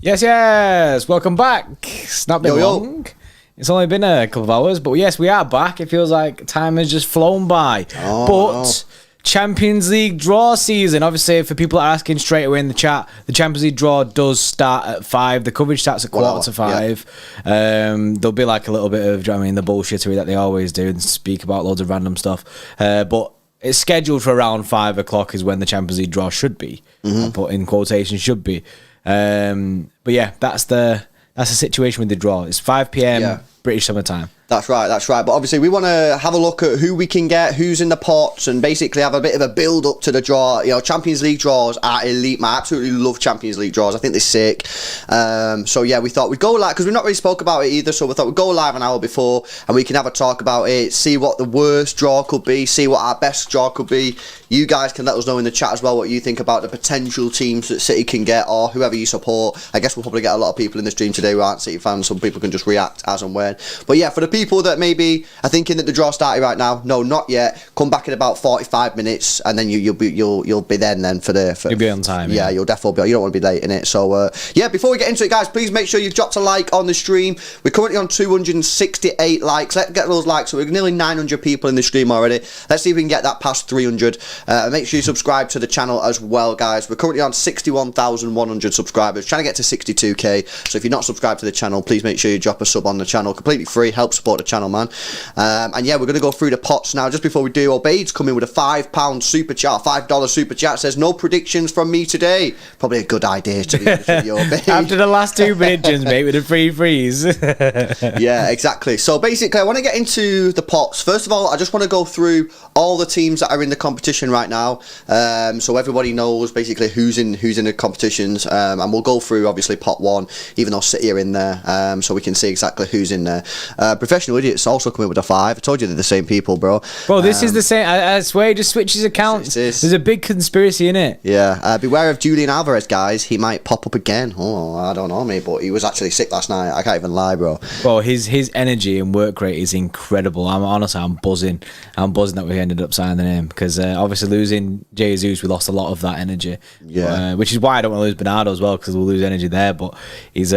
Yes, welcome back. It's not been long. It's only been a couple of hours, but yes, we are back. It feels like time has just flown by. Champions League draw season. Obviously, for people that are asking straight away in the chat, the Champions League draw does start at 5. The coverage starts at quarter to 5. Yeah. There'll be like a little bit of, the bullshittery that they always do and speak about loads of random stuff. But it's scheduled for around 5 o'clock is when the Champions League draw should be. I put in quotation should be. But yeah, that's the situation with the draw. It's 5 p.m. British summer time. That's right. But obviously we want to have a look at who we can get, who's in the pots, and basically have a bit of a build up to the draw. Champions League draws are elite. I absolutely love Champions League draws. I think they're sick. So yeah, we thought we'd go live because we've not really spoke about it either. So we thought we'd go live an hour before and we can have a talk about it, see what the worst draw could be, see what our best draw could be. You guys can let us know in the chat as well what you think about the potential teams that City can get or whoever you support. I guess we'll probably get a lot of people in the stream today who aren't City fans. Some people can just react as and when. But yeah, for the people people that maybe are thinking that the draw started right now, no, not yet. Come back in about 45 minutes, and then you'll be then for the. You'll be on time. Yeah, you'll definitely be. You don't want to be late in it. So yeah, before we get into it, guys, please make sure you've dropped a like on the stream. We're currently on 268 likes. Let's get those likes. So we're nearly 900 people in the stream already. Let's see if we can get that past 300. Make sure you subscribe to the channel as well, guys. We're currently on 61,100 subscribers, trying to get to 62k. So if you're not subscribed to the channel, please make sure you drop a sub on the channel. Completely free. Help support the channel, man. And yeah, we're going to go through the pots now. Just before we do, Obaid's coming with a £5 super chat, $5 super chat. Says no predictions from me today. Probably a good idea, to be honest with you, Obaid. After the last two predictions, mate, with a free freeze. Yeah, exactly. So basically, I want to get into the pots. First of all, I just want to go through all the teams that are in the competition right now, so everybody knows basically who's in the competitions, and we'll go through obviously pot 1, even though City are in there, so we can see exactly who's in there. Professional Idiots also coming with a 5. I told you they're the same people, bro. Bro, this is the same. I swear, he just switches accounts. There's a big conspiracy in it. Yeah, beware of Julian Alvarez, guys. He might pop up again. Oh, I don't know, mate, but he was actually sick last night. I can't even lie, bro. Bro, his energy and work rate is incredible. I'm buzzing. I'm buzzing that we ended up signing him, because obviously losing Jesus, we lost a lot of that energy. Yeah, which is why I don't want to lose Bernardo as well, because we'll lose energy there. But he's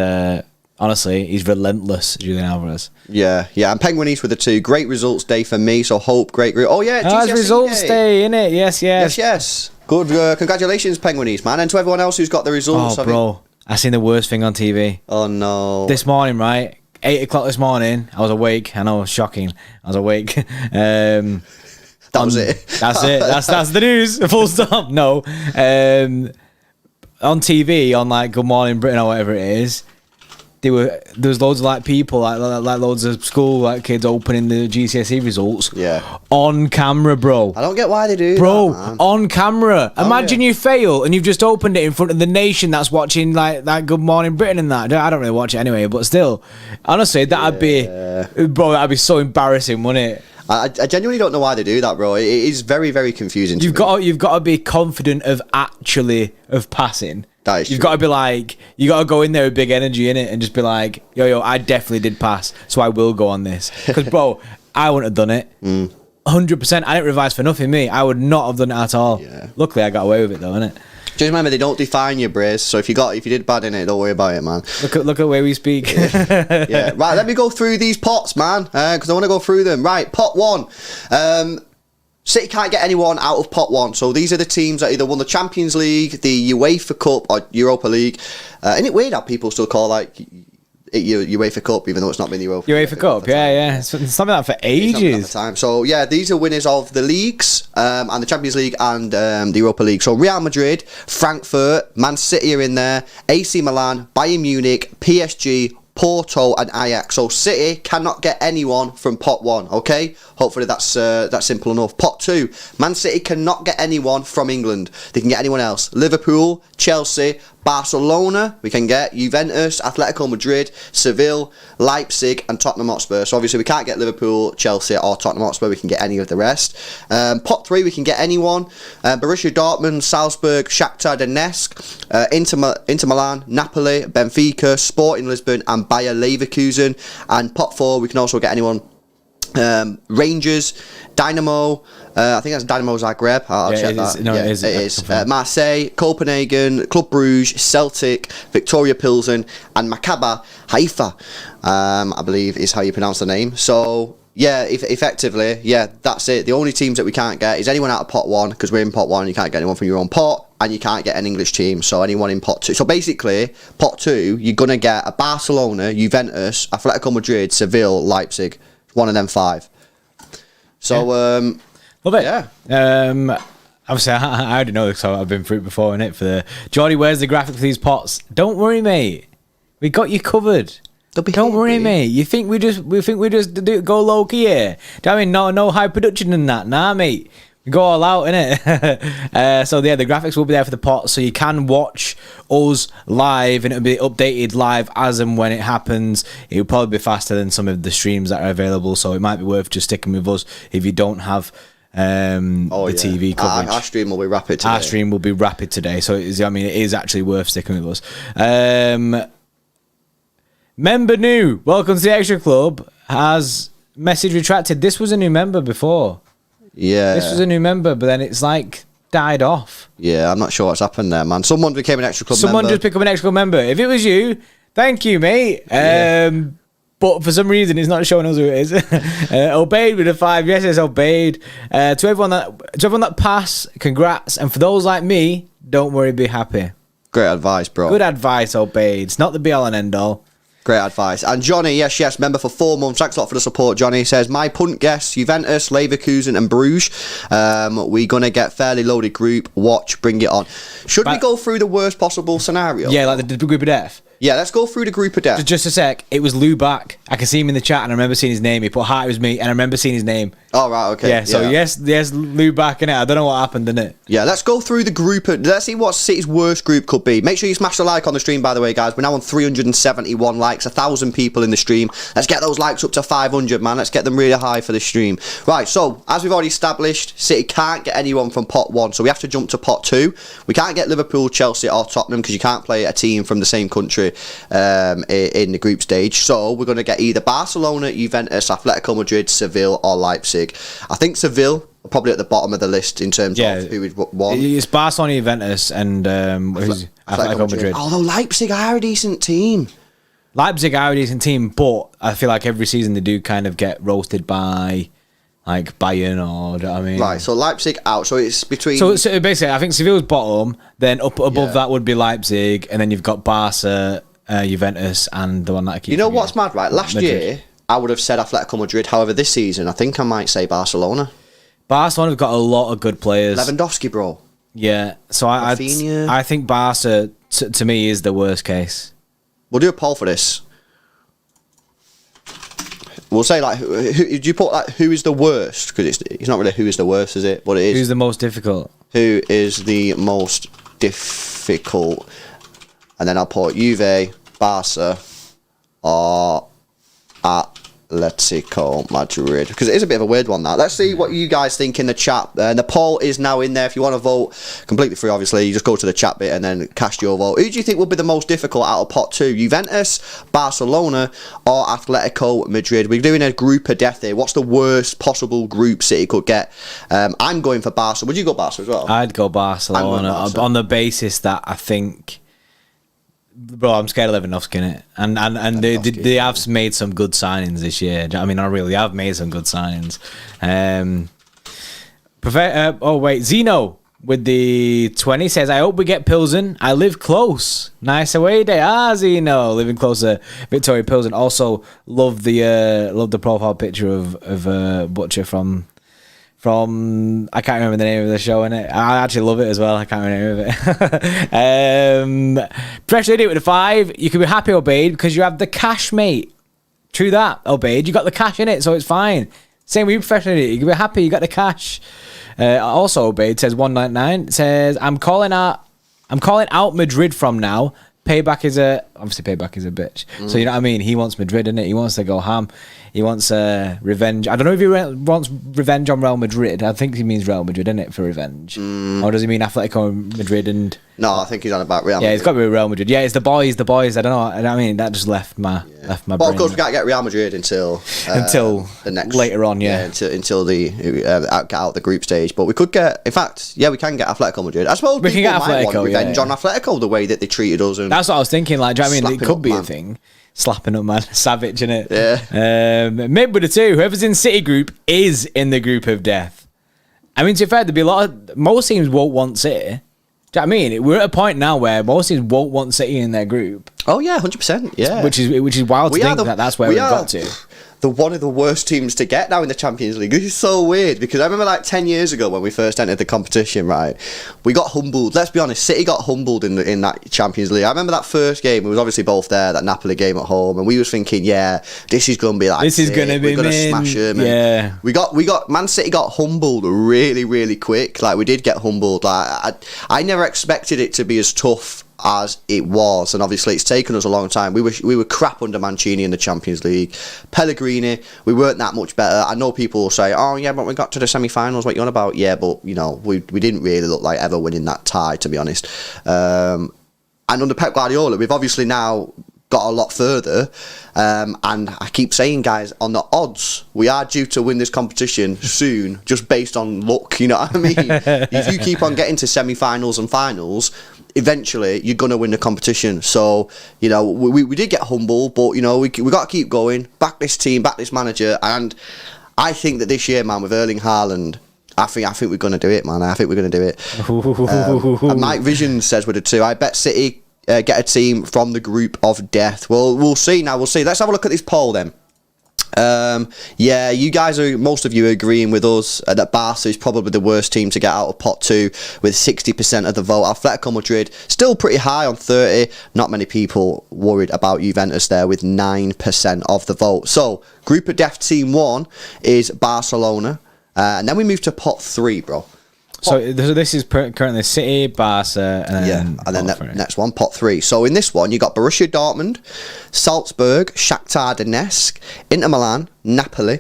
honestly, he's relentless, Julian Alvarez. Yeah, and Penguin East with the 2. Great results day for me, so hope great. Oh yeah, it's results day, innit? Yes. Good. Congratulations, Penguin East, man, and to everyone else who's got the results. Oh, bro, I seen the worst thing on TV. Oh no! This morning, right? 8 o'clock this morning, I was awake. I know, shocking. I was awake. That was it. That's it. That's the news. Full stop. No. On TV, on like Good Morning Britain or whatever it is, there was loads of like people, like loads of school like kids opening the GCSE results. Yeah. On camera, bro. I don't get why they do bro, that, man. On camera. Imagine you fail and you've just opened it in front of the nation that's watching like Good Morning Britain and that. I don't really watch it anyway, but still, honestly, that'd be so embarrassing, wouldn't it? I genuinely don't know why they do that, bro. It is very, very confusing. You've got to be confident of passing. That is You've true. got to be like, you got to go in there with big energy in it and just be like, yo, I definitely did pass, so I will go on this. Because, bro, I wouldn't have done it. 100%. I didn't revise for nothing, me. I would not have done it at all. Yeah. Luckily, I got away with it, though, innit? Just remember, they don't define you, Brace. So if you did bad in it, don't worry about it, man. Look at where we speak. Yeah. Right, let me go through these pots, man, because I want to go through them. Right, pot 1. City can't get anyone out of pot 1. So these are the teams that either won the Champions League, the UEFA Cup, or Europa League. Isn't it weird how people still call like UEFA Cup, even though it's not been the UEFA Cup? Yeah. It's something like that for ages. So yeah, these are winners of the leagues, and the Champions League and the Europa League. So Real Madrid, Frankfurt, Man City are in there, AC Milan, Bayern Munich, PSG, Porto and Ajax. So City cannot get anyone from pot 1, okay? Hopefully that's simple enough. Pot 2, Man City cannot get anyone from England. They can get anyone else. Liverpool, Chelsea, Barcelona, we can get Juventus, Atletico Madrid, Seville, Leipzig and Tottenham Hotspur. So obviously we can't get Liverpool, Chelsea or Tottenham Hotspur. We can get any of the rest. Pot 3, we can get anyone. Borussia Dortmund, Salzburg, Shakhtar Donetsk, Inter Milan, Napoli, Benfica, Sporting Lisbon and Bayer Leverkusen. And pot 4, we can also get anyone. Rangers, Dynamo, I think that's Dynamo Zagreb. I'll check that. It is. Marseille, Copenhagen, Club Brugge, Celtic, Victoria Pilsen, and Maccabi Haifa, I believe is how you pronounce the name. So yeah, effectively, yeah, that's it. The only teams that we can't get is anyone out of pot 1, because we're in pot 1. You can't get anyone from your own pot, and you can't get an English team. So anyone in pot 2. So basically, pot 2, you're gonna get a Barcelona, Juventus, Atletico Madrid, Seville, Leipzig. One of them 5. So, love it. Yeah. Obviously, I already know this, so I've been through it before, innit? For the Jordy, where's the graphic for these pots? Don't worry, mate. We got you covered. Don't worry, mate. You think we just go low key here? Do you know what I mean? No high production in that, nah, mate. We go all out, innit? So yeah, the graphics will be there for the pot, so you can watch us live, and it'll be updated live as and when it happens. It'll probably be faster than some of the streams that are available, so it might be worth just sticking with us if you don't have TV coverage. Our stream will be rapid today. Our stream will be rapid today, so it is actually worth sticking with us. Member new, welcome to the Xtra Club, has message retracted. This was a new member before. Yeah. This was a new member, but then it's like died off. Yeah, I'm not sure what's happened there, man. Someone became an Xtra Club member. Someone just became an Xtra Club member. If it was you, thank you, mate. But for some reason, it's not showing us who it is. Obeyed with a 5. Yes, it's obeyed. To everyone that passed, congrats. And for those like me, don't worry, be happy. Great advice, bro. Good advice, obeyed. It's not the be all and end all. Great advice. And Johnny, yes, member for 4 months. Thanks a lot for the support, Johnny. Says, my punt guess, Juventus, Leverkusen and Bruges. We're going to get fairly loaded group. Watch, bring it on. Should we go through the worst possible scenario? Yeah, like the group of death. Yeah, let's go through the group of death. Just a sec. It was Lou Back. I can see him in the chat, and I remember seeing his name. He put "Hi, it was me," and I remember seeing his name. Oh, right, okay. Yeah, so yes, Lou Back in it. I don't know what happened in it. Yeah, let's go through the group. Let's see what City's worst group could be. Make sure you smash the like on the stream, by the way, guys. We're now on 371 likes, 1,000 people in the stream. Let's get those likes up to 500, man. Let's get them really high for the stream. Right, so, as we've already established, City can't get anyone from pot 1, so we have to jump to pot 2. We can't get Liverpool, Chelsea or Tottenham because you can't play a team from the same country in the group stage. So we're going to get either Barcelona, Juventus, Atletico Madrid, Seville or Leipzig. I think Seville are probably at the bottom of the list in terms of who we'd want. It's Barcelona, Juventus and Atletico Madrid. Although Leipzig are a decent team. Leipzig are a decent team, but I feel like every season they do kind of get roasted by like Bayern or, do you know what I mean? Right, so Leipzig out, so it's between... So basically, I think Seville's bottom, then up above that would be Leipzig, and then you've got Barca, Juventus, and the one that I keep... You know what's mad, right? Last year, I would have said Atletico Madrid. However, this season, I think I might say Barcelona. Barcelona have got a lot of good players. Lewandowski, bro. Yeah, so I think Barca, to me, is the worst case. We'll do a poll for this. We'll say, like, who do you put, like, who is the worst? Because it's not really who is the worst, is it? But it is. Who's the most difficult? Who is the most difficult? And then I'll put Juve, Barca, or Atletico Madrid. Because it is a bit of a weird one, that. Let's see what you guys think in the chat. The poll is now in there. If you want to vote, completely free, obviously, you just go to the chat bit and then cast your vote. Who do you think will be the most difficult out of pot 2? Juventus, Barcelona, or Atletico Madrid? We're doing a group of death here. What's the worst possible group City could get? I'm going for Barca. Would you go Barca as well? I'd go Barcelona on the basis that I think... Bro, I'm scared of Lewandowski in it, and they have made some good signings this year. I mean, not really. They have made some good signings. Zeno with the 20 says, "I hope we get Pilsen. I live close. Nice away day. Zeno living closer. Victoria Pilsen. Also love the profile picture of Butcher from." I can't remember the name of the show in it. I actually love it as well. I can't remember the name of it. Fresh Idiot with a 5. You can be happy, Obeyed, because you have the cash, mate. True that, Obeyed. You got the cash in it, so it's fine. Same with you, Fresh Idiot. You can be happy. You got the cash. Also, Obeyed says 199. Says I'm calling out Madrid from now. Payback is a bitch. So you know what I mean. He wants Madrid, innit? He wants to go ham. He wants revenge. I don't know if he wants revenge on Real Madrid. I think he means Real Madrid, innit, for revenge. Or does he mean Atletico Madrid and... No, I think he's on about Real Madrid. Yeah, it's got to be Real Madrid. Yeah, it's the boys. I don't know. I mean, that just left my brain. But of course, we can't get Real Madrid until the next... Later on, yeah. Until the get out the group stage. But we could get... In fact, we can get Atletico Madrid. I suppose we can get might Atletico, want revenge on Atletico, the way that they treated us. And that's what I was thinking. Like, do you know what I mean? It could be a thing. Slapping up, man. Savage, innit? Yeah. Mid with the 2. Whoever's in City group is in the group of death. I mean, to be fair, there'd be a lot of... Most teams won't want City. Do you know what I mean? We're at a point now where most teams won't want City in their group. Oh, yeah, 100%. Yeah. Which is wild to think that's where we've got to. One of the worst teams to get now in the Champions League. This is so weird because I remember like 10 years ago when we first entered the competition, right? We got humbled. Let's be honest, City got humbled in that Champions League. I remember that first game. We was obviously both there, that Napoli game at home, and we was thinking, this is going to be like this is going to be, we're going to smash them. Yeah. We got Man City got humbled really, really quick. Like we did get humbled. Like I never expected it to be as tough as it was, and obviously it's taken us a long time. We were crap under Mancini in the Champions League. Pellegrini, we weren't that much better. I know people will say, oh yeah, but we got to the semi-finals, what you on about? Yeah, but you know, we didn't really look like ever winning that tie, to be honest. And under Pep Guardiola, we've obviously now got a lot further. And I keep saying, guys, on the odds, we are due to win this competition soon, just based on luck, you know what I mean? If you keep on getting to semi-finals and finals, eventually you're going to win the competition. So, you know, we did get humble, but, you know, we got to keep going, back this team, back this manager, and I think that this year, man, with Erling Haaland, I think we're going to do it, man. I think we're going to do it. And Mike Vision says with it too. I bet City get a team from the group of death. Well, we'll see now. We'll see. Let's have a look at this poll then. Yeah, you guys most of you are agreeing with us that Barca is probably the worst team to get out of pot 2 with 60% of the vote. Atletico Madrid still pretty high on 30. Not many people worried about Juventus there with 9% of the vote. So group of death team 1 is Barcelona, and then we move to pot 3, bro. So this is currently City, Barca, and then next one, pot 3. So in this one, you got Borussia Dortmund, Salzburg, Shakhtar Donetsk, Inter Milan, Napoli,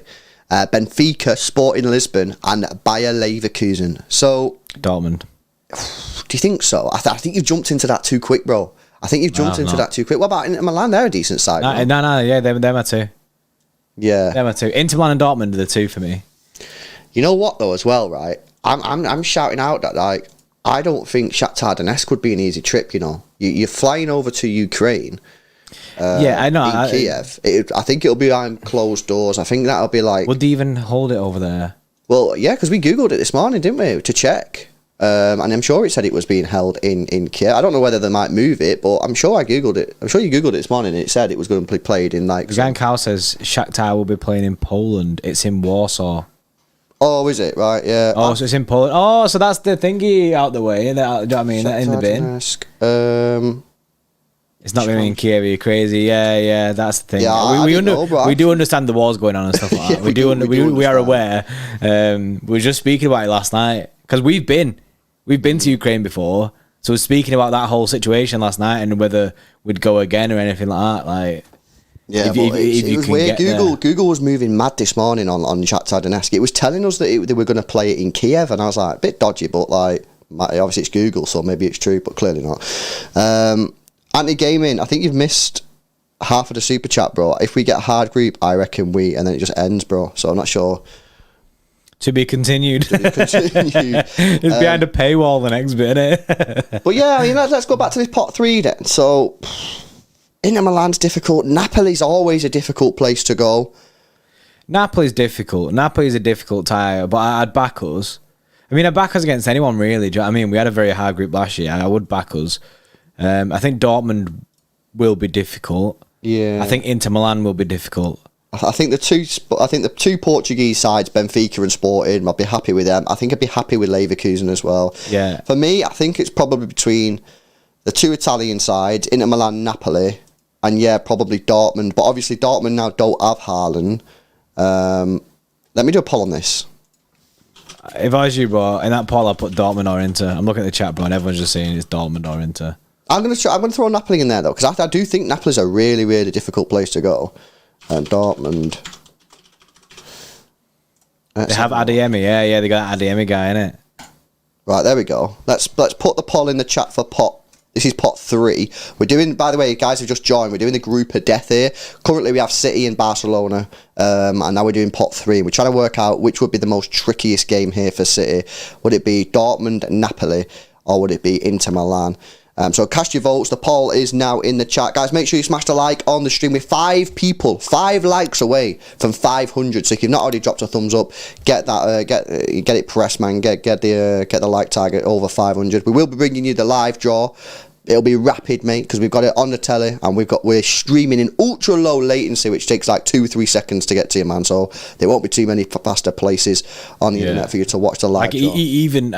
Benfica, Sporting Lisbon, and Bayer Leverkusen. So Dortmund. Do you think so? I think you've jumped into that too quick, bro. I think you've jumped into that too quick. What about Inter Milan? They're a decent side. No, yeah, they're my two. Yeah, they're my two. Inter Milan and Dortmund are the two for me. You know what though, as well, right? I'm shouting out that, like, I don't think Shakhtar Donetsk would be an easy trip. You know, you're flying over to Ukraine. Yeah, I know. In Kiev, I think it'll be behind closed doors. I think that'll be like. Would they even hold it over there? Well, yeah, because we googled it this morning, didn't we, to check? And I'm sure it said it was being held in Kiev. I don't know whether they might move it, but I'm sure I googled it. I'm sure you googled it this morning, and it said it was going to be played in like. Jan Cow says Shakhtar will be playing in Poland. It's in Warsaw. Oh, is it? Right, yeah. Oh, so it's in Poland. Oh, so that's the thingy out the way. You know what I mean? In the bin. It's not really in Kiev. You're crazy. Yeah, that's the thing. Yeah, we do understand the war's going on and stuff like that. Yeah, we are aware. We were just speaking about it last night because we've been to Ukraine before. So we're speaking about that whole situation last night and whether we'd go again or anything like that. Like. Yeah, it was weird. Google was moving mad this morning on Shakhtar Donetsk. It was telling us that they were going to play it in Kiev, and I was like, a bit dodgy, but like, obviously it's Google, so maybe it's true, but clearly not. Anti-gaming, I think you've missed half of the super chat, bro. If we get a hard group, I reckon and then it just ends, bro. So I'm not sure. To be continued. It's behind a paywall, the next bit, innit? But yeah, I mean, let's go back to this pot 3 then. So. Inter Milan's difficult. Napoli's always a difficult place to go. Napoli's difficult. Napoli's a difficult tie, but I'd back us. I mean, I'd back us against anyone, really. Do you know what I mean? We had a very hard group last year. I would back us. I think Dortmund will be difficult. Yeah. I think Inter Milan will be difficult. I think the two Portuguese sides, Benfica and Sporting, I'd be happy with them. I think I'd be happy with Leverkusen as well. Yeah. For me, I think it's probably between the two Italian sides, Inter Milan, Napoli. And yeah, probably Dortmund. But obviously Dortmund now don't have Haaland. Let me do a poll on this. If I was you, bro, in that poll I put Dortmund or Inter. I'm looking at the chat, bro, and everyone's just saying it's Dortmund or Inter. I'm gonna throw Napoli in there though, because I do think Napoli's a really, really difficult place to go. And Dortmund. They have Adeyemi, yeah, they got that Adeyemi guy in it. Right, there we go. Let's put the poll in the chat for pot. This is pot 3. We're doing, by the way, guys have just joined, we're doing the group of death here. Currently we have City and Barcelona, and now we're doing pot 3. We're trying to work out which would be the most trickiest game here for City. Would it be Dortmund, Napoli, or would it be Inter Milan? So cast your votes. The poll is now in the chat. Guys, make sure you smash the like on the stream. With 5 people, 5 likes away from 500. So if you've not already dropped a thumbs up, get that, get it pressed, man. Get the like target over 500. We will be bringing you the live draw. It'll be rapid, mate, because we've got it on the telly and we're streaming in ultra low latency, which takes like 2-3 seconds to get to you, man. So there won't be too many faster places on the internet for you to watch the live draw. Even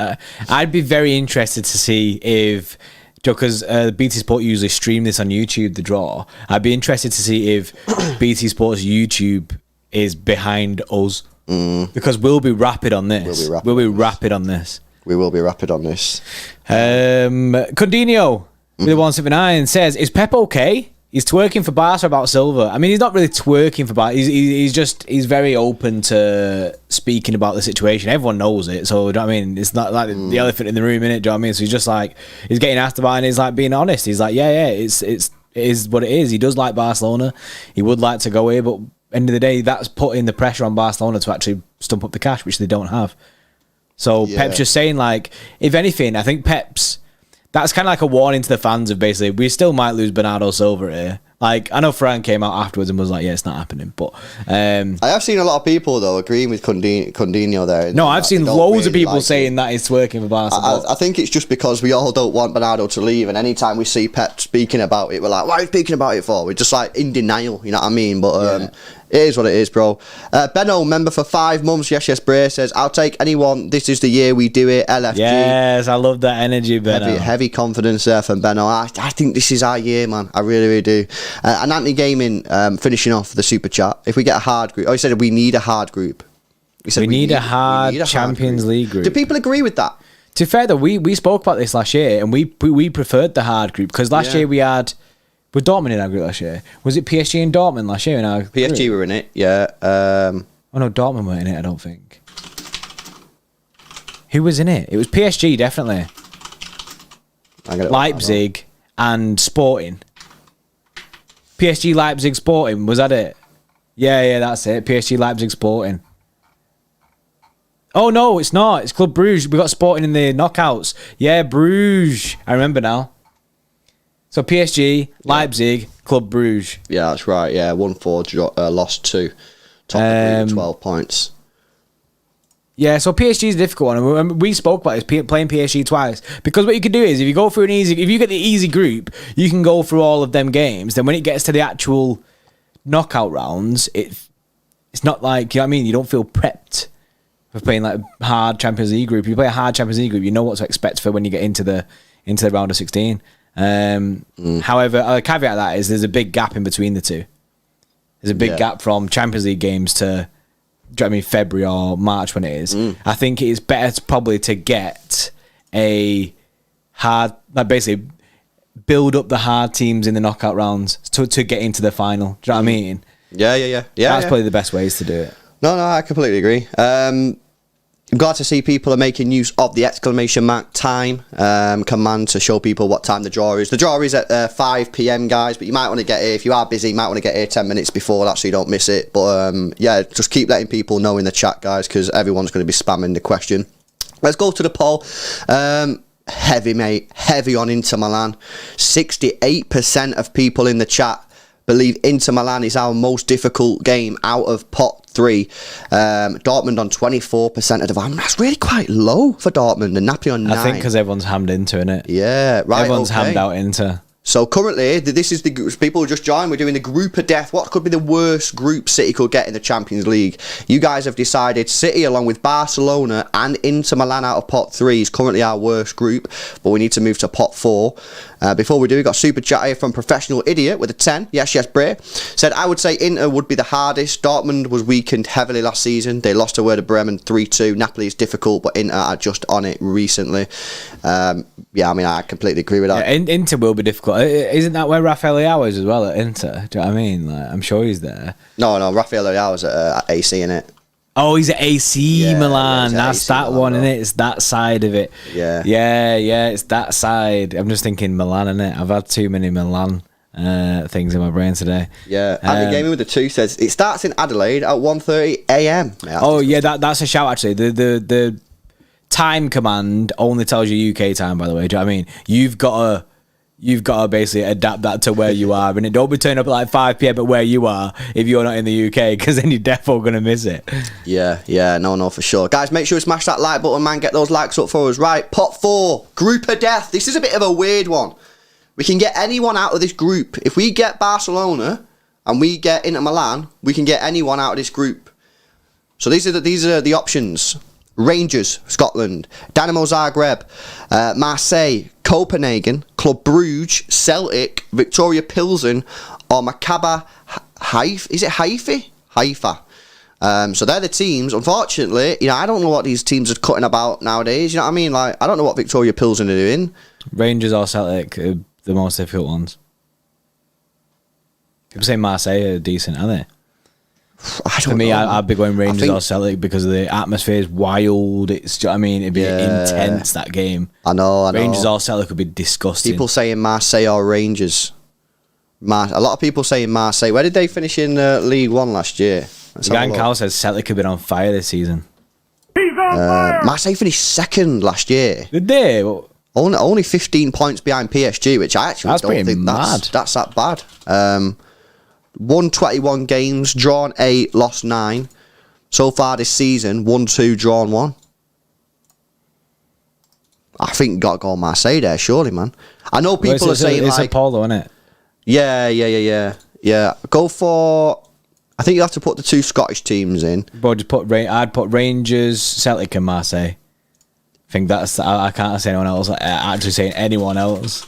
I'd be very interested to see if, because BT Sport usually stream this on YouTube, the draw. I'd be interested to see if BT Sport's YouTube is behind us, because we'll be rapid on this. We'll be rapid on this. We will be rapid on this. Coutinho with the 179 says, "Is Pep okay? He's twerking for Barca about Silva." I mean, he's not really twerking for Barca. He's very open to speaking about the situation. Everyone knows it, so do you know what I mean? It's not like the elephant in the room, innit? Do you know what I mean? So he's just like, he's getting asked about it and he's like being honest. He's like, yeah, it's it is what it is. He does like Barcelona. He would like to go here, but end of the day, that's putting the pressure on Barcelona to actually stump up the cash, which they don't have. So Pep's just saying, like, if anything, I think Pep's, that's kind of like a warning to the fans of basically, we still might lose Bernardo Silva here. Like, I know Fran came out afterwards and was like, yeah, it's not happening. But I have seen a lot of people, though, agreeing with Cundinho there. No, I've seen loads of people saying that it's working for Barca. I think it's just because we all don't want Bernardo to leave, and anytime we see Pep speaking about it, we're like, what are you speaking about it for? We're just like in denial, you know what I mean? But it is what it is, bro. Benno, member for 5 months, yes, Bray, says, I'll take anyone. This is the year we do it, LFG. Yes, I love that energy, Benno. Heavy confidence there from Benno. I think this is our year, man. I really, really do. And Anthony Gaming, finishing off the super chat. If we get a hard group, he said we need a hard group. We need a hard Champions League group. Do people agree with that? To be fair, though, we spoke about this last year, and we preferred the hard group, because last year we had... Was Dortmund in our group last year? Was it PSG and Dortmund last year in our PSG group? were in it, yeah. Oh no, Dortmund weren't in it, I don't think. Who was in it? It was PSG, definitely. Leipzig and Sporting. PSG, Leipzig, Sporting, was that it? Yeah, that's it. PSG, Leipzig, Sporting. Oh no, it's not. It's Club Bruges. We got Sporting in the knockouts. Yeah, Bruges. I remember now. So PSG, Leipzig, Club Bruges. Yeah, that's right. Yeah, 1-4, lost 2. Top of the group, 12 points. Yeah, so PSG is a difficult one. And we spoke about this, playing PSG twice. Because what you can do is, if you go through if you get the easy group, you can go through all of them games. Then when it gets to the actual knockout rounds, it's not like, you know what I mean? You don't feel prepped for playing like a hard Champions League group. If you play a hard Champions League group, you know what to expect for when you get into the round of 16. However, a caveat to that is there's a big gap in between the two. There's a big gap from Champions League games to, do you know what I mean, February or March when it is. I think it's better probably to get a hard, like basically build up the hard teams in the knockout rounds to get into the final. Do you know what I mean? Yeah. That's probably the best ways to do it. No, I completely agree. I'm glad to see people are making use of the exclamation mark time command to show people what time the draw is. The draw is at 5 p.m, guys, but you might want to get here. If you are busy, you might want to get here 10 minutes before that so you don't miss it. But yeah, just keep letting people know in the chat, guys, because everyone's going to be spamming the question. Let's go to the poll. Heavy, mate. Heavy on Inter Milan. 68% of people in the chat believe Inter Milan is our most difficult game out of pot 3. Dortmund on 24% of the vote. That's really quite low for Dortmund, and Napoli on 9. I think because everyone's hammed into it. Yeah, right. Everyone's hammed out into. So currently, this is the people who just joined. We're doing the group of death. What could be the worst group City could get in the Champions League? You guys have decided City, along with Barcelona and Inter Milan out of pot 3, is currently our worst group, but we need to move to pot 4. Before we do, we got super chat here from Professional Idiot with a 10. Yes, Bray. Said, I would say Inter would be the hardest. Dortmund was weakened heavily last season. They lost to Werder Bremen 3-2. Napoli is difficult, but Inter are just on it recently. Yeah, I mean, I completely agree with that. Yeah, Inter will be difficult. Isn't that where Rafael Leao is as well at Inter? Do you know what I mean? Like, I'm sure he's there. No, Rafael Leao is at AC, innit? Oh, he's at AC Milan. Yeah, That's AC that Milan, one, bro. innit? It's that side of it. Yeah. Yeah, it's that side. I'm just thinking Milan, innit? I've had too many Milan things in my brain today. Yeah, Andy Gaming with the 2 says, it starts in Adelaide at 1:30 a.m. Oh, yeah, that's a shout, actually. The time command only tells you UK time, by the way. Do you know what I mean? You've got to basically adapt that to where you are, and it don't be turning up at like 5 p.m. at where you are if you're not in the UK, because then you're definitely going to miss it. Yeah, no, for sure. Guys, make sure you smash that like button, man. Get those likes up for us. Right, pot 4, group of death. This is a bit of a weird one. We can get anyone out of this group. If we get Barcelona and we get Inter Milan, we can get anyone out of this group. So these are the options. Rangers, Scotland, Dynamo Zagreb, Marseille, Copenhagen, Club Bruges, Celtic, Victoria Pilsen, or Maccabi Haifa. Is it Haifa? So they're the teams. Unfortunately, I don't know what these teams are cutting about nowadays. You know what I mean? Like, I don't know what Victoria Pilsen are doing. Rangers or Celtic are the most difficult ones. People say Marseille are decent, are they? For me, I'd be going Rangers or Celtic because the atmosphere is wild. It's, do you know what I mean? It'd be intense, that game. I know. Rangers or Celtic would be disgusting. People saying Marseille or Rangers. A lot of people saying Marseille. Where did they finish in League One last year? Gan Cal says Celtic have been on fire this season. Marseille finished second last year. Did they? Only 15 points behind PSG, which I actually don't think that's that bad. Won 21 games, drawn 8, lost 9. So far this season, won 2, drawn 1. I think got to go Marseille there, surely, man. I know people are saying it's a Polo, isn't it? Yeah. Go for. I think you have to put the 2 Scottish teams in. But I'd put Rangers, Celtic, and Marseille. I think that's. I can't say anyone else. Actually, saying anyone else.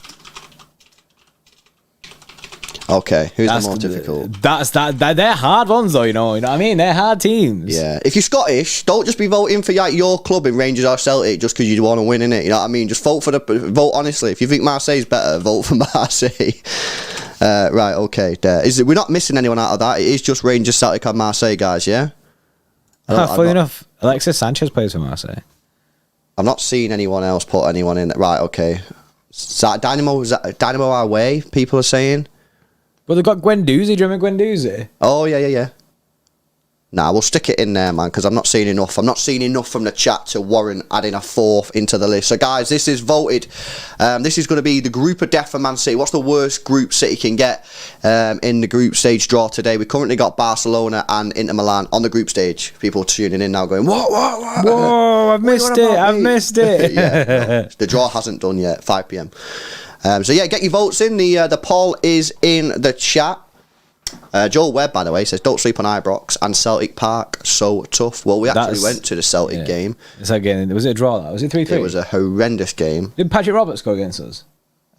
Okay, who's the more difficult? They're hard ones, though. You know what I mean? They're hard teams. Yeah. If you're Scottish, don't just be voting for your club in Rangers or Celtic just because you want to win, innit? You know what I mean? Just vote honestly. If you think Marseille's better, vote for Marseille. Right. Okay. We're not missing anyone out of that. It is just Rangers, Celtic, and Marseille, guys. Yeah. Funny enough, Alexis Sanchez plays for Marseille. I've not seen anyone else put anyone in. Right. Okay. Is that Dynamo our way? People are saying. Well, they've got Guendouzi. Do you remember Guendouzi? Oh, yeah. Nah, we'll stick it in there, man, because I'm not seeing enough. I'm not seeing enough from the chat to warrant adding a 4th into the list. So, guys, this is voted. This is going to be the group of death for Man City. What's the worst group City can get in the group stage draw today? We currently got Barcelona and Inter Milan on the group stage. People tuning in now going, what? Whoa, I've missed it. Yeah, no, the draw hasn't done yet, 5 p.m. So, yeah, get your votes in. The poll is in the chat. Joel Webb, by the way, says don't sleep on Ibrox and Celtic Park. So tough. Well, we actually went to the Celtic game. It's again. Was it a draw? Was it 3-3? It was a horrendous game. Did Patrick Roberts score against us?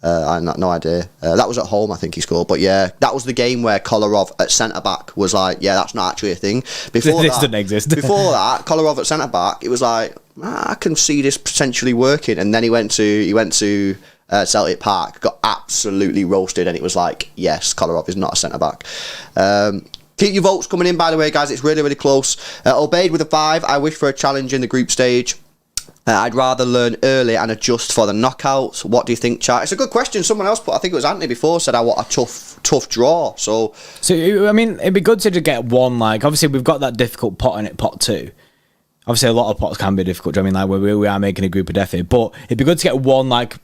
I have no idea. That was at home, I think he scored. But yeah, that was the game where Kolarov at centre back was like, yeah, that's not actually a thing. Before this didn't exist. Before that, Kolarov at centre back, it was like, I can see this potentially working. And then he went to Celtic Park, got absolutely roasted, and it was like, yes, Kolarov is not a centre back. Keep your votes coming in, by the way, guys. It's really, really close. Obeyed with a 5. I wish for a challenge in the group stage. I'd rather learn early and adjust for the knockouts. What do you think, chat? It's a good question. Someone else put, I think it was Anthony before, said I want a tough draw. So I mean, it'd be good to just get one. Like, obviously, we've got that difficult pot in it, pot 2. Obviously, a lot of pots can be difficult. I mean, like we are making a group of death here, but it'd be good to get one like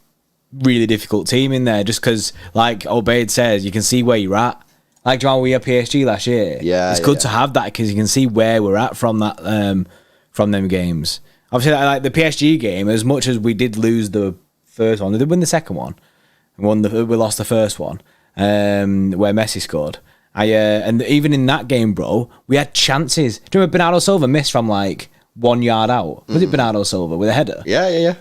really difficult team in there, just because, like Obaid says, you can see where you're at. Like, Jamal, we had PSG last year. Yeah, it's good to have that because you can see where we're at from that from them games. Obviously, like the PSG game, as much as we did lose the first one, they did win the second one. We lost the first one, where Messi scored. And even in that game, bro, we had chances. Do you remember Bernardo Silva missed from like 1 yard out? Was it Bernardo Silva with a header? Yeah.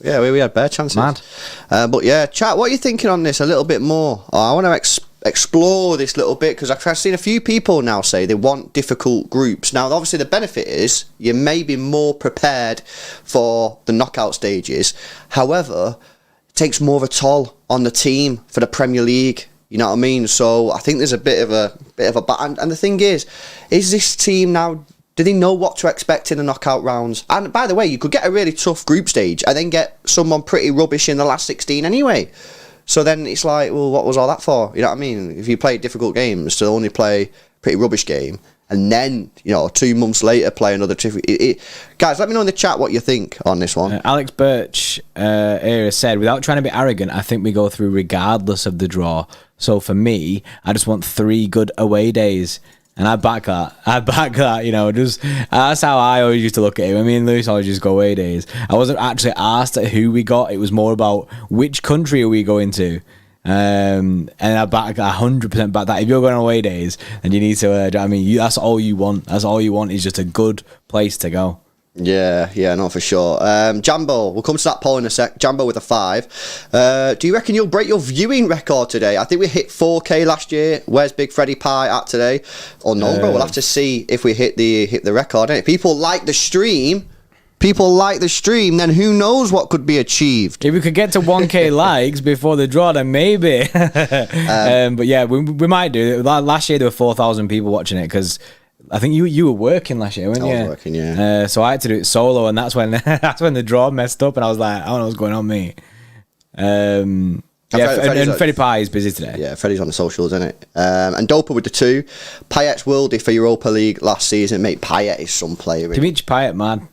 Yeah, we had bare chances. Mad. But yeah, chat, what are you thinking on this a little bit more? I want to explore this little bit because I've seen a few people now say they want difficult groups. Now, obviously, the benefit is you may be more prepared for the knockout stages. However, it takes more of a toll on the team for the Premier League. You know what I mean? So I think there's a bit of a and the thing is this team now? Do they know what to expect in the knockout rounds? And by the way, you could get a really tough group stage and then get someone pretty rubbish in the last 16 anyway. So then it's like, well, what was all that for? You know what I mean? If you play difficult games to only play pretty rubbish game and then, 2 months later play another guys, let me know in the chat what you think on this one. Alex Birch here said, without trying to be arrogant, I think we go through regardless of the draw. So for me, I just want 3 good away days. And I back that, just that's how I always used to look at it. I mean, Lewis always just go away days. I wasn't actually asked at who we got. It was more about which country are we going to. And I 100% back that. If you're going away days, then you need to, that's all you want. That's all you want is just a good place to go. Yeah, no, for sure. Jambo, we'll come to that poll in a sec. Jambo with a 5. Do you reckon you'll break your viewing record today? I think we hit 4K last year. Where's Big Freddy Pie at today? Oh no, bro, we'll have to see if we hit the record. Innit? People like the stream, then who knows what could be achieved. If we could get to 1K likes before the draw, then maybe. But yeah, we might do it. Last year there were 4,000 people watching it because I think you were working last year, weren't you? I was working, yeah. So I had to do it solo, and that's when the draw messed up, and I was like, I don't know what's going on, mate. And Freddie Pie is busy today. Yeah, Freddie's on the socials, isn't it? And Dopa with the 2. Payet's worldie for Europa League last season. Mate, Payet is some player. Dimitri Payet, man.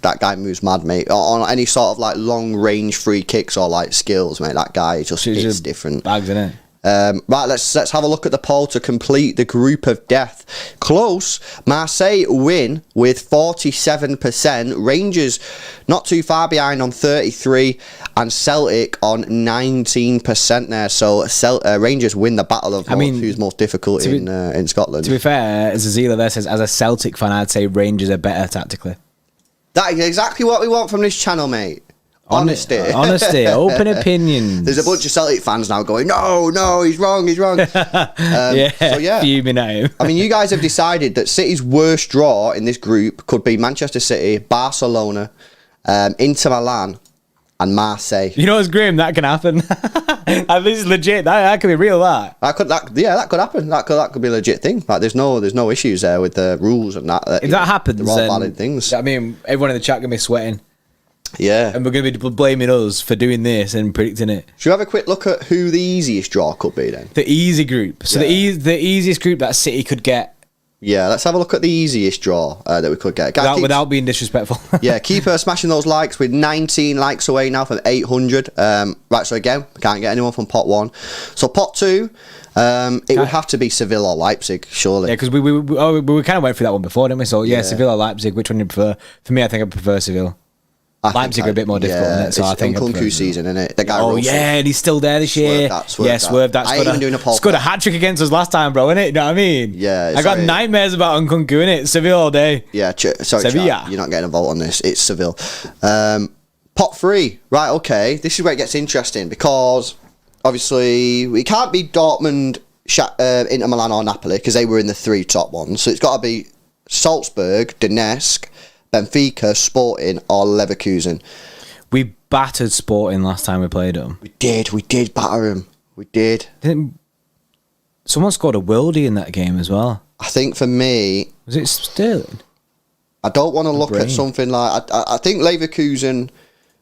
That guy moves mad, mate. On any sort of like long range free kicks or like skills, mate, that guy just is different. Bags, innit? Right, let's have a look at the poll to complete the group of death. Close. Marseille win with 47%. Rangers not too far behind on 33%, and Celtic on 19% there. So Rangers win the battle of who's most difficult in Scotland. To be fair, Zazila there says, as a Celtic fan, I'd say Rangers are better tactically. That is exactly what we want from this channel, mate. Honesty, open opinions. There's a bunch of Celtic fans now going, no, he's wrong. Fuming at him. I mean, you guys have decided that City's worst draw in this group could be Manchester City, Barcelona, Inter Milan, and Marseille. You know what's grim? That can happen. This is legit. That could be real. That could happen. That could be a legit thing. Like, there's no issues there with the rules and that. If that happens, they're all valid things. I mean, everyone in the chat gonna be sweating. Yeah. And we're going to be blaming us for doing this and predicting it. Should we have a quick look at who the easiest draw could be then? The easy group. So the easiest group that City could get. Yeah, let's have a look at the easiest draw that we could get. Without being disrespectful. Yeah, keep smashing those likes. With 19 likes away now from 800. Right, so again, we can't get anyone from pot 1. So pot 2, it would have to be Seville or Leipzig, surely. Yeah, because we kind of went through that one before, didn't we? So yeah, Seville or Leipzig, which one do you prefer? For me, I think I prefer Seville. Leipzig are a bit more difficult, isn't it? So I think Nkunku season, isn't it? The guy and he's still there this year. Swerve that. Scored a hat trick against us last time, bro, innit? You know what I mean? Yeah. I got nightmares about Nkunku, innit? Seville all day. Yeah, sorry, Sevilla. You're not getting a vote on this. It's Seville. Pot 3. Right, okay. This is where it gets interesting because obviously we can't be Dortmund, Inter Milan or Napoli because they were in the 3 top ones. So it's got to be Salzburg, Donetsk, Benfica, Sporting or Leverkusen. We battered Sporting last time we played them. We did batter them. We did. Someone scored a worldie in that game as well. I think for me... Was it Sterling? I don't want to look at something like... I think Leverkusen,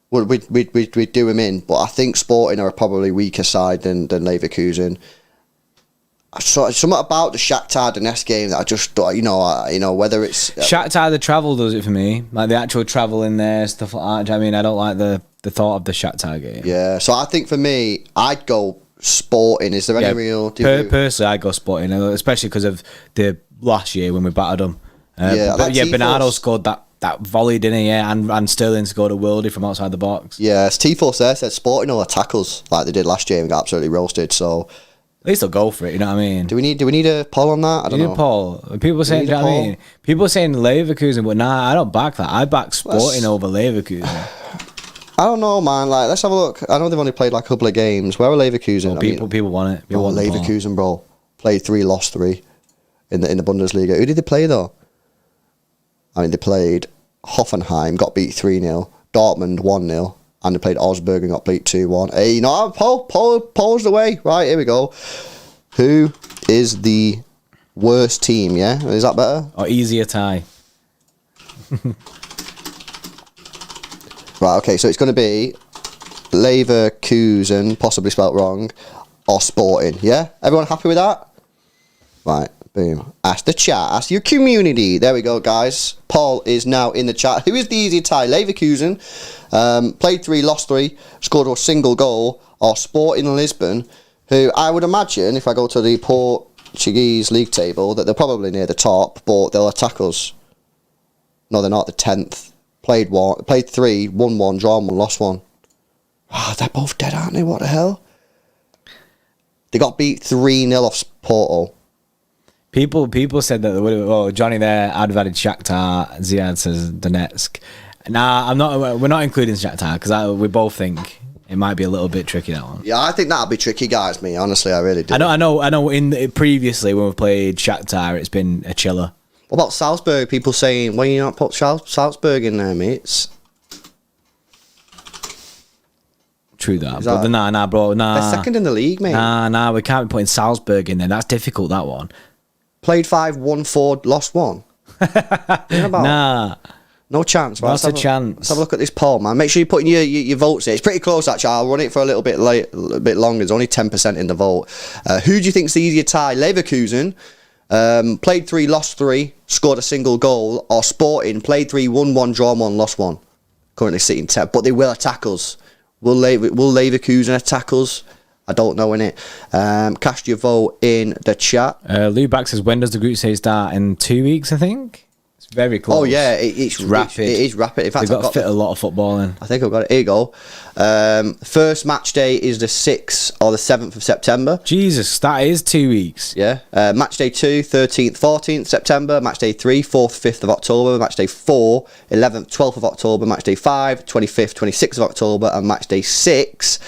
we'd do him in, but I think Sporting are probably weaker side than Leverkusen. So something about the Shakhtar Donetsk game that I just thought, whether it's Shakhtar, the travel does it for me, like the actual travel in there, stuff like that. I mean, I don't like the thought of the Shakhtar game. Yeah, so I think for me, I'd go Sporting. Is there any real? Personally, I'd go Sporting, especially because of the last year when we battered them. Bernardo scored that volley, didn't he? Yeah, and Sterling scored a worldie from outside the box. Yeah, Tifos there said Sporting will attack us like they did last year and got absolutely roasted. So. At least they'll go for it, you know what I mean? Do we need a poll on that? I don't know. A poll. People saying, you know what I mean? People saying Leverkusen, but nah, I don't back that. I back Sporting over Leverkusen. I don't know, man. Like, let's have a look. I know they've only played like a couple of games. Where are Leverkusen? Well, people want it. People want Leverkusen, bro. Played 3, lost 3 in the Bundesliga. Who did they play though? I mean, they played Hoffenheim, got beat 3-0. Dortmund 1-0. And they played Augsburg and got beat 2-1. Hey, poll's the way. Right, here we go. Who is the worst team, yeah? Is that better? Or easier tie? Right, okay, so it's going to be Leverkusen, possibly spelt wrong, or Sporting, yeah? Everyone happy with that? Right, boom. Ask the chat, ask your community. There we go, guys. Paul is now in the chat. Who is the easy tie? Leverkusen, played 3, lost 3, scored a single goal, or Sporting Lisbon, who I would imagine, if I go to the Portuguese league table, that they're probably near the top, but they'll attack us. No, they're not. The 10th. Played 3, won 1, drawn 1, lost 1. Ah, they're both dead, aren't they? What the hell? They got beat 3-0 off Porto. People said that they would have. Oh, Johnny there added Shakhtar. Ziad says Donetsk. Nah, I'm not. We're not including Shakhtar because we both think it might be a little bit tricky, that one. Yeah, I think that'll be tricky, guys. Me, honestly, I really do. I know. Previously when we played Shakhtar, it's been a chiller. What about Salzburg? People saying, why you not put Salzburg in there, mates? True that. But nah, bro. Nah. They're second in the league, mate. Nah, we can't be putting Salzburg in there. That's difficult, that one. Played 5, won 4, lost 1. Nah. No chance. Right? Not a chance. Let's have a look at this poll, man. Make sure you put in your votes in. It's pretty close, actually. I'll run it for a little bit longer. There's only 10% in the vote. Who do you think's the easier tie? Leverkusen, played 3, lost 3, scored a single goal, or Sporting, played 3, won 1, drawn 1, lost 1. Currently sitting 10th, but they will attack us. Will Leverkusen attack us? I don't know, innit? Cast your vote in the chat. Lou Back says, when does the group stage start? In 2 weeks, I think. It's very close. Oh yeah, it's rapid. It is rapid. In fact, They've got to fit a lot of football in. I think I've got it. Here you go. First match day is the 6th or the 7th of September. Jesus, that is 2 weeks. Yeah. Match day 2, 13th, 14th September. Match day 3, 4th, 5th of October. Match day 4, 11th, 12th of October. Match day 5, 25th, 26th of October. And match day 6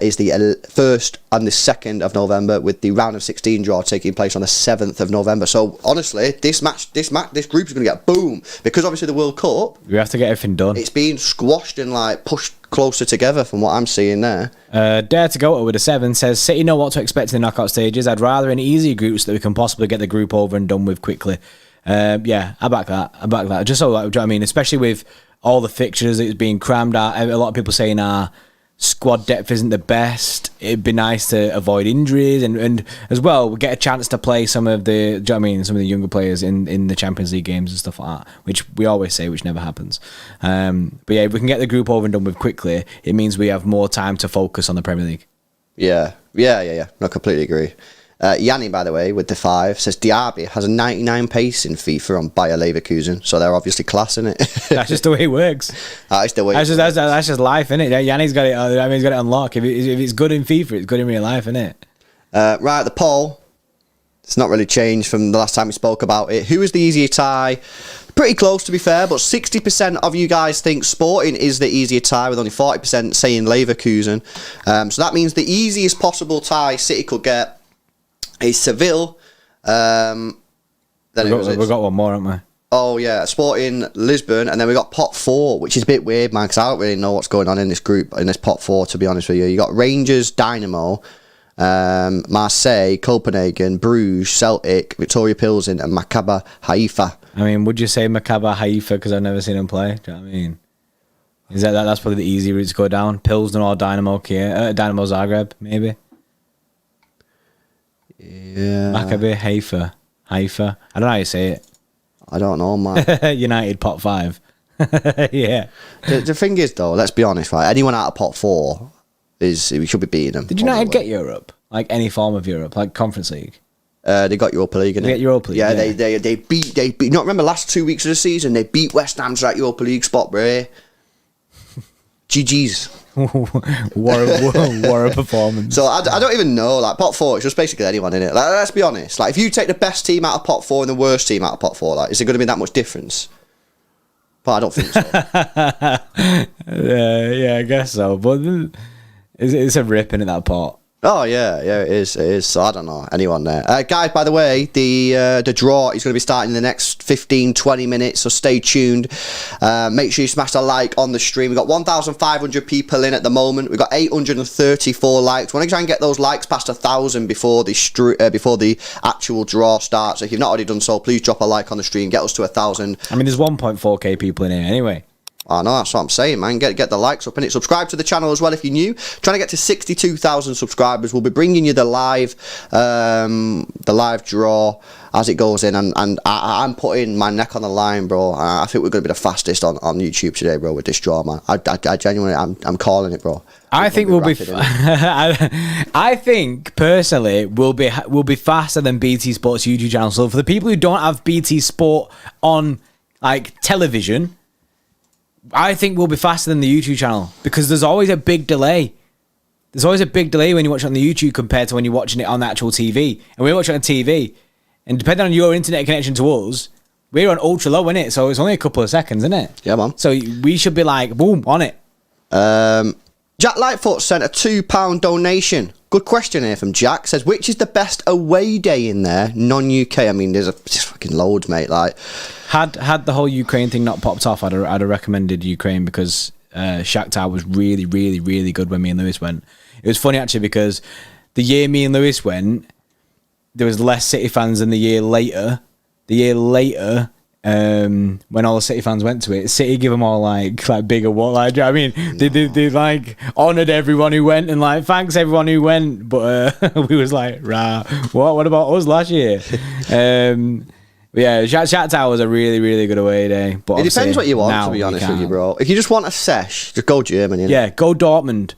is the 1st and the 2nd of November, with the round of 16 draw taking place on the 7th of November. So honestly, this group is going to get boom, because obviously the World Cup, We have to get everything done. it's being squashed and like pushed closer together from what I'm seeing there. Dare to Go with a 7 says, City know what to expect in the knockout stages. I'd rather an easy group so that we can possibly get the group over and done with quickly. Yeah, I back that. Just so, like, do you know what I mean? Especially with all the fixtures that's being crammed out. A lot of people saying our squad depth isn't the best. It'd be nice to avoid injuries, and as well, we get a chance to play some of the, do you know what I mean, some of the younger players in the Champions League games and stuff like that, which we always say, which never happens. But yeah, if we can get the group over and done with quickly, it means we have more time to focus on the Premier League. Yeah. I completely agree. Yanni, by the way, with the 5, says Diaby has a 99 pace in FIFA on Bayer Leverkusen, so they're obviously class, innit? That's just the way it works. That's the way. That's just life, innit? Yanni's got it. I mean, he's got it on lock. If it's good in FIFA, it's good in real life, innit? Right, the poll. It's not really changed from the last time we spoke about it. Who is the easier tie? Pretty close, to be fair, but 60% of you guys think Sporting is the easier tie, with only 40% saying Leverkusen. So that means the easiest possible tie City could get is Seville. Then We've got one more, haven't we? Oh yeah, Sporting Lisbon, and then we got pot 4, which is a bit weird, man, because I don't really know what's going on in this group, in this pot 4, to be honest with you. You got Rangers, Dynamo, Marseille, Copenhagen, Bruges, Celtic, Victoria Pilsen, and Maccabi Haifa. I mean, would you say Maccabi Haifa because I've never seen him play? Do you know what I mean? Is that's probably the easy route to go down? Pilsen or Dynamo Zagreb, maybe. Yeah. Maccabi Haifa. I don't know how you say it. I don't know, man. United pot 5. Yeah. The thing is, though, let's be honest, right? Anyone out of pot 4 we should be beating them. Did United get Europe? Like any form of Europe, like Conference League? They got Europa League, innit? They get Europa League. Yeah, yeah. They beat. Not remember last 2 weeks of the season, they beat West Ham to that Europa League spot, bro. GG's. What a performance. So I don't even know. Like pot 4, it's just basically anyone in it. Like, let's be honest. Like if you take the best team out of pot 4 and the worst team out of pot 4, like is there going to be that much difference? But I don't think so. Yeah, I guess so. But it's a rip in that pot. Oh yeah, it is. So I don't know anyone there. Guys, by the way, the draw is going to be starting in the next 15-20 minutes, so stay tuned. Make sure you smash a like on the stream. We've got 1,500 people in at the moment. We've got 834 likes. We want to try and get those likes past 1,000 before the actual draw starts. So if you've not already done so, please drop a like on the stream. Get us to 1,000. I mean, there's 1.4k people in here anyway. I know, that's what I'm saying, man. Get the likes up, and subscribe to the channel as well if you're new. Trying to get to 62,000 subscribers. We'll be bringing you the live draw as it goes in, and I'm putting my neck on the line, bro. I think we're going to be the fastest on YouTube today, bro, with this draw, man. I genuinely, I'm calling it, bro. I think we'll be. I think personally we'll be faster than BT Sports YouTube channel. So for the people who don't have BT Sport on like television, I think we'll be faster than the YouTube channel, because there's always a big delay. There's always a big delay when you watch it on the YouTube compared to when you're watching it on the actual TV. And we're watching it on TV, and depending on your internet connection to us, we're on ultra low, innit? So it's only a couple of seconds, isn't it? Yeah, man. So we should be like, boom, on it. Jack Lightfoot sent a £2 donation. Good question here from Jack. Says, which is the best away day in there, non-UK? I mean, there's fucking loads, mate. Like, had the whole Ukraine thing not popped off, I'd have recommended Ukraine, because Shakhtar was really, really, really good when me and Lewis went. It was funny actually, because the year me and Lewis went, there was less City fans than the year later. The year later, when all the City fans went to it, City give them all like big award. Like, do you know what I mean? They like honoured everyone who went and like thanks everyone who went. But we was like, rah, what about us last year? Yeah, Shat Tower was a really, really good away day. But it depends what you want, to be honest with you, bro. If you just want a sesh, just go Germany. Yeah, go Dortmund.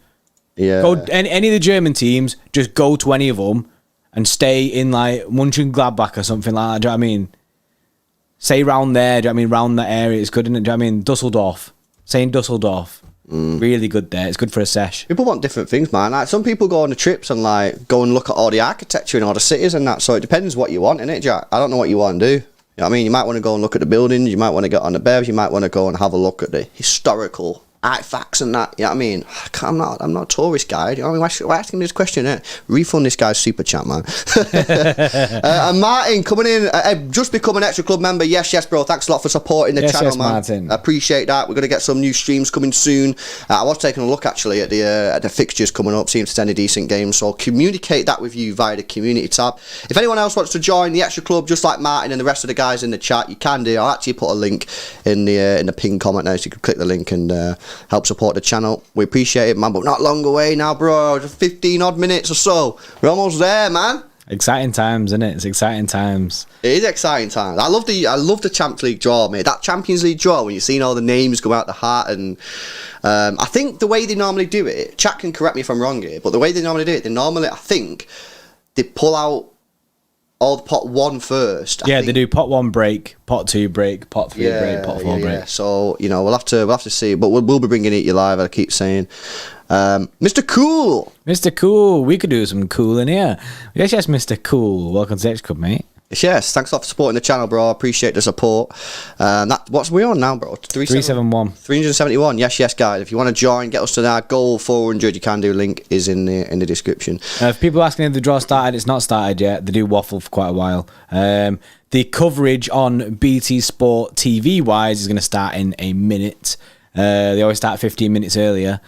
Yeah. Go any of the German teams, just go to any of them and stay in like Mönchengladbach or something like that. Do you know what I mean? Say round there, do you know what I mean? Round that area, it's good, isn't it? Do you know what I mean? Dusseldorf. Say in Dusseldorf. Really good there. It's good for a sesh. People want different things, man. Like, some people go on the trips and like go and look at all the architecture in all the cities and that. So it depends what you want, innit, Jack? I don't know what you want to do. You know what I mean? You might want to go and look at the buildings. You might want to get on the beds. You might want to go and have a look at the historical artifacts and that. You know what I mean? I'm not a tourist guide. You know what I mean? Why asking this question? Refund this guy's super chat, man. And Martin coming in, just become an Xtra Club member. Yes, bro. Thanks a lot for supporting the channel, man. Martin. I appreciate that. We're going to get some new streams coming soon. I was taking a look actually at the fixtures coming up. Seems to any decent games. So I'll communicate that with you via the community tab. If anyone else wants to join the Xtra Club, just like Martin and the rest of the guys in the chat, you can do. I'll actually put a link in the pinned comment now, so you can click the link and help support the channel. We appreciate it, man, but not long away now, bro. Just 15 odd minutes or so. We're almost there, man. Exciting times, isn't it? It's exciting times. It is exciting times. I love the Champions League draw, mate. That Champions League draw, when you're seeing all the names go out the hat, and I think the way they normally do it, chat can correct me if I'm wrong here, but the way they normally do it, I think they pull out all the pot 1 first. They do pot 1 break, pot 2 break, pot 3 break, pot 4 break. Yeah. So we'll have to see, but we'll be bringing it to you live. I keep saying, Mr. Cool, we could do some cool in here. Yes, Mr. Cool. Welcome to Xtra Club, mate. Yes, thanks a lot for supporting the channel, bro. I appreciate the support. What's we on now, bro? 371. 371. Yes, guys. If you want to join, get us to that goal 400. You can do. Link is in the description. If people asking if the draw started, it's not started yet. They do waffle for quite a while. The coverage on BT Sport TV wise is going to start in a minute. They always start 15 minutes earlier.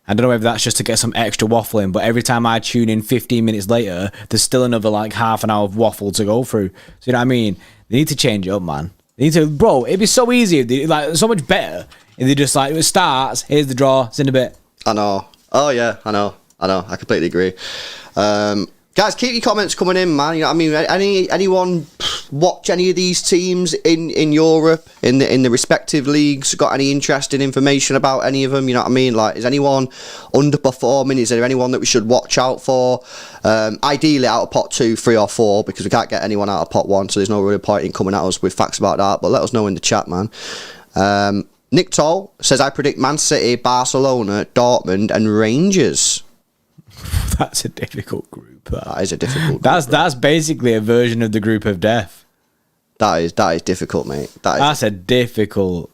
I don't know if that's just to get some extra waffling, but every time I tune in 15 minutes later, there's still another like half an hour of waffle to go through. So you know what I mean? They need to change it up, man. They need to, bro. It'd be so easy, like so much better if they just like it starts. Here's the draw. It's in a bit. I know. Oh yeah, I know. I completely agree. Guys, keep your comments coming in, man. You know what I mean? Anyone watch any of these teams in Europe, in the respective leagues? Got any interesting information about any of them? You know what I mean? Like, is anyone underperforming? Is there anyone that we should watch out for? Ideally out of pot 2, 3 or 4, because we can't get anyone out of pot 1, so there's no real point in coming at us with facts about that. But let us know in the chat, man. Nick Toll says, I predict Man City, Barcelona, Dortmund and Rangers. That's a difficult group. That is a difficult group. That's basically a version of the group of death. That is difficult, mate. That's a difficult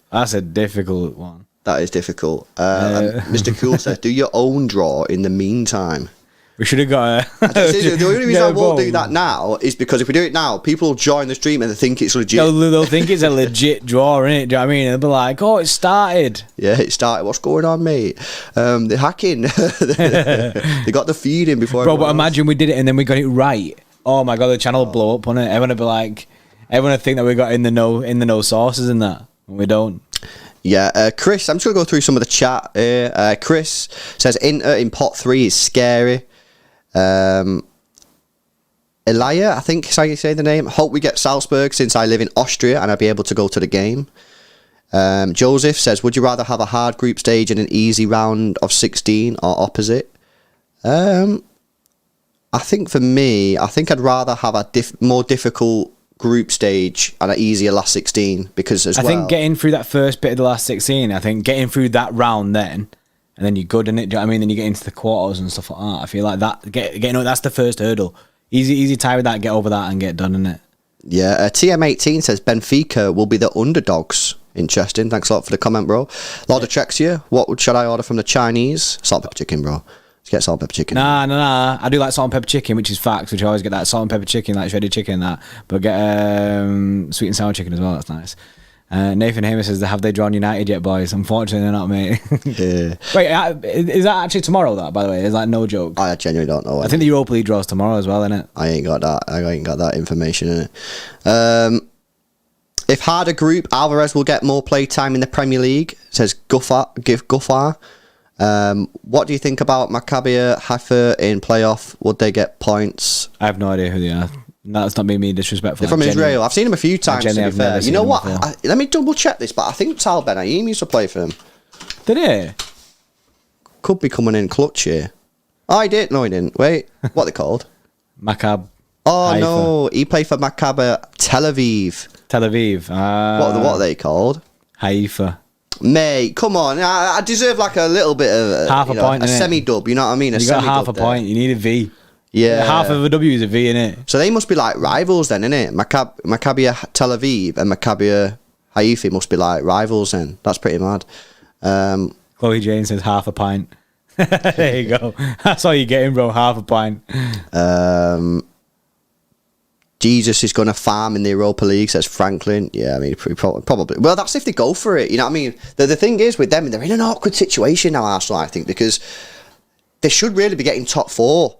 one. That is difficult. Mr. Cool says, do your own draw in the meantime. We should have got the only reason I won't do that now is because if we do it now, people will join the stream and they think it's legit. They'll think it's a legit draw, innit? Do you know what I mean? They'll be like, oh, it started. Yeah, it started. What's going on, mate? They're hacking. They got the feed in before. Bro, but imagine we did it and then we got it right. Oh my God, the channel will blow up, wouldn't it? Everyone would be like, everyone would think that we got in the no sources and that. And we don't. Yeah, Chris, I'm just going to go through some of the chat here. Chris says, Inter in pot 3 is scary. Elia, I think is how you say the name. Hope we get Salzburg since I live in Austria and I'll be able to go to the game. Joseph says, would you rather have a hard group stage and an easy round of 16 or opposite? I think for me, I'd rather have a more difficult group stage and an easier last 16 because I think getting through that first bit of the last 16, I think getting through that round then, and then you're good in it. Do you know what I mean? Then you get into the quarters and stuff like that. I feel like that that's the first hurdle. Easy tie with that. Get over that and get done in it. Yeah. TM18 says Benfica will be the underdogs. Interesting. Thanks a lot for the comment, bro. Lord of Trexia, what should I order from the Chinese? Salt and pepper chicken, bro. Let's get salt and pepper chicken. Nah. I do like salt and pepper chicken, which is facts, which I always get that salt and pepper chicken, like shredded chicken, that. But get sweet and sour chicken as well. That's nice. Nathan Hamer says, have they drawn United yet, boys? Unfortunately, they're not, mate. Yeah. Wait, is that actually tomorrow, that, by the way? Is that no joke? I genuinely don't know. I think the Europa League draws tomorrow as well, innit? I ain't got that information in it. If harder group, Alvarez will get more play time in the Premier League, says Guffar. What do you think about Maccabi Haifa in playoff? Would they get points? I have no idea who they are. No, that's not being me disrespectful. They're from Israel. I've seen him a few times, to be fair. You know what? Let me double check this, but I think Tal Ben-Haim used to play for him. Did he? Could be coming in clutch here. Oh, he did. No, he didn't. Wait. What are they called? Maccabi. Oh, Haifa. no. He played for Maccabi Tel Aviv. Tel Aviv. What are they called? Haifa. Mate, come on. I deserve like a little bit of half a point, a semi-dub, you know what I mean? You got half a point. You need a V. Yeah. Half of a W is a V, innit? So they must be like rivals then, innit? Maccabi Tel Aviv and Maccabi Haifa must be like rivals then. That's pretty mad. Chloe Jane says half a pint. There you go. That's all you're getting, bro. Half a pint. Jesus is going to farm in the Europa League, says Franklin. Yeah, I mean, probably. Well, that's if they go for it. You know what I mean? The thing is with them, they're in an awkward situation now, Arsenal, I think, because they should really be getting top 4.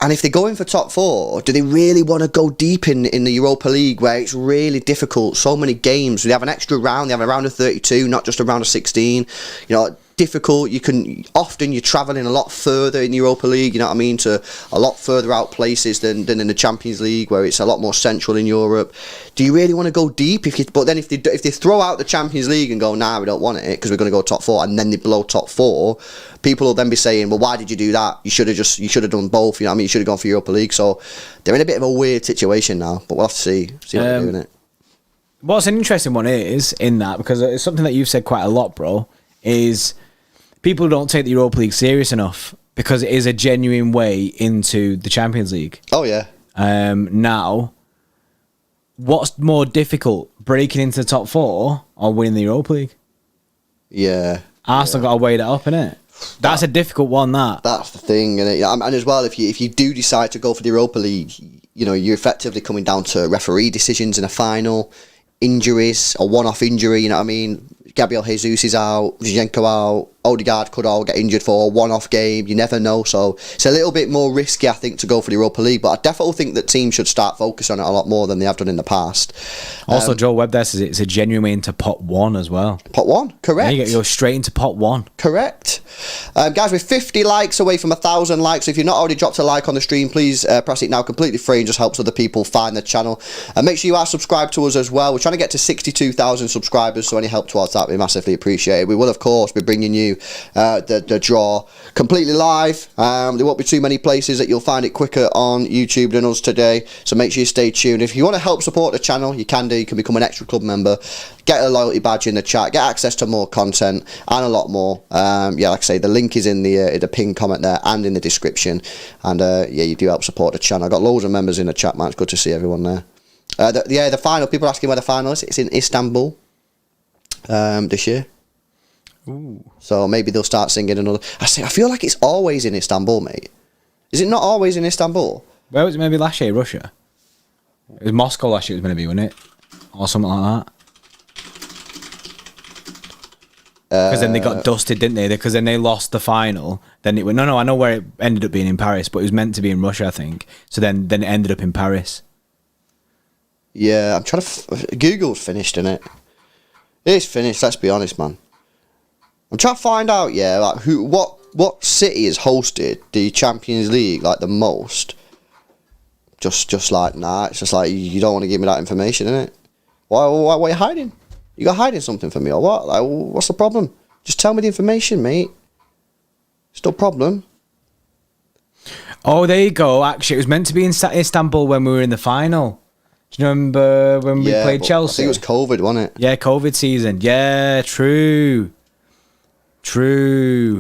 And if they're going for top 4, do they really want to go deep in the Europa League where it's really difficult? So many games. They have an extra round. They have a round of 32, not just a round of 16. You know, difficult. You're travelling a lot further in the Europa League, you know what I mean, to a lot further out places than in the Champions League, where it's a lot more central in Europe. Do you really want to go deep? But then if they throw out the Champions League and go, nah, we don't want it because we're going to go top 4, and then they blow top 4, people will then be saying, well, why did you do that? You should have done both. You know what I mean? You should have gone for Europa League. So they're in a bit of a weird situation now, but we'll have to see what they're doing it. What's an interesting one is in that, because it's something that you've said quite a lot, bro, is people don't take the Europa League serious enough because it is a genuine way into the Champions League. Oh, yeah. Now, what's more difficult, breaking into the top 4 or winning the Europa League? Yeah. Arsenal got to weigh that up, innit? That's a difficult one, that. That's the thing, innit? And as well, if you do decide to go for the Europa League, you know, you're effectively coming down to referee decisions in a final, injuries, a one-off injury, you know what I mean? Gabriel Jesus is out, Zinchenko out, Odegaard could all get injured for a one-off game. You never know, so it's a little bit more risky, I think, to go for the Europa League. But I definitely think that teams should start focusing on it a lot more than they have done in the past. Also, Joe Webb there says it's a genuine way into pot 1 as well. Pot 1, correct. Yeah, you go straight into pot 1. Correct. Guys, we're 50 likes away from 1,000 likes. So if you've not already dropped a like on the stream, please press it now, completely free, and just helps other people find the channel. And make sure you are subscribed to us as well. We're trying to get to 62,000 subscribers, so any help towards that would be massively appreciated. We will, of course, be bringing you the draw completely live. There won't be too many places that you'll find it quicker on YouTube than us today, so make sure you stay tuned. If you want to help support the channel, you can do. You can become an Xtra Club member, get a loyalty badge in the chat, get access to more content and a lot more. Yeah, like I say, the link is in the pinned comment there and in the description. And yeah, you do help support the channel. I've got loads of members in the chat, man. It's good to see everyone there. The final, people are asking where the final is. It's in Istanbul this year. Ooh. So maybe they'll start singing another. I feel like it's always in Istanbul, mate. Is it not always in Istanbul? Where was it? Maybe last year, Russia. It was Moscow last year. It was going to be, wasn't it, or something like that? Because then they got dusted, didn't they? Because then they lost the final. Then it went. No, I know where it ended up being in Paris, but it was meant to be in Russia, I think. So then it ended up in Paris. Yeah, I'm trying to. Google's finished, innit? It's finished. Let's be honest, man. I'm trying to find out, yeah, like what city has hosted the Champions League like the most. Just like nah, it's just like you don't want to give me that information, innit? Why are you hiding? You got hiding something from me or what? Like, what's the problem? Just tell me the information, mate. It's no problem. Oh, there you go. Actually, it was meant to be in Istanbul when we were in the final. Do you remember when we played Chelsea? I think it was COVID, wasn't it? Yeah, COVID season. Yeah, true.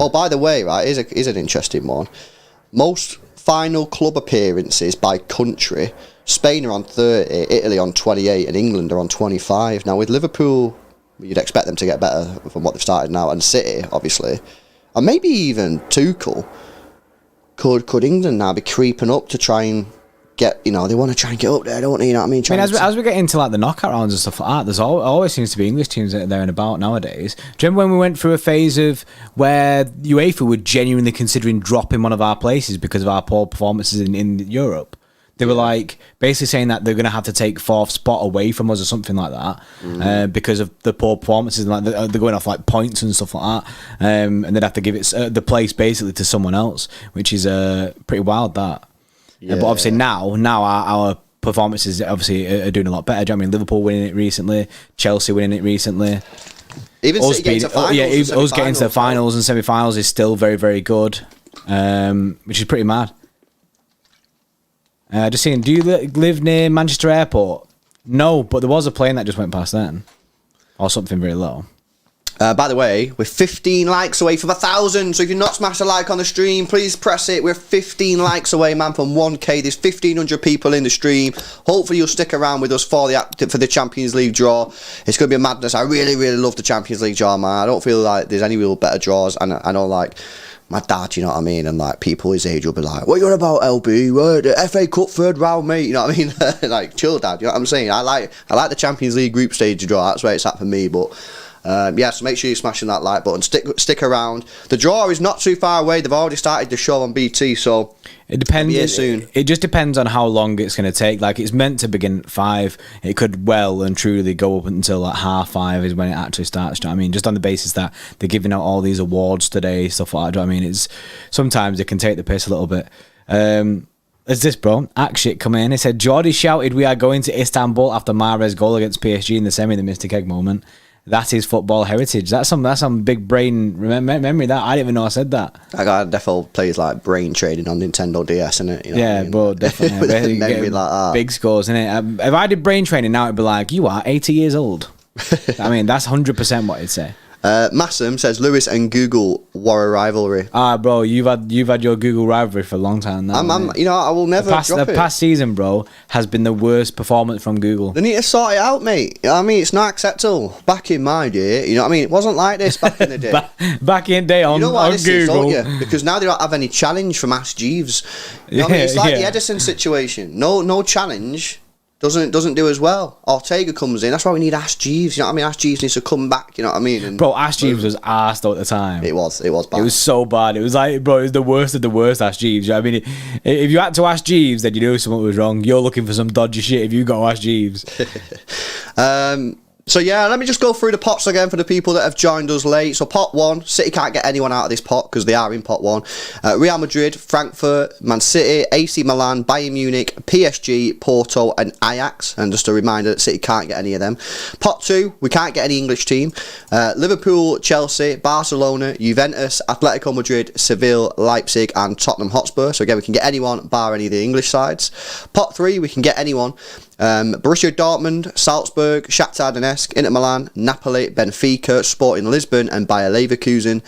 Oh, by the way, right, is an interesting one. Most final club appearances by country. Spain are on 30, Italy on 28, and England are on 25. Now, with Liverpool, you'd expect them to get better from what they've started now, and City, obviously. And maybe even Tuchel. Could England now be creeping up to try and get, you know, they want to try and get up there, don't they? You know what I mean? As we get into like the knockout rounds and stuff like that, there's always seems to be English teams that are there and about nowadays. Do you remember when we went through a phase of where UEFA were genuinely considering dropping one of our places because of our poor performances in Europe? They were like basically saying that they're going to have to take 4th spot away from us or something like that because of the poor performances. And like they're going off like points and stuff like that, and they'd have to give it the place basically to someone else, which is pretty wild. That, but obviously now our performances obviously are doing a lot better. Do you know what I mean? Liverpool winning it recently, Chelsea winning it recently. Even us getting to finals, us getting to the finals and semi-finals is still very, very good, which is pretty mad. Just seeing, do you live near Manchester Airport? No, but there was a plane that just went past then, or something very low. By the way, we're 15 likes away from 1,000. So if you've not smashed a like on the stream, please press it. We're 15 likes away, man, from 1K. There's 1,500 people in the stream. Hopefully you'll stick around with us for the Champions League draw. It's going to be a madness. I really, really love the Champions League draw, man. I don't feel like there's any real better draws. And I know, like, my dad, you know what I mean? And, like, people his age will be like, what you on about, LB? What, the FA Cup 3rd round, mate? You know what I mean? Like, chill, dad. You know what I'm saying? I like the Champions League group stage draw. That's where it's at for me, but... so make sure you're smashing that like button. Stick around. The draw is not too far away. They've already started the show on BT, so it depends. Here soon. It just depends on how long it's going to take. Like, it's meant to begin at 5. It could well and truly go up until like 5:30 is when it actually starts. Do you know what I mean? Just on the basis that they're giving out all these awards today, stuff like that. Do you know what I mean? It's sometimes it can take the piss a little bit. There's this, bro. Shit come in. He said, Jordy shouted, "We are going to Istanbul" after Mahrez's goal against PSG in the semi, the Mystic Egg moment. That is football heritage. That's some big brain memory. That I didn't even know I said that. I got definitely plays like brain trading on Nintendo DS, innit? You know yeah, what I mean? bro, definitely. Memory like that. Big scores, innit? If I did brain training now, it'd be like, you are 80 years old. I mean, that's 100% what it'd say. Massam says Lewis and Google war a rivalry. Bro, you've had your Google rivalry for a long time now. I will never drop it. The past season, bro, has been the worst performance from Google. They need to sort it out, mate. You know what I mean? It's not acceptable. Back in my day, you know what I mean? It wasn't like this back in the day. back in the day on, you know what on this Google. Is, don't you? Because now they don't have any challenge from Ask Jeeves. You know what I mean? It's like the Edison situation. No challenge. Doesn't do as well. Ortega comes in. That's why we need Ash Jeeves. You know what I mean? Ash Jeeves needs to come back. You know what I mean? And, bro, Ash Jeeves was arsed at the time. It was bad. It was so bad. It was like, bro, it was the worst of the worst. Ash Jeeves. You know what I mean, if you had to Ash Jeeves, then you knew something was wrong. You're looking for some dodgy shit. If you got Ash Jeeves. So yeah, let me just go through the pots again for the people that have joined us late. So pot 1, City can't get anyone out of this pot because they are in pot 1. Real Madrid, Frankfurt, Man City, AC Milan, Bayern Munich, PSG, Porto and Ajax. And just a reminder that City can't get any of them. Pot 2, we can't get any English team. Liverpool, Chelsea, Barcelona, Juventus, Atletico Madrid, Seville, Leipzig and Tottenham Hotspur. So again, we can get anyone bar any of the English sides. Pot 3, we can get anyone. Borussia Dortmund, Salzburg, Shakhtar Donetsk, Inter Milan, Napoli, Benfica, Sporting Lisbon and Bayer Leverkusen.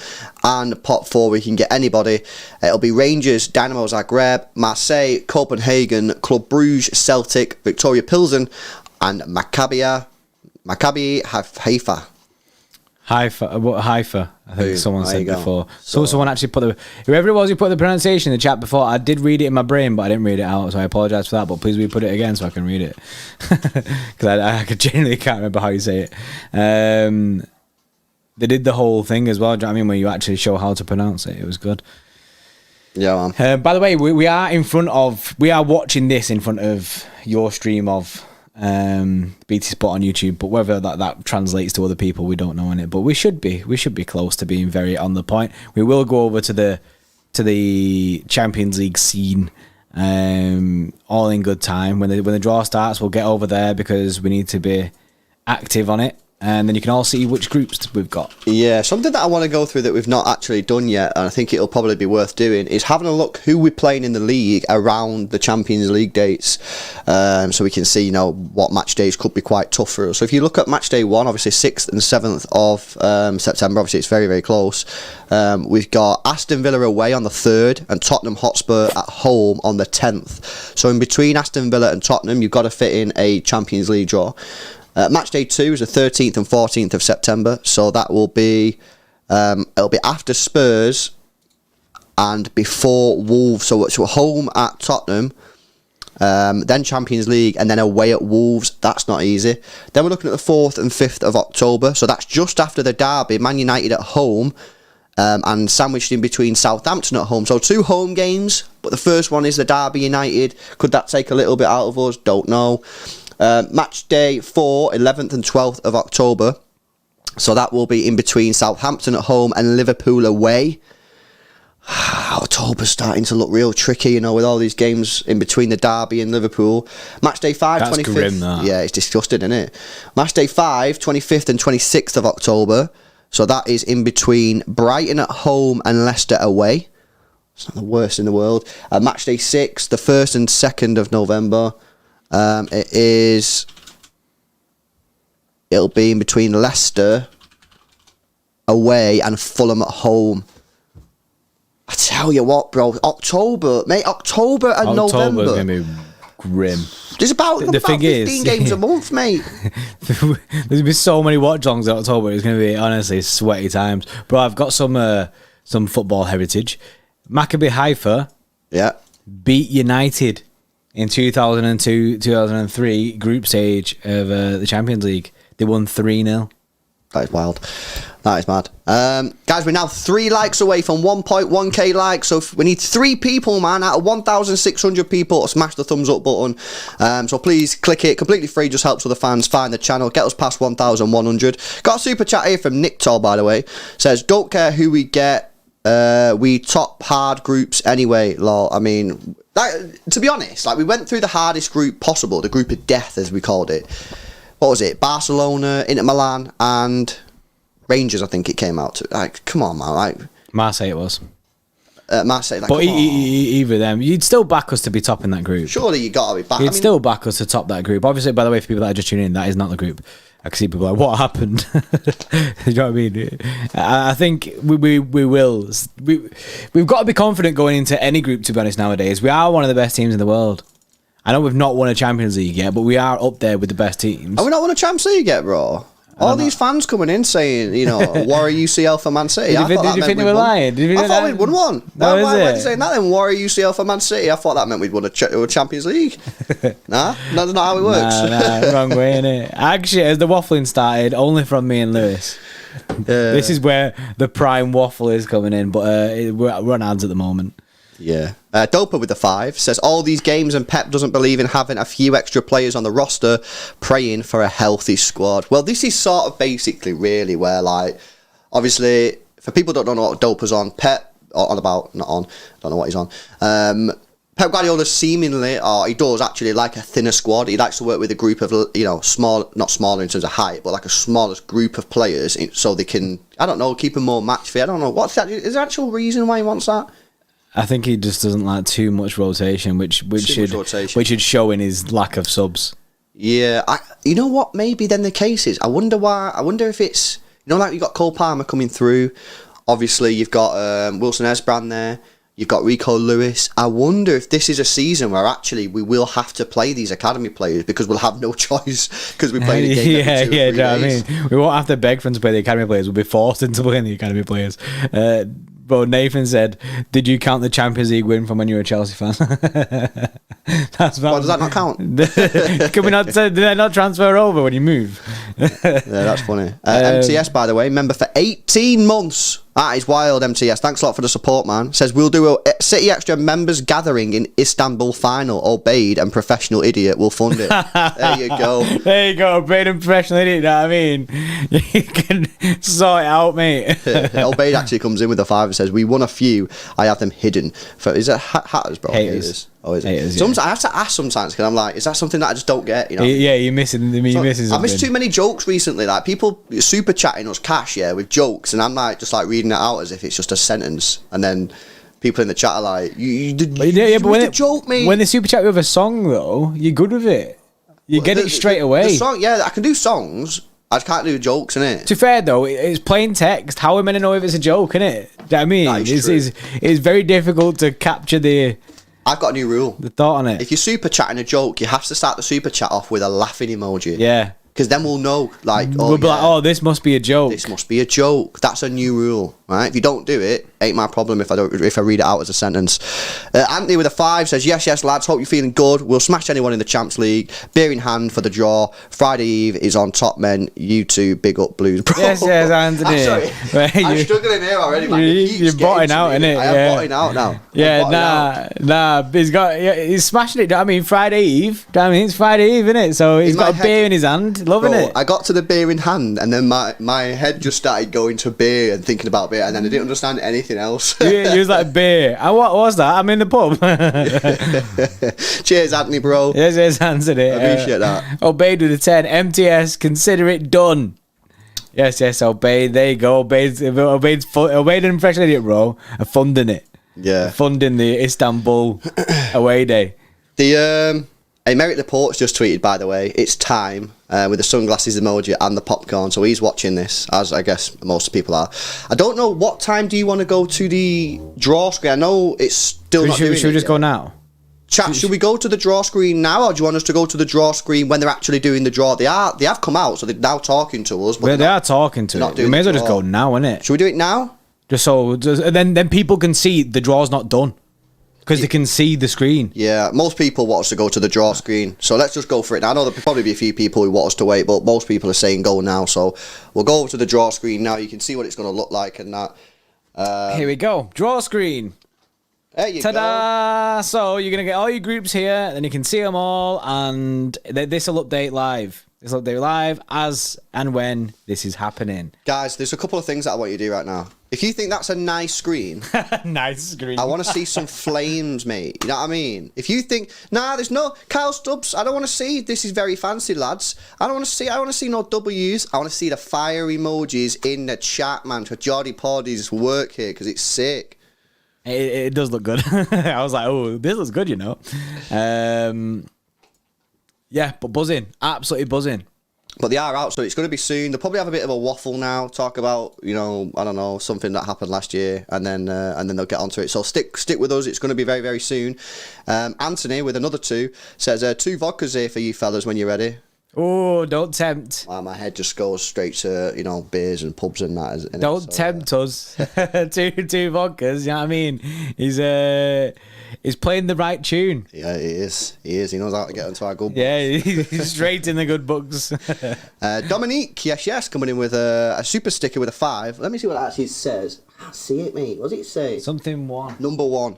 And pot 4 we can get anybody. It'll be Rangers, Dynamo Zagreb, Marseille, Copenhagen, Club Brugge, Celtic, Victoria Pilsen and Maccabi Haifa. Haifa. I think someone said before. So someone actually put whoever it was who put the pronunciation in the chat before. I did read it in my brain, but I didn't read it out, so I apologise for that. But please re-put it again so I can read it, because I genuinely can't remember how you say it. They did the whole thing as well. Do you know what I mean? Where you actually show how to pronounce it. It was good. Yeah, man. By the way, we are watching this in front of your stream of BT Sport on YouTube, but whether that translates to other people, we don't know in it. But we should be close to being very on the point. We will go over to the Champions League scene all in good time. When the draw starts, we'll get over there because we need to be active on it. And then you can all see which groups we've got. Yeah, something that I want to go through that we've not actually done yet, and I think it'll probably be worth doing, is having a look who we're playing in the league around the Champions League dates, so we can see, what match days could be quite tough for us. So if you look at match day 1, obviously 6th and 7th of September, obviously it's very, very close. We've got Aston Villa away on the 3rd and Tottenham Hotspur at home on the 10th. So in between Aston Villa and Tottenham, you've got to fit in a Champions League draw. Match day 2 is the 13th and 14th of September, so that will be it'll be after Spurs and before Wolves. So it's home at Tottenham, then Champions League, and then away at Wolves. That's not easy. Then we're looking at the 4th and 5th of October, so that's just after the derby. Man United at home, and sandwiched in between Southampton at home. So 2 home games, but the first one is the Derby United. Could that take a little bit out of us? Don't know. Match day 4, 11th and 12th of October. So that will be in between Southampton at home and Liverpool away. October's starting to look real tricky, with all these games in between the Derby and Liverpool. Match day 5, That's 25th. grim, that. Yeah, it's disgusting, isn't it? Match day 5, 25th and 26th of October. So that is in between Brighton at home and Leicester away. It's not the worst in the world. Match day 6, the 1st and 2nd of November. It'll be in between Leicester away and Fulham at home. I tell you what, bro, October and November. October's going to be grim. There's about 15 games a month, mate. There's going to be so many watch-alongs in October. It's going to be, honestly, sweaty times. Bro, I've got some football heritage. Maccabi Haifa beat United in 2002-2003 group stage of the Champions League. They won 3-0. That is wild. That is mad. Guys, we're now 3 likes away from 1.1k likes. So we need 3 people, man, out of 1,600 people to smash the thumbs up button. So please click it. Completely free. Just helps other fans find the channel. Get us past 1,100. Got a super chat here from Nick Toll, by the way. Says, don't care who we get. We top hard groups anyway, lol. I mean, to be honest, we went through the hardest group possible. The group of death, as we called it. What was it? Barcelona, Inter Milan, and Rangers, I think it came out to. Come on, man. Marseille it was. Marseille. But either of them, you'd still back us to be top in that group. Surely you got to be back. You'd still back us to top that group. Obviously, by the way, for people that are just tuning in, that is not the group. I can see people like, what happened? You know what I mean? I think we will. We've got to be confident going into any group, to be honest, nowadays. We are one of the best teams in the world. I know we've not won a Champions League yet, but we are up there with the best teams. Have we not won a Champions League yet, bro? All these fans coming in saying, Warrior UCL for Man City. Did you think they were lying? I thought we'd won one. No, why are you saying that then? Warrior UCL for Man City. I thought that meant we'd won a Champions League. Nah, that's not how it works. Nah, wrong way, innit? Actually, as the waffling started, only from me and Lewis. This is where the prime waffle is coming in, but we're on ads at the moment. Yeah. Dopa with the 5 says, all these games and Pep doesn't believe in having a few extra players on the roster, praying for a healthy squad. Well, this is sort of basically really where, obviously, for people that don't know what Dopa's on, Pep, or on about, not on, don't know what he's on, Pep Guardiola seemingly, or he does actually like a thinner squad. He likes to work with a group of, small, not smaller in terms of height, but like a smallest group of players so they can, I don't know, keep them more match fit. I don't know. What's that? Is there an actual reason why he wants that? I think he just doesn't like too much rotation, which should show in his lack of subs. Yeah, you know what? Maybe then the case is. I wonder why. I wonder if it's you got Cole Palmer coming through. Obviously, you've got Wilson Esbrand there. You've got Rico Lewis. I wonder if this is a season where actually we will have to play these academy players because we'll have no choice because we play the game every 2 or 3 days. I mean, we won't have to beg for them to play the academy players. We'll be forced into playing the academy players. But Nathan said, "Did you count the Champions League win from when you were a Chelsea fan?" Does that not count? Can we not? Did they not transfer over when you move? Yeah, that's funny. MTS, by the way, member for 18 months. That is wild, MTS. Thanks a lot for the support, man. Says, we'll do a City Extra members gathering in Istanbul final. Obeyed and professional idiot will fund it. There you go. There you go. Obeyed and professional idiot. You know what I mean? You can sort it out, mate. Obeyed actually comes in with a 5 and says, we won a few. I have them hidden. Is it Hatters, bro? Haters. Oh, is it? Haters, Sometimes I have to ask sometimes because I'm like, is that something that I just don't get? Yeah, you're missing. You're missing something. I missed too many jokes recently. Like people super chatting us cash, with jokes, and I'm like just like reading it out as if it's just a sentence, and then people in the chat are like, "You did a joke, mate." When they super chat with a song, though, you're good with it. You get it straight away. The song, I can do songs. I just can't do jokes, innit? To be fair though, it's plain text. How am I meant to know if it's a joke, innit? Do you know what I mean? It's very difficult to capture I've got a new rule. The thought on it. If you're super chatting a joke, you have to start the super chat off with a laughing emoji. Yeah. Because then we'll know, we'll be like, oh, this must be a joke. This must be a joke. That's a new rule, right? If you don't do it, Ain't my problem if I read it out as a sentence. Anthony with a 5 says, yes, lads. Hope you're feeling good. We'll smash anyone in the Champs League. Beer in hand for the draw. Friday Eve is on top, men. You two, big up Blues, bro. Yes, Anthony. I'm struggling here already, man. You're botting out, innit? I am botting out now. Nah. He's smashing it. I mean, Friday Eve. I mean, it's Friday Eve, innit? So he's got a beer in his hand. Loving it. I got to the beer in hand, and then my head just started going to beer and thinking about beer, and then I didn't understand anything else. You was like, beer. And what was that? I'm in the pub. Cheers, Anthony, bro. Yes, Anthony. I appreciate that. Obeyed with a 10. MTS, consider it done. Yes, Obeyed. There you go. Obeyed and Impression Idiot, bro, are funding it. Yeah. Funding the Istanbul away day. The Emeric Laporte's just tweeted, by the way, it's time, with the sunglasses emoji and the popcorn. So he's watching this, as I guess most people are. I don't know, what time do you want to go to the draw screen? I know it's still not doing it. Should we just go now? Chat, should we go to the draw screen now, or do you want us to go to the draw screen when they're actually doing the draw? They have come out, so they're now talking to us. But they are talking to us. We may as well just go now, innit? Should we do it now? Then people can see the draw's not done. Because they can see the screen. Yeah, most people want us to go to the draw screen. So let's just go for it now. I know there'll probably be a few people who want us to wait, but most people are saying go now. So we'll go over to the draw screen now. You can see what it's going to look like and that. Here we go. Draw screen. There you Ta-da! So you're going to get all your groups here, and you can see them all, and this will update live. This will update live as and when this is happening. Guys, there's a couple of things that I want you to do right now. If you think that's a nice screen, nice screen, I want to see some flames, mate. You know what I mean? If you think, nah, there's no Kyle Stubbs, I don't want to see. This is very fancy, lads. I want to see no W's. I want to see the fire emojis in the chat, man. For Jordy Pordy's work here, because it's sick. It does look good. I was like, oh, this looks good, you know. Yeah, but buzzing, absolutely buzzing. But they are out, so it's going to be soon. They'll probably have a bit of a waffle now, talk about, you know, I don't know, something that happened last year, and then they'll get onto it. So stick with us. It's going to be very, very soon. Anthony with another 2 says 2 vodkas here for you fellas when you're ready. Oh, don't tempt. Wow, my head just goes straight to, you know, beers and pubs and that. Don't tempt us. two vodkas, you know what I mean? He's playing the right tune. Yeah, he is. He knows how to get into our good books. Yeah, he's straight in the good books. Dominique, yes, coming in with a super sticker with a 5. Let me see what it actually says. I can't see it, mate. What does it say? Something 1. Number 1.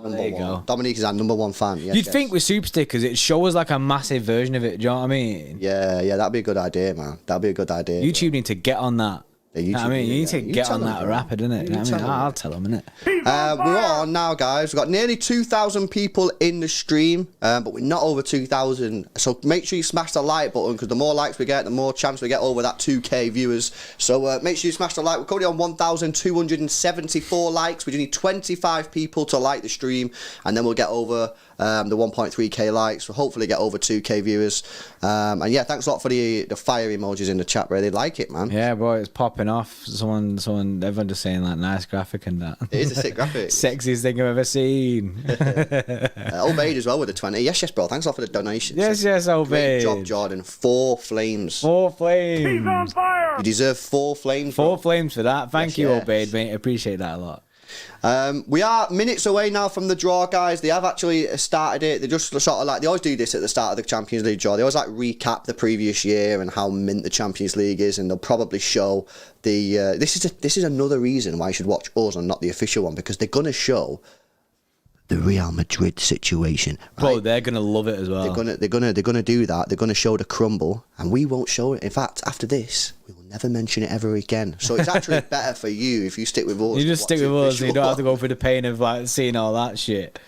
There you go. Dominique is our number 1 fan. Yes, You'd think with super stickers, it'd show us like a massive version of it. Do you know what I mean? Yeah, that'd be a good idea, man. That'd be a good idea. YouTube need to get on that. Yeah, I mean, you need to get on that rapid, innit? I mean, I'll tell them, innit? We're on now, guys. We've got nearly 2,000 people in the stream, but we're not over 2,000. So make sure you smash the like button, because the more likes we get, the more chance we get over that 2K viewers. So make sure you smash the like. We're currently on 1,274 likes. We just need 25 people to like the stream, and then we'll get over the 1.3k likes. We'll hopefully get over 2k viewers. And yeah, thanks a lot for the fire emojis in the chat, bro. They like it, man. Yeah, boy, it's popping off. Everyone just saying like nice graphic and that. It is a sick graphic. Sexiest thing I've ever seen. Obeyed as well with the 20. Yes, bro. Thanks a lot for the donation. Yes, Obeyed. Great job, Jordan. 4 flames. 4 flames. He's on fire. You deserve 4 flames. 4 flames for that. Thank you, Obeyed, mate. Appreciate that a lot. We are minutes away now from the draw, guys. They have actually started it. They just sort of like, they always do this at the start of the Champions League draw. They always like recap the previous year and how mint the Champions League is, and they'll probably show the this is another reason why you should watch us and not the official one, because they're gonna show the Real Madrid situation. Right? Bro, they're gonna love it as well. They're gonna do that. They're gonna show the crumble, and we won't show it. In fact, after this, we will never mention it ever again. So it's actually better for you if you stick with us. You just stick with us, so you don't have to go through the pain of like seeing all that shit.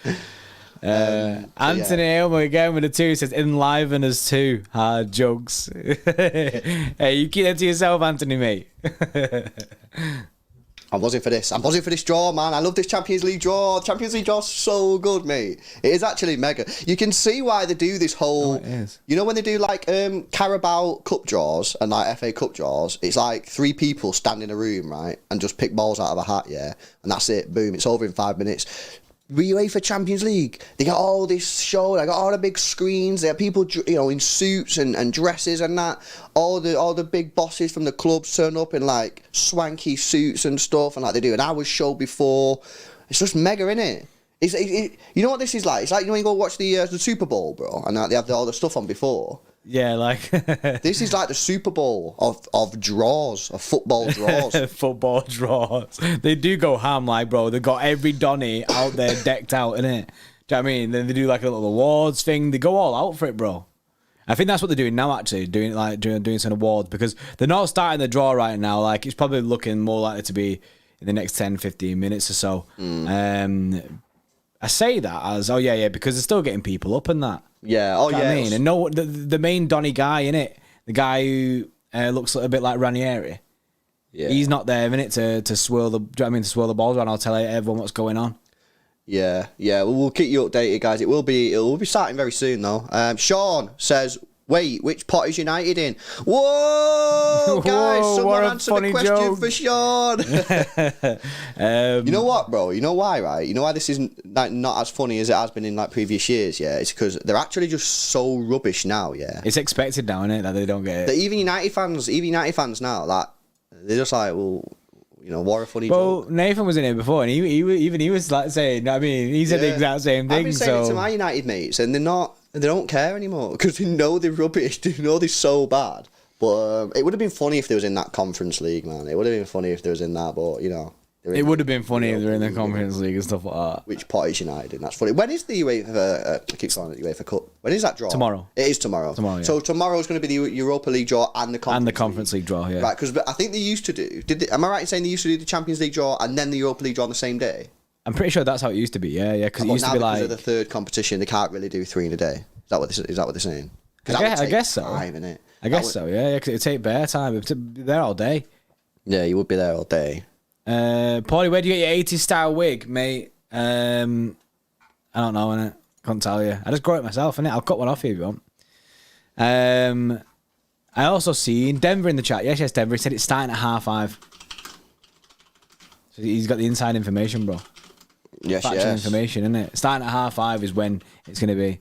Anthony Aylmer again with a 2 says enliven us too. Hard jokes. Hey, you keep that to yourself, Anthony, mate. I'm buzzing for this. I'm buzzing for this draw, man. I love this Champions League draw. Champions League draw's so good, mate. It is actually mega. You can see why they do this whole... it is. You know when they do like Carabao Cup draws and like FA Cup draws, it's like 3 people stand in a room, right, and just pick balls out of a hat, yeah? And that's it. Boom. It's over in 5 minutes. UEFA Champions League. They got all this show. They got all the big screens. They have people, in suits and dresses and that. All the big bosses from the clubs turn up in like swanky suits and stuff, and like they do an hour show before. It's just mega, innit? You know what this is like? It's like when you go watch the Super Bowl, bro, and they have all the stuff on before. Yeah, like this is like the Super Bowl of draws, of football draws. Football draws. They do go ham, like, bro. They've got every Donny out there decked out, innit? Do you know what I mean? Then they do like a little awards thing. They go all out for it, bro. I think that's what they're doing now, actually, doing some awards, because they're not starting the draw right now. Like, it's probably looking more likely to be in the next 10, 15 minutes or so. I say that as, because they're still getting people up and that. Yeah, You know what I mean? And no, the main Donny guy, innit? The guy who looks a bit like Ranieri. Yeah. He's not there, innit, to swirl the, do you know what I mean, to swirl the balls around. I'll tell everyone what's going on. Yeah. Well, we'll keep you updated, guys. It will be starting very soon, though. Sean says, wait, which pot is United in? Whoa, guys, someone answer the question joke for Sean. You know what, bro? You know why, right? You know why this isn't like not as funny as it has been in like previous years, yeah? It's because they're actually just so rubbish now, yeah? It's expected now, isn't it, that they don't get it? Even United fans now, like, they're just like, well, what a funny joke. Well, Nathan was in it before, and he was like saying, I mean, he said the exact same thing. I've been saying it to my United mates, and they don't care anymore because they know they're rubbish. They know they're so bad. But it would have been funny if they was in that Conference League, man. It would have been funny if they was in that, but it would have been funny if they're in the Conference League and stuff like that. Which pot is United in? That's funny. When is the UEFA? I keep calling it UEFA Cup. When is that draw? Tomorrow. It is tomorrow. Yeah. So tomorrow's going to be the Europa League draw and the Conference League draw. Yeah. Right, because I think they used to do. Am I right in saying they used to do the Champions League draw and then the Europa League draw on the same day? I'm pretty sure that's how it used to be. Yeah. Because it used to be like, because of the third competition, they can't really do 3 in a day. Is that what they're saying? I guess so. Time, innit? I guess so. Yeah. Because it'd take bare time. It'd be there all day. Yeah, you would be there all day. Paulie, where do you get your 80s style wig, mate? I don't know, innit? Can't tell you. I just grow it myself, innit? I'll cut one off you if you want. I also seen Denver in the chat. Yes, Denver. He said it's starting at 5:30. So he's got the inside information, bro. Factual information, innit? Starting at 5:30 is when it's going to be.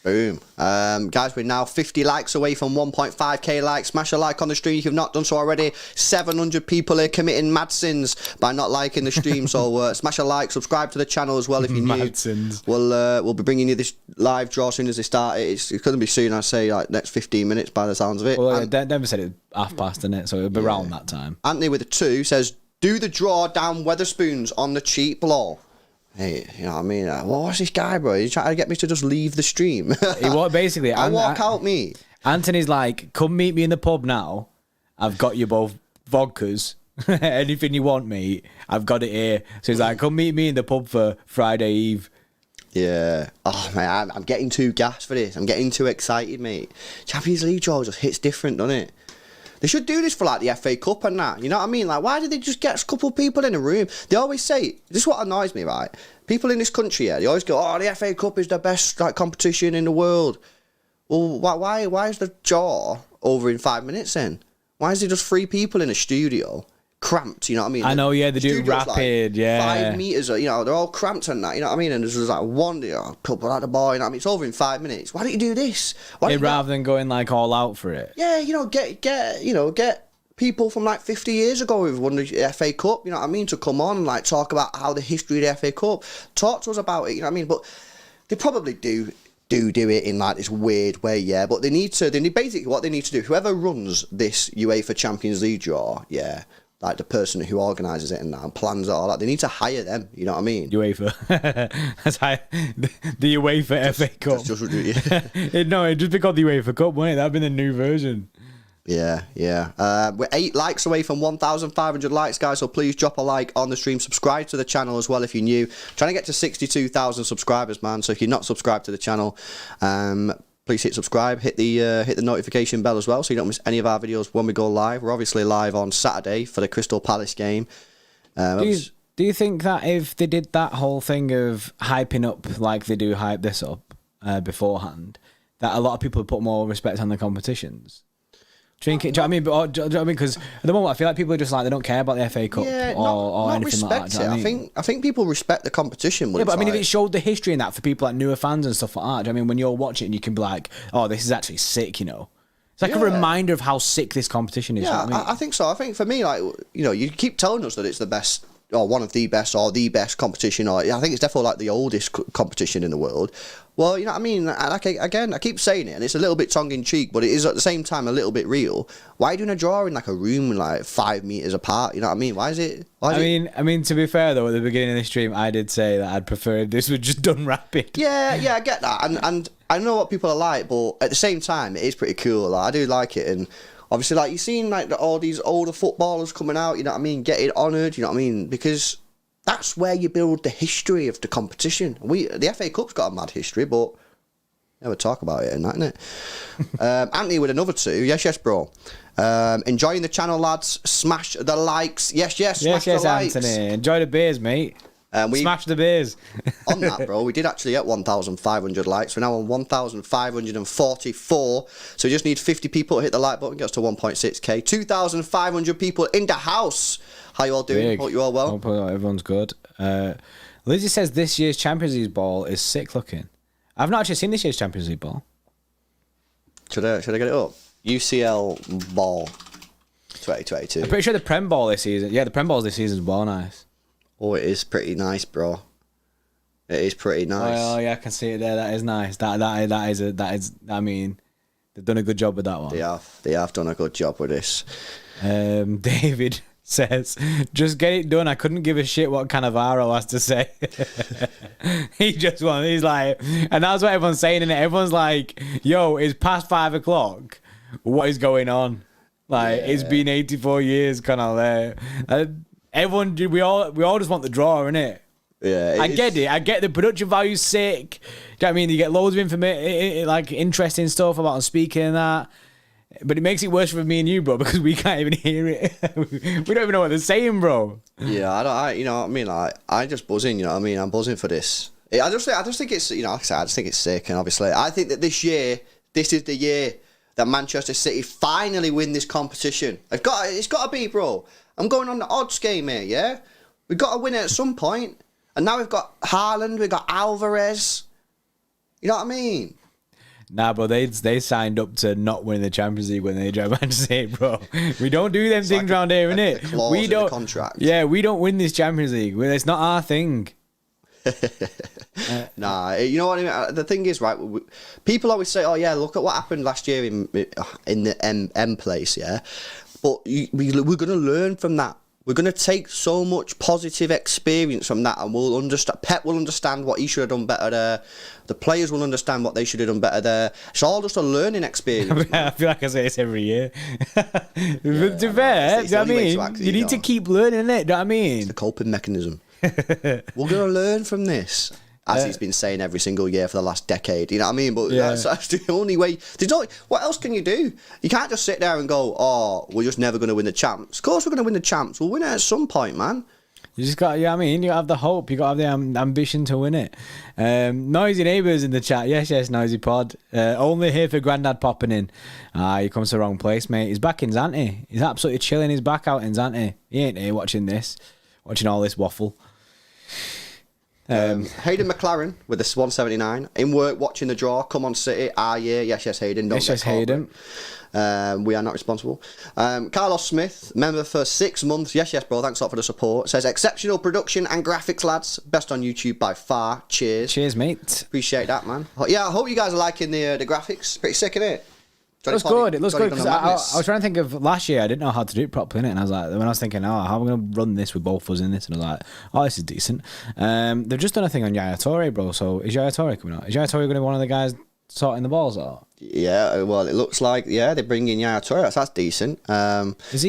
Boom. Guys, we're now 50 likes away from 1.5k likes. Smash a like on the stream if you've not done so already. 700 people are committing mad sins by not liking the stream. So smash a like, subscribe to the channel as well if you're new. Mad sins. We'll be bringing you this live draw as soon as they start it. It's going to be soon, I'd say, like next 15 minutes by the sounds of it. Well, Denver said it 5:30, didn't it? So it'll be around that time. Anthony with a 2 says, do the draw down Weatherspoons on the cheap blow. Hey, you know what I mean? What's this guy, bro? He's trying to get me to just leave the stream. Basically, I walk out, me. Anthony's like, come meet me in the pub now. I've got you both vodkas. Anything you want, mate. I've got it here. So he's like, come meet me in the pub for Friday Eve. Yeah. Oh, man, I'm getting too gassed for this. I'm getting too excited, mate. Champions League draw just hits different, doesn't it? They should do this for like the FA Cup and that. You know what I mean? Like, why did they just get a couple of people in a room? They always say, this is what annoys me, right? People in this country, they always go, oh, the FA Cup is the best like competition in the world. Well, why is the draw over in 5 minutes then? Why is there just 3 people in a studio? Cramped, you know what I mean? I know, yeah, they do it rapid, like 5 meters, they're all cramped and that, you know what I mean? And there's just like one, couple at the bar, you know what I mean? It's over in 5 minutes. Why don't you do this? Rather than going like all out for it. Yeah, get people from like 50 years ago who've won the FA Cup, you know what I mean, to come on and like talk about how the history of the FA Cup. Talk to us about it, you know what I mean? But they probably do it in like this weird way, yeah. But they need basically what they need to do. Whoever runs this UEFA Champions League draw, yeah. Like the person who organises it and that, plans it all that, they need to hire them. You know what I mean? UEFA. That's the UEFA FA Cup. No, it'd just be called the UEFA Cup, wouldn't it? That'd been the new version. Yeah. We're 8 likes away from 1,500 likes, guys. So please drop a like on the stream. Subscribe to the channel as well if you're new. Trying to get to 62,000 subscribers, man. So if you're not subscribed to the channel, please hit subscribe, hit the notification bell as well so you don't miss any of our videos when we go live. We're obviously live on Saturday for the Crystal Palace game. Do you think that if they did that whole thing of hyping up like they do hype this up beforehand, that a lot of people would put more respect on the competitions? Drink it. Do you know what I mean? But, do you know what I mean? Because at the moment, I feel like people are just like, they don't care about the FA Cup or not anything like that. Respect it. I think people respect the competition. But I mean, if it showed the history in that for people like newer fans and stuff like that, do you know what I mean, when you're watching, you can be like, oh, this is actually sick, you know. It's like a reminder of how sick this competition is. Yeah, you know what I mean? I think so. I think for me, like, you know, you keep telling us that it's the best, or one of the best, or the best competition, or I think it's definitely like the oldest competition in the world. Well, you know what I mean? Like, again, I keep saying it, and it's a little bit tongue-in-cheek, but it is at the same time a little bit real. Why are you doing a draw in like a room like 5 meters apart? You know what I mean? Why is it? I mean, to be fair though, at the beginning of the stream, I did say that I'd prefer if this was just done rapid. Yeah, I get that, and I know what people are like, but at the same time, it is pretty cool. Like, I do like it, and obviously, like, you've seen like all these older footballers coming out. You know what I mean? Getting honoured. You know what I mean? Because that's where you build the history of the competition. The FA Cup's got a mad history, but never talk about it and that, innit? Anthony with another 2. Yes, bro. Enjoying the channel, lads. Smash the likes. Yes, smash the likes. Anthony. Enjoy the beers, mate. Smash the beers. On that, bro, we did actually get 1,500 likes. We're now on 1,544. So we just need 50 people to hit the like button. Get us to 1.6k. 2,500 people in the house. How you all doing? Big. Hope you all well. Hope everyone's good. Lizzie says this year's Champions League ball is sick looking. I've not actually seen this year's Champions League ball. Should I get it up? UCL ball 2022. I'm pretty sure the Prem ball this season. Yeah, the Prem balls this season is well nice. Oh, it is pretty nice, bro. It is pretty nice. Oh yeah, I can see it there. That is nice. That is. I mean, they've done a good job with that one. They have done a good job with this. David says, just get it done. I couldn't give a shit what Cannavaro has to say. He's like, and that's what everyone's saying, and everyone's like, yo, it's past 5 o'clock. What is going on? Like, it's been 84 years, kind of there. Everyone, we all just want the draw, innit? Yeah, I get it. I get the production value's sick. Do you know what I mean? You get loads of information, like interesting stuff about speaking and that. But it makes it worse for me and you, bro, because we can't even hear it. We don't even know what they're saying, bro. Yeah, you know what I mean? Like, I just buzzing, you know what I mean? I'm buzzing for this. I just think it's, you know, like I said, I just think it's sick. And obviously, I think that this is the year that Manchester City finally win this competition. It's got to be, bro. I'm going on the odds game here, yeah? We've got to win it at some point. And now we've got Haaland, we've got Alvarez. You know what I mean? Nah, bro, they signed up to not winning the Champions League when they joined Manchester City, bro. We don't do them things around here, innit? We don't. Contract. Yeah, we don't win this Champions League. It's not our thing. Nah, you know what I mean? The thing is, right, people always say, oh yeah, look at what happened last year in the M place, yeah? But we're going to learn from that. We're going to take so much positive experience from that, and we'll understand. Pep will understand what he should have done better there. The players will understand what they should have done better there. It's all just a learning experience. I feel like I say this every year. To be fair, you know what I mean? You need to keep learning it, do you know what I mean? It's the coping mechanism. We're going to learn from this. As he's been saying every single year for the last decade, you know what I mean? But that's the only way. What else can you do? You can't just sit there and go, oh, we're just never going to win the champs. Of course we're going to win the champs. We'll win it at some point, man. You just got, I mean, you have the hope, you got to have the ambition to win it. Noisy Neighbours in the chat. Yes, Noisy Pod. Only here for Grandad popping in. He comes to the wrong place, mate. He's back in Zante. He's absolutely chilling. He's back out in Zante. He ain't here watching all this waffle. Hayden McLaren with the 179 in work watching the draw. Come on City. Yeah. Yes, Hayden. Yes, Hayden. We are not responsible. Carlos Smith, member for 6 months. Yes, bro. Thanks a lot for the support. Says exceptional production and graphics, lads. Best on YouTube by far. Cheers, mate. Appreciate that, man. Yeah, I hope you guys are liking the graphics. Pretty sick, innit? It looks good. It looks good because I was trying to think of last year. I didn't know how to do it properly, innit? And I was like, when I was thinking, how am I going to run this with both of us in this? And I was like, this is decent. They've just done a thing on Yaya Toure, bro. So is Yaya Toure coming out? Is Yaya Toure going to be one of the guys sorting the balls out? Yeah, well, it looks like they're bringing Yaya Toure. That's decent. Is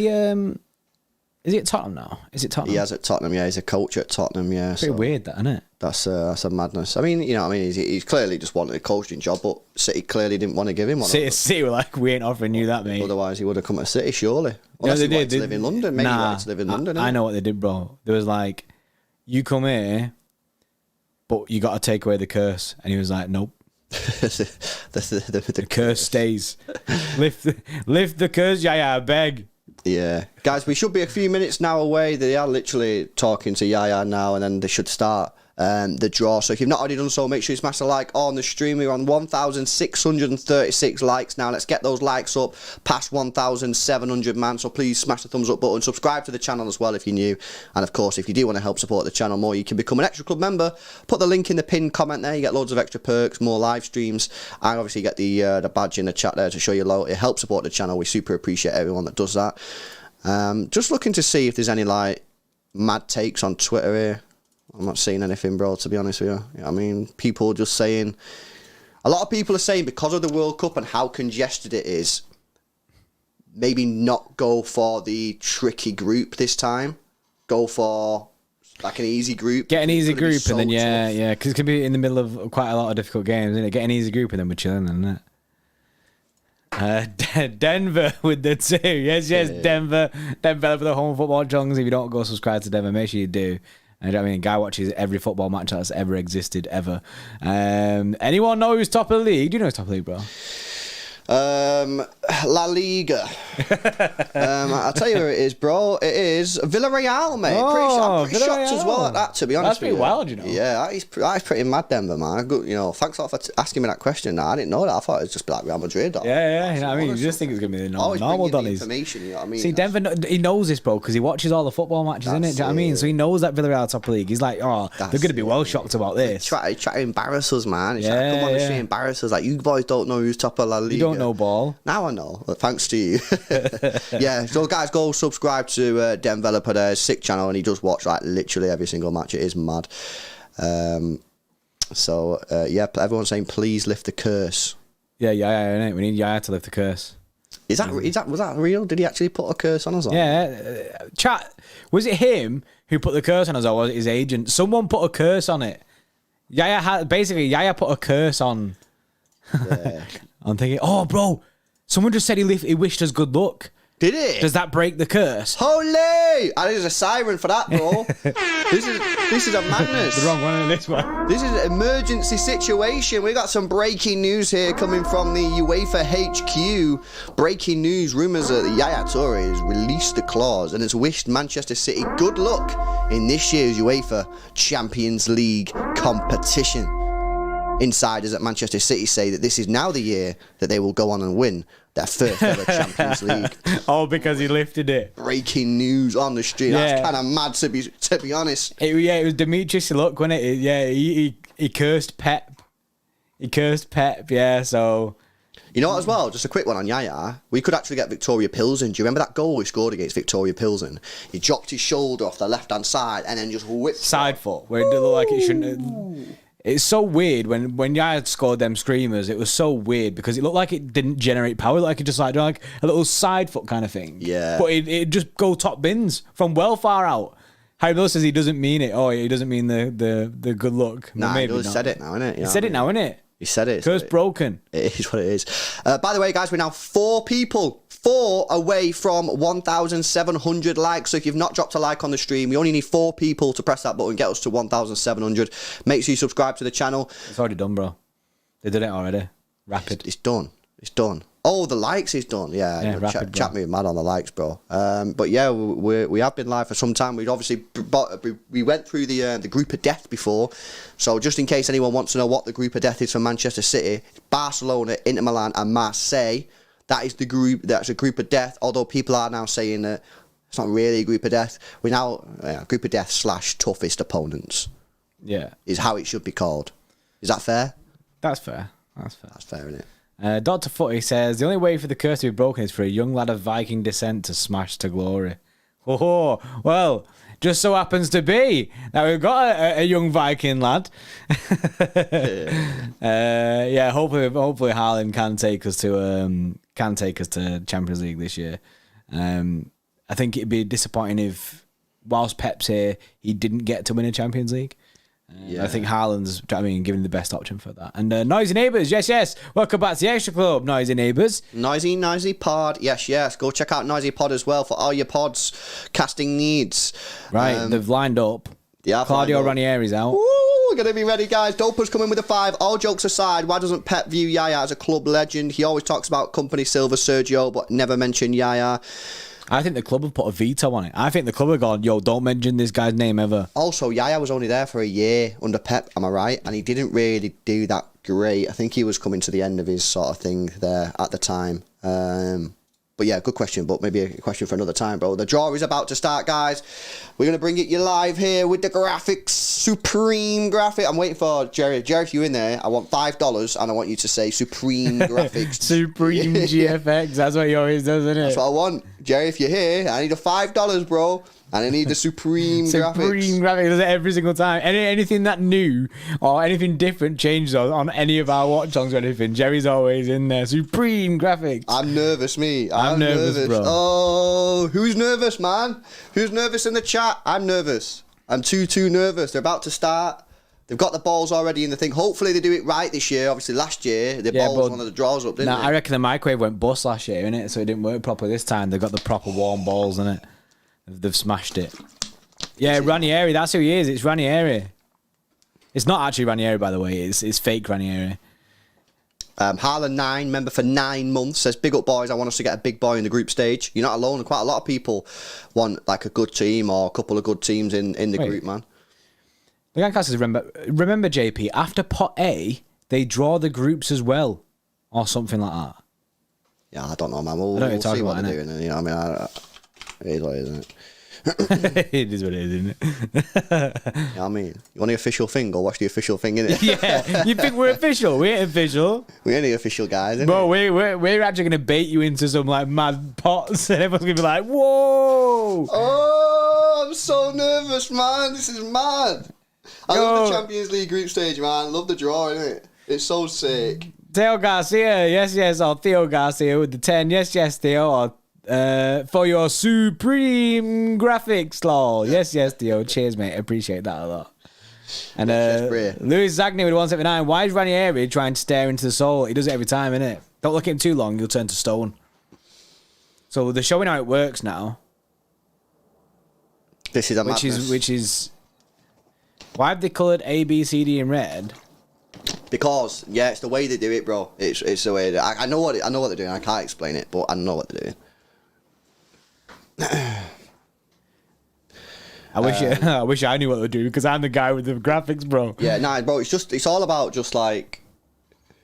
he at Tottenham now? Is it Tottenham? He is at Tottenham. Yeah, he's a coach at Tottenham. Yeah, pretty weird, that, isn't it? That's a madness. I mean, you know, what I mean, he's clearly just wanted a coaching job, but City clearly didn't want to give him one. City were like, we ain't offering you that, mate. Otherwise, he would have come to City, surely. Unless he wanted to live in London. Maybe he wanted to live in London. I know what they did, bro. There was like, you come here, but you got to take away the curse, and he was like, nope. The curse stays. lift the curse, Yaya, I beg. Yeah. Guys, we should be a few minutes now away. They are literally talking to Yaya now, and then they should start the draw. So if you've not already done so, make sure you smash the like on the stream. We're on 1,636 likes now. Let's get those likes up past 1,700, man. So please smash the thumbs up button. Subscribe to the channel as well if you're new. And of course, if you do want to help support the channel more, you can become an Xtra Club member. Put the link in the pinned comment there. You get loads of extra perks, more live streams, and obviously you get the badge in the chat there to show your loyalty. It helps support the channel. We super appreciate everyone that does that. Just looking to see if there's any like mad takes on Twitter here. I'm not seeing anything, bro, to be honest with you. You know what I mean? People just saying... A lot of people are saying because of the World Cup and how congested it is, maybe not go for the tricky group this time. Go for like an easy group. Get an easy group and then, yeah, because it could be in the middle of quite a lot of difficult games, isn't it? Get an easy group and then we're chilling, isn't it? Denver with the 2. Yes, Denver. Denver for the home football jungs. If you don't go subscribe to Denver, make sure you do. I mean, guy watches every football match that's ever existed, ever. Anyone know who's top of the league? Do you know who's top of the league, bro? La Liga. I'll tell you where it is, bro. It is Villarreal, mate. I'm pretty shocked as well at that, to be honest. That's pretty wild, you know. Yeah, that is pretty mad, Denver, man. You know, thanks a lot for asking me that question. I didn't know that. I thought it was just like Real Madrid. Yeah, you know what I mean? You just think it's going to be the normal Donnies. Information, you know what I mean? See, Denver, he knows this, bro, because he watches all the football matches, innit? Do you know what I mean? So he knows that Villarreal top of the league. He's like, they're going to be well shocked about this. Try to embarrass us, man. It's like, come on, let's embarrass us. Like, you boys don't know who's top of La Liga. You don't know ball. Now I know, thanks to you. Yeah, so guys, go subscribe to Developer there, sick channel, and he does watch like literally every single match. It is mad. So everyone's saying please lift the curse. Yeah, we need Yaya to lift the curse. Was that real? Did he actually put a curse on us? Yeah, chat. Was it him who put the curse on us, or was it his agent? Someone put a curse on it. Yaya put a curse on. Yeah. I'm thinking, oh, bro. Someone just said he wished us good luck. Did it? Does that break the curse? Holy! There's a siren for that, bro. This is a madness. The wrong one in this one. This is an emergency situation. We got some breaking news here coming from the UEFA HQ. Breaking news: rumours that Yaya Toure has released the clause and has wished Manchester City good luck in this year's UEFA Champions League competition. Insiders at Manchester City say that this is now the year that they will go on and win their first ever Champions League. Oh, because he lifted it. Breaking news on the street. Yeah. That's kind of mad, to be honest. It was Demetrius Luck, wasn't it? Yeah, he cursed Pep. He cursed Pep, yeah, so... You know what, as well, just a quick one on Yaya. We could actually get Victoria Pilsen. Do you remember that goal he scored against Victoria Pilsen? He dropped his shoulder off the left-hand side and then just whipped... Side foot, where it did look like it shouldn't... It's so weird when Yaya scored them screamers. It was so weird because it looked like it didn't generate power. It looked like it just like a little side foot kind of thing. Yeah. But it just go top bins from well far out. Harry Miller says he doesn't mean it. Oh, he doesn't mean the good luck. Nah, he said it now, innit? He said it now, innit? He said it. Curse broken. It is what it is. By the way, guys, we're now 4 away from 1,700 likes. So if you've not dropped a like on the stream, we only need 4 people to press that button, get us to 1,700. Make sure you subscribe to the channel. It's already done, bro. They did it already. Rapid. It's done. It's done. Oh, the likes is done. Yeah, rapid, chat me mad on the likes, bro. But yeah, we have been live for some time. We went through the group of death before, so just in case anyone wants to know what the group of death is for Manchester City, Barcelona, Inter Milan, and Marseille. That is the group. That's a group of death. Although people are now saying that it's not really a group of death. We're now group of death / toughest opponents. Yeah, is how it should be called. Is that fair? That's fair. That's fair, isn't it? Dr. Footy says, the only way for the curse to be broken is for a young lad of Viking descent to smash to glory. Oh, well, just so happens to be that we've got a young Viking lad. Yeah, hopefully Haaland can take us to Champions League this year. I think it'd be disappointing if, whilst Pep's here, he didn't get to win a Champions League. I think Haaland's, given the best option for that. And Noisy Neighbours, yes. Welcome back to the Xtra Club, Noisy Neighbours. Noisy Pod, yes. Go check out Noisy Pod as well for all your pods casting needs. Right, they've lined up. Yeah, Claudio Ranieri's out. Ooh, we're going to be ready, guys. Doper's coming with a 5. All jokes aside, why doesn't Pep view Yaya as a club legend? He always talks about company silver Sergio, but never mention Yaya. I think the club have put a veto on it. I think the club have gone, yo, don't mention this guy's name ever. Also, Yaya was only there for a year under Pep, am I right? And he didn't really do that great. I think he was coming to the end of his sort of thing there at the time. But yeah, good question, but maybe a question for another time, bro. The draw is about to start, guys. We're going to bring it you live here with the graphics, supreme graphic. I'm waiting for Jerry. Jerry, if you're in there, I want $5 and I want you to say supreme graphics. Supreme GFX, that's what he always does, isn't it? That's what I want. Jerry, if you're here, I need a $5, bro. And I need the supreme graphics. Supreme graphics does it every single time. Anything that new or anything different changes on any of our watch songs or anything, Jerry's always in there. Supreme graphics. I'm nervous, me. I'm nervous, bro. Oh, who's nervous, man? Who's nervous in the chat? I'm nervous. I'm too nervous. They're about to start. They've got the balls already in the thing. Hopefully they do it right this year. Obviously last year the ball was one of the draws up, didn't it? I reckon the microwave went bust last year, innit? So it didn't work properly this time. They've got the proper warm balls, innit? They've smashed it. Yeah, Ranieri, that's who he is. It's Ranieri. It's not actually Ranieri, by the way. It's fake Ranieri. Harlan 9, member for 9 months, says, big up boys, I want us to get a big boy in the group stage. You're not alone. Quite a lot of people want like a good team or a couple of good teams in the group, man. The guy says, remember JP, after pot A, they draw the groups as well. Or something like that. Yeah, I don't know, man. We'll see what they're doing. You know what I mean? It is what it is, isn't it? It is what it is, isn't it? I mean, you want the official thing? Go watch the official thing, innit? Yeah, you think we're official? We ain't official. We ain't the official guys, innit? Bro, we're actually gonna bait you into some like mad pots, and everyone's gonna be like, "Whoa!" Oh, I'm so nervous, man. This is mad. I love the Champions League group stage, man. Love the draw, innit? It's so sick. Theo Garcia, yes, or Theo Garcia with the 10, yes, Theo, or for your supreme graphics, lol. Yes, Theo. Cheers, mate. Appreciate that a lot. And Louis Zagni with 179. Why is Ranieri trying to stare into the soul? He does it every time, innit? Don't look at him too long, you'll turn to stone. So they're showing how it works now. This is a madness. Which is why have they coloured A, B, C, D in red? Because it's the way they do it, bro. It's the way I know what they're doing. I can't explain it, but I know what they're doing. I wish I knew what they're doing because I'm the guy with the graphics, bro. Yeah, bro. It's all about just like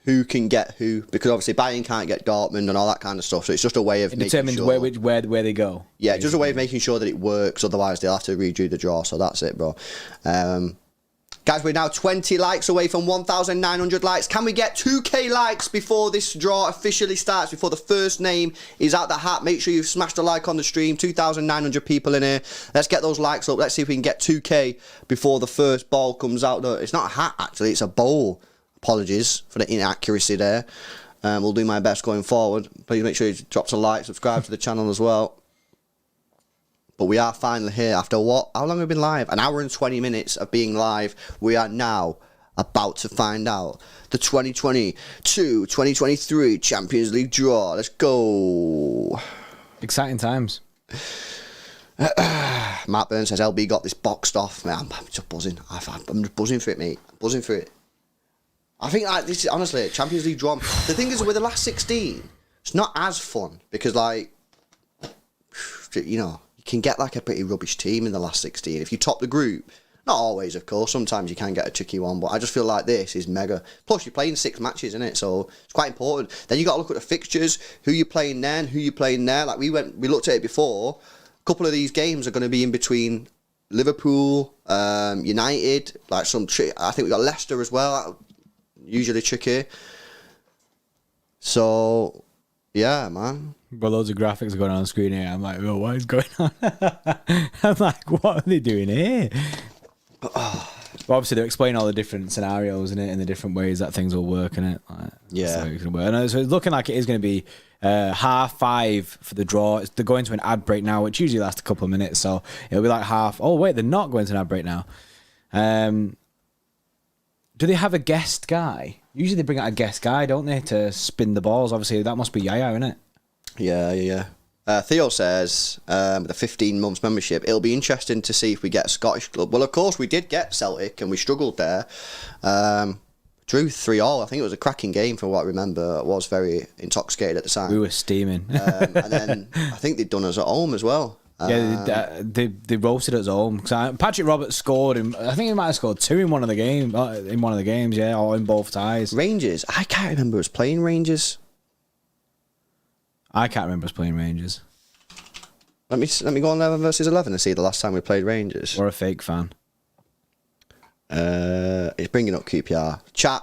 who can get who, because obviously Bayern can't get Dortmund and all that kind of stuff. So it's just a way of determines sure, where they go. Yeah, just a way of making sure that it works. Otherwise, they'll have to redo the draw. So that's it, bro. Guys, we're now 20 likes away from 1,900 likes. Can we get 2k likes before this draw officially starts, before the first name is out the hat? Make sure you've smashed a like on the stream. 2,900 people in here. Let's get those likes up. Let's see if we can get 2k before the first ball comes out. No, it's not a hat, actually. It's a bowl. Apologies for the inaccuracy there. We'll do my best going forward. Please make sure you drop a like, subscribe to the channel as well. But we are finally here after what? How long have we been live? An hour and 20 minutes of being live. We are now about to find out the 2022-2023 Champions League draw. Let's go. Exciting times. Matt Burns says LB got this boxed off. Man, I'm just buzzing. I'm just buzzing for it, mate. Buzzing for it. I think like this is honestly Champions League draw. The thing is with the last 16, it's not as fun because like you know. You can get like a pretty rubbish team in the last 16 if you top the group. Not always, of course. Sometimes you can get a tricky one, but I just feel like this is mega. Plus, you're playing 6 matches, isn't it? So it's quite important. Then you got to look at the fixtures, who you're playing there, and who you're playing there. Like we looked at it before. A couple of these games are going to be in between Liverpool, United. Like I think we got Leicester as well. Usually tricky. So yeah, man. But loads of graphics are going on screen here. I'm like, oh, what is going on? I'm like, what are they doing here? Well, obviously, they're explaining all the different scenarios in it and the different ways that things will work in it. Like, yeah. So it's looking like it is going to be 5:30 for the draw. They're going to an ad break now, which usually lasts a couple of minutes. So it'll be like half. Oh, wait, they're not going to an ad break now. Do they have a guest guy? Usually they bring out a guest guy, don't they, to spin the balls? Obviously, that must be Yaya, isn't it? Yeah. Theo says, with a 15 months membership, it'll be interesting to see if we get a Scottish club. Well, of course, we did get Celtic and we struggled there. Drew 3-3. I think it was a cracking game from what I remember. I was very intoxicated at the time. We were steaming. And then I think they'd done us at home as well. Yeah, they roasted us at home. Patrick Roberts scored. I think he might have scored 2 in one of the games. Yeah, or in both ties. Rangers. I can't remember us playing Rangers. I can't remember us playing Rangers. Let me go on 11 versus 11 and see the last time we played Rangers. Or a fake fan. It's bringing up QPR. Chat.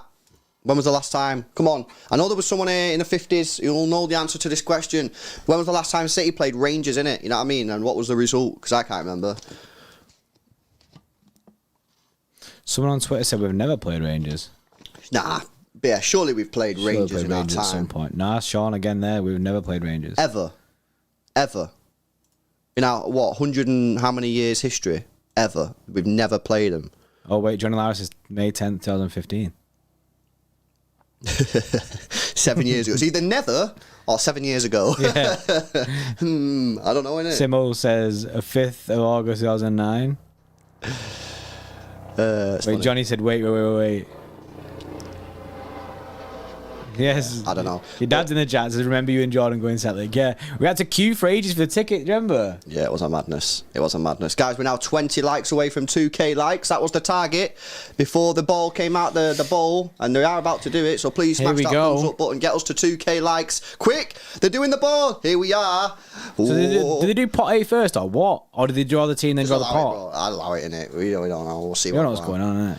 When was the last time? Come on. I know there was someone here in the 50s who'll know the answer to this question. When was the last time City played Rangers, innit? You know what I mean? And what was the result? Because I can't remember. Someone on Twitter said we've never played Rangers. Nah. Yeah, surely we've played Rangers in our time. At some point. Nah, Sean again there. We've never played Rangers. Ever. In our, 100 and how many years history? Ever. We've never played them. Oh, wait. Johnny Lawrence is May 10th, 2015. 7 years ago. It's either never or 7 years ago. Yeah. I don't know, innit? Simo says 5th of August 2009. Wait, funny. Johnny said wait. Yes. I don't know. Your dad's in the chat says, remember you and Jordan going Celtic? Yeah. We had to queue for ages for the ticket, remember? Yeah, it was a madness. Guys, we're now 20 likes away from 2k likes. That was the target before the ball came out the bowl, and they are about to do it, so please smash that thumbs up button. Get us to 2k likes. Quick! They're doing the ball! Here we are. So did they do pot A first, or what? Or did they draw the team and then draw the pot? I'll allow it, innit? We don't know. We'll see we don't know what's going on, innit?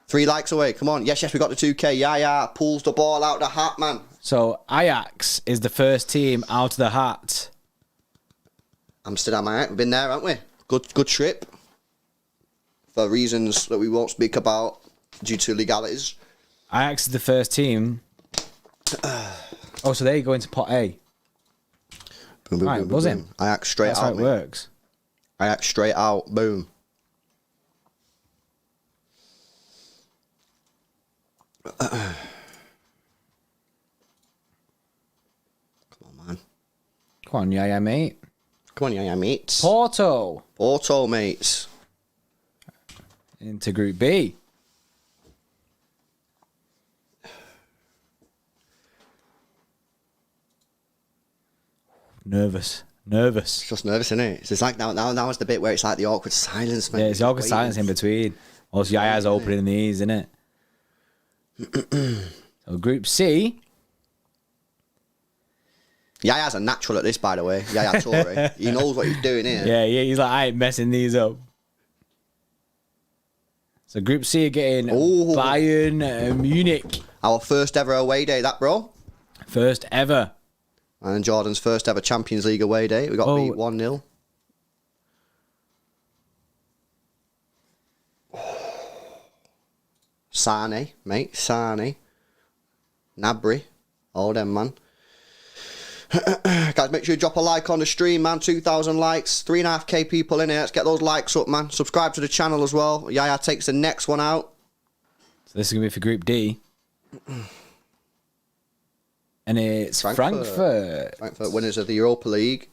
3 likes away. Come on. Yes, we got the 2k. Yeah. Pulls the ball out the hat, man. So Ajax is the first team out of the hat. Amsterdam, Ajax. We've been there, haven't we? Good trip. For reasons that we won't speak about due to legalities. Ajax is the first team. Oh, so they go into pot A. Boom, right, boom, buzzing. boom. Ajax straight That's out. That's how it works. Ajax straight out. Boom. Come on, man. Come on, yeah, mate. Come on, yeah, mates. Porto, mates. Into Group B. Nervous. It's just nervous, isn't it? It's like now is the bit where it's like the awkward silence, man. Yeah, it's the awkward silence in between. Also, Yaya's opening these, isn't it? So Group C. Yaya's a natural at this, by the way. Yaya Toure. He knows what he's doing here. Yeah, he's like, I ain't messing these up. So Group C are getting Bayern Munich. Our first ever away day, that, bro. First ever. And Jordan's first ever Champions League away day. We got beat 1-0. Sane, mate. Sane. Nabry. All them, man. Guys, make sure you drop a like on the stream, man. 2,000 likes. 3.5k people in here. Let's get those likes up, man. Subscribe to the channel as well. Yaya takes the next one out. So this is going to be for Group D. And it's Frankfurt. Frankfurt winners of the Europa League.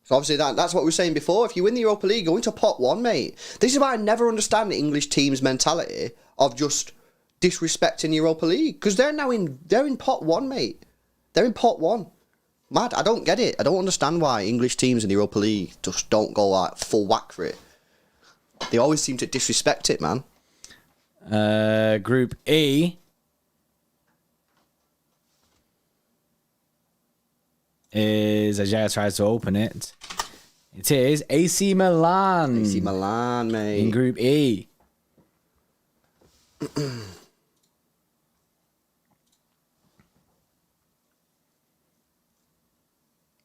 So obviously that's what we were saying before. If you win the Europa League, go into pot 1, mate. This is why I never understand the English team's mentality of just disrespecting Europa League, because they're in pot 1, mate. They're in pot 1. Mad. I don't get it. I don't understand why English teams in the Europa League just don't go like full whack for it. They always seem to disrespect it, man. Group E is, as Jaya tries to open it, it is AC Milan. AC Milan, mate. In Group E.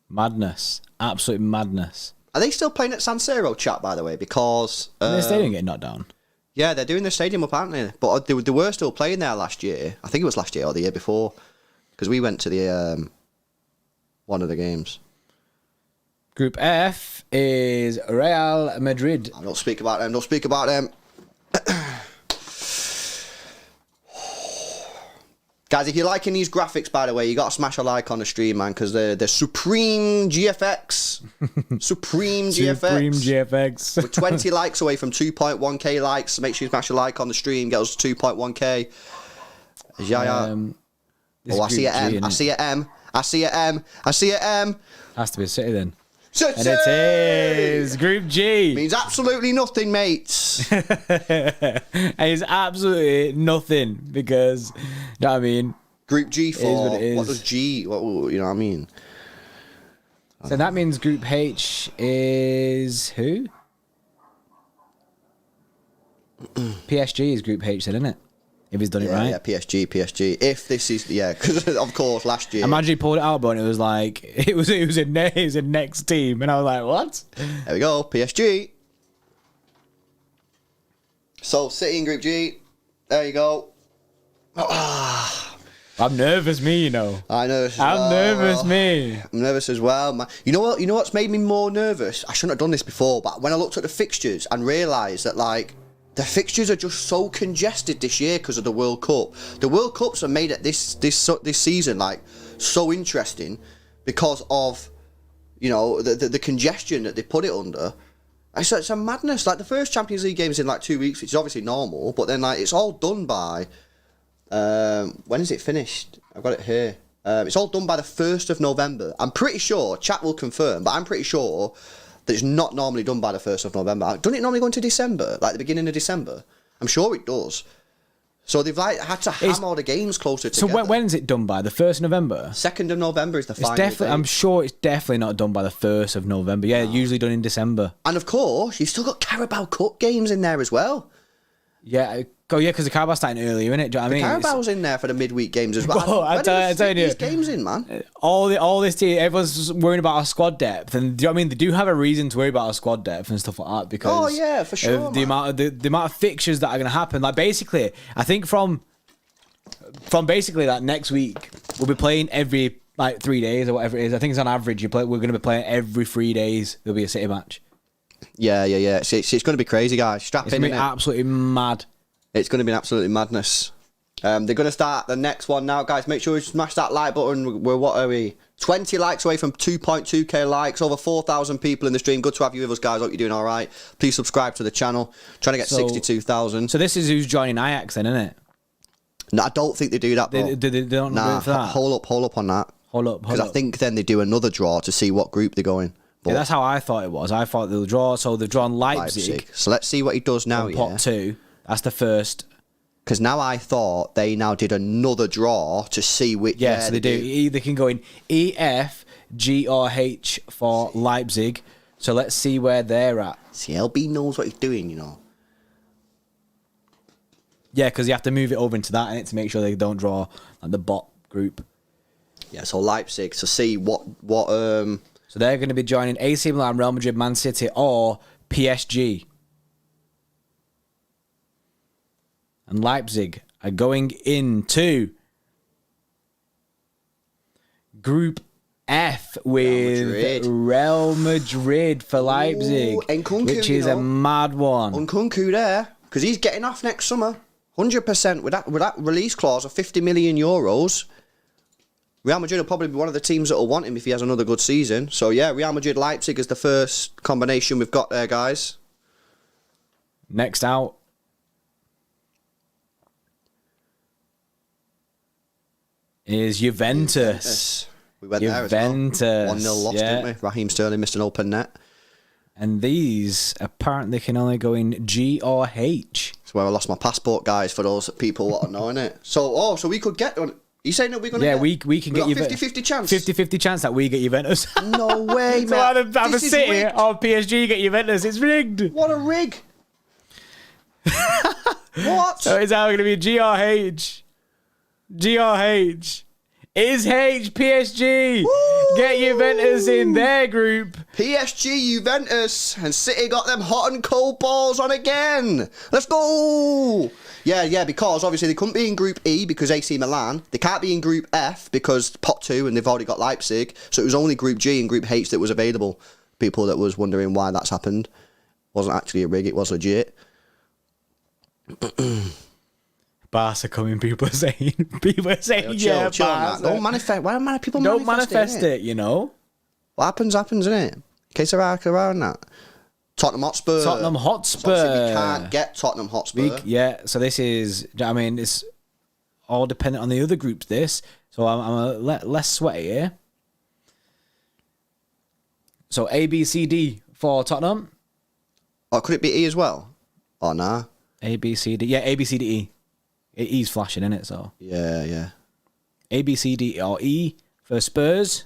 Madness. Absolute madness. Are they still playing at San Siro, chat, by the way? Because the stadium getting knocked down. Yeah, they're doing the stadium up, aren't they? But they were still playing there last year. I think it was last year or the year before. Because we went to the one of the games. Group F is Real Madrid. Don't speak about them. Guys, if you're liking these graphics, by the way, you got to smash a like on the stream, man, because they're Supreme GFX. Supreme GFX. We're 20 likes away from 2.1k likes, so make sure you smash a like on the stream, get us to 2.1k. Yeah. Oh, I see an M. I see an M. I see an M. I see an M. Has to be a City then. City! And it is Group G. Means absolutely nothing, mates. And it's absolutely nothing because, you know what I mean? Group G for what does G? What you know what I mean? So that means Group H is who? PSG is Group H, then, isn't it? If he's done it right. Yeah, PSG. If this is, because of course last year. Imagine he pulled it out, but it was like it was a next team, and I was like, what? There we go, PSG. So City in Group G. There you go. I'm nervous, me. You know. I'm nervous as well, man. You know what? You know what's made me more nervous? I shouldn't have done this before, but when I looked at the fixtures and realised that like. The fixtures are just so congested this year because of the World Cup. The World Cups are made at this season like so interesting because of, you know, the congestion that they put it under. It's a madness. Like the first Champions League game is in like 2 weeks, which is obviously normal, but then like it's all done by when is it finished? I've got it here. It's all done by the 1st of November. I'm pretty sure, chat will confirm, but I'm pretty sure that it's not normally done by the 1st of November. Doesn't it normally go into December? Like the beginning of December? I'm sure it does. So they've like had to ham all the games closer together. So when's it done by? The 1st of November? 2nd of November is the final date. I'm sure it's definitely not done by the 1st of November. Yeah, usually done in December. And of course, you've still got Carabao Cup games in there as well. Yeah, because the Carabao's starting earlier, innit? Do you know what I mean? Carabao's in there for the midweek games as well. Bro, I tell you, these games in, man. All this team, everyone's worrying about our squad depth, and do you know what I mean? They do have a reason to worry about our squad depth and stuff like that because for sure, of the amount of fixtures that are going to happen. Like basically, I think from basically that next week we'll be playing every like 3 days or whatever it is. I think it's on average we're going to be playing every 3 days. There'll be a City match. Yeah. It's going to be crazy, guys. Strap in. It's going to be absolutely mad. It's going to be an absolutely madness. They're going to start the next one now, guys. Make sure you smash that like button. What are we? 20 likes away from 2.2k likes. Over 4,000 people in the stream. Good to have you with us, guys. Hope you're doing all right. Please subscribe to the channel. Trying to get 62,000. So this is who's joining Ajax then, isn't it? No, I don't think they do that, bro. They don't do it for that? Hold up on that. Hold up. Because I think then they do another draw to see what group they're going. Yeah, that's how I thought it was. I thought they'll draw. So they've drawn Leipzig. So let's see what he does now. Pot 2. That's the first. Because now I thought they now did another draw to see which. Yeah, so they do. They can go in E, F, G, or H for Leipzig. So let's see where they're at. See, LB knows what he's doing, you know. Yeah, because you have to move it over into that to make sure they don't draw like the bot group. Yeah, so Leipzig. So see what. So they're going to be joining AC Milan, Real Madrid, Man City, or PSG. And Leipzig are going into Group F with Real Madrid for Leipzig, Nkunku, which is a mad one. Nkunku there, because he's getting off next summer, 100% with that release clause of 50 million euros. Real Madrid will probably be one of the teams that will want him if he has another good season. So yeah, Real Madrid Leipzig is the first combination we've got there, guys. Next out. Is Juventus. We went there as well. 1-0 lost, didn't we? Raheem Sterling missed an open net. And these apparently can only go in G or H. That's where I lost my passport, guys, for those people what are knowing it. So we could get one. You saying that we're going to get... Yeah, we can get Juventus. 50-50 chance? 50-50 chance that we get Juventus. No way, man. So either City or PSG get Juventus. It's rigged. What a rig. What? So it's either going to be G or H. G or H. Is H PSG? Woo! Get Juventus in their group. PSG, Juventus, and City got them hot and cold balls on again. Let's go. Yeah, because obviously they couldn't be in Group E because AC Milan. They can't be in Group F because Pot 2 and they've already got Leipzig. So it was only Group G and Group H that was available. People that was wondering why that's happened. Wasn't actually a rig, it was legit. Barca coming. People are saying, Chill, chill on that. Barca. Don't manifest. Why are people Don't manifest it, you know? What happens, isn't it? In case they're around that. Tottenham Hotspur. So we can't get Tottenham Hotspur. So this is, I mean, it's all dependent on the other groups, this. So I'm less sweaty here. So A, B, C, D for Tottenham. Or could it be E as well? Oh, nah. A, B, C, D. Yeah, A, B, C, D, E. E's flashing, in it, so. Yeah. A, B, C, D, or E for Spurs.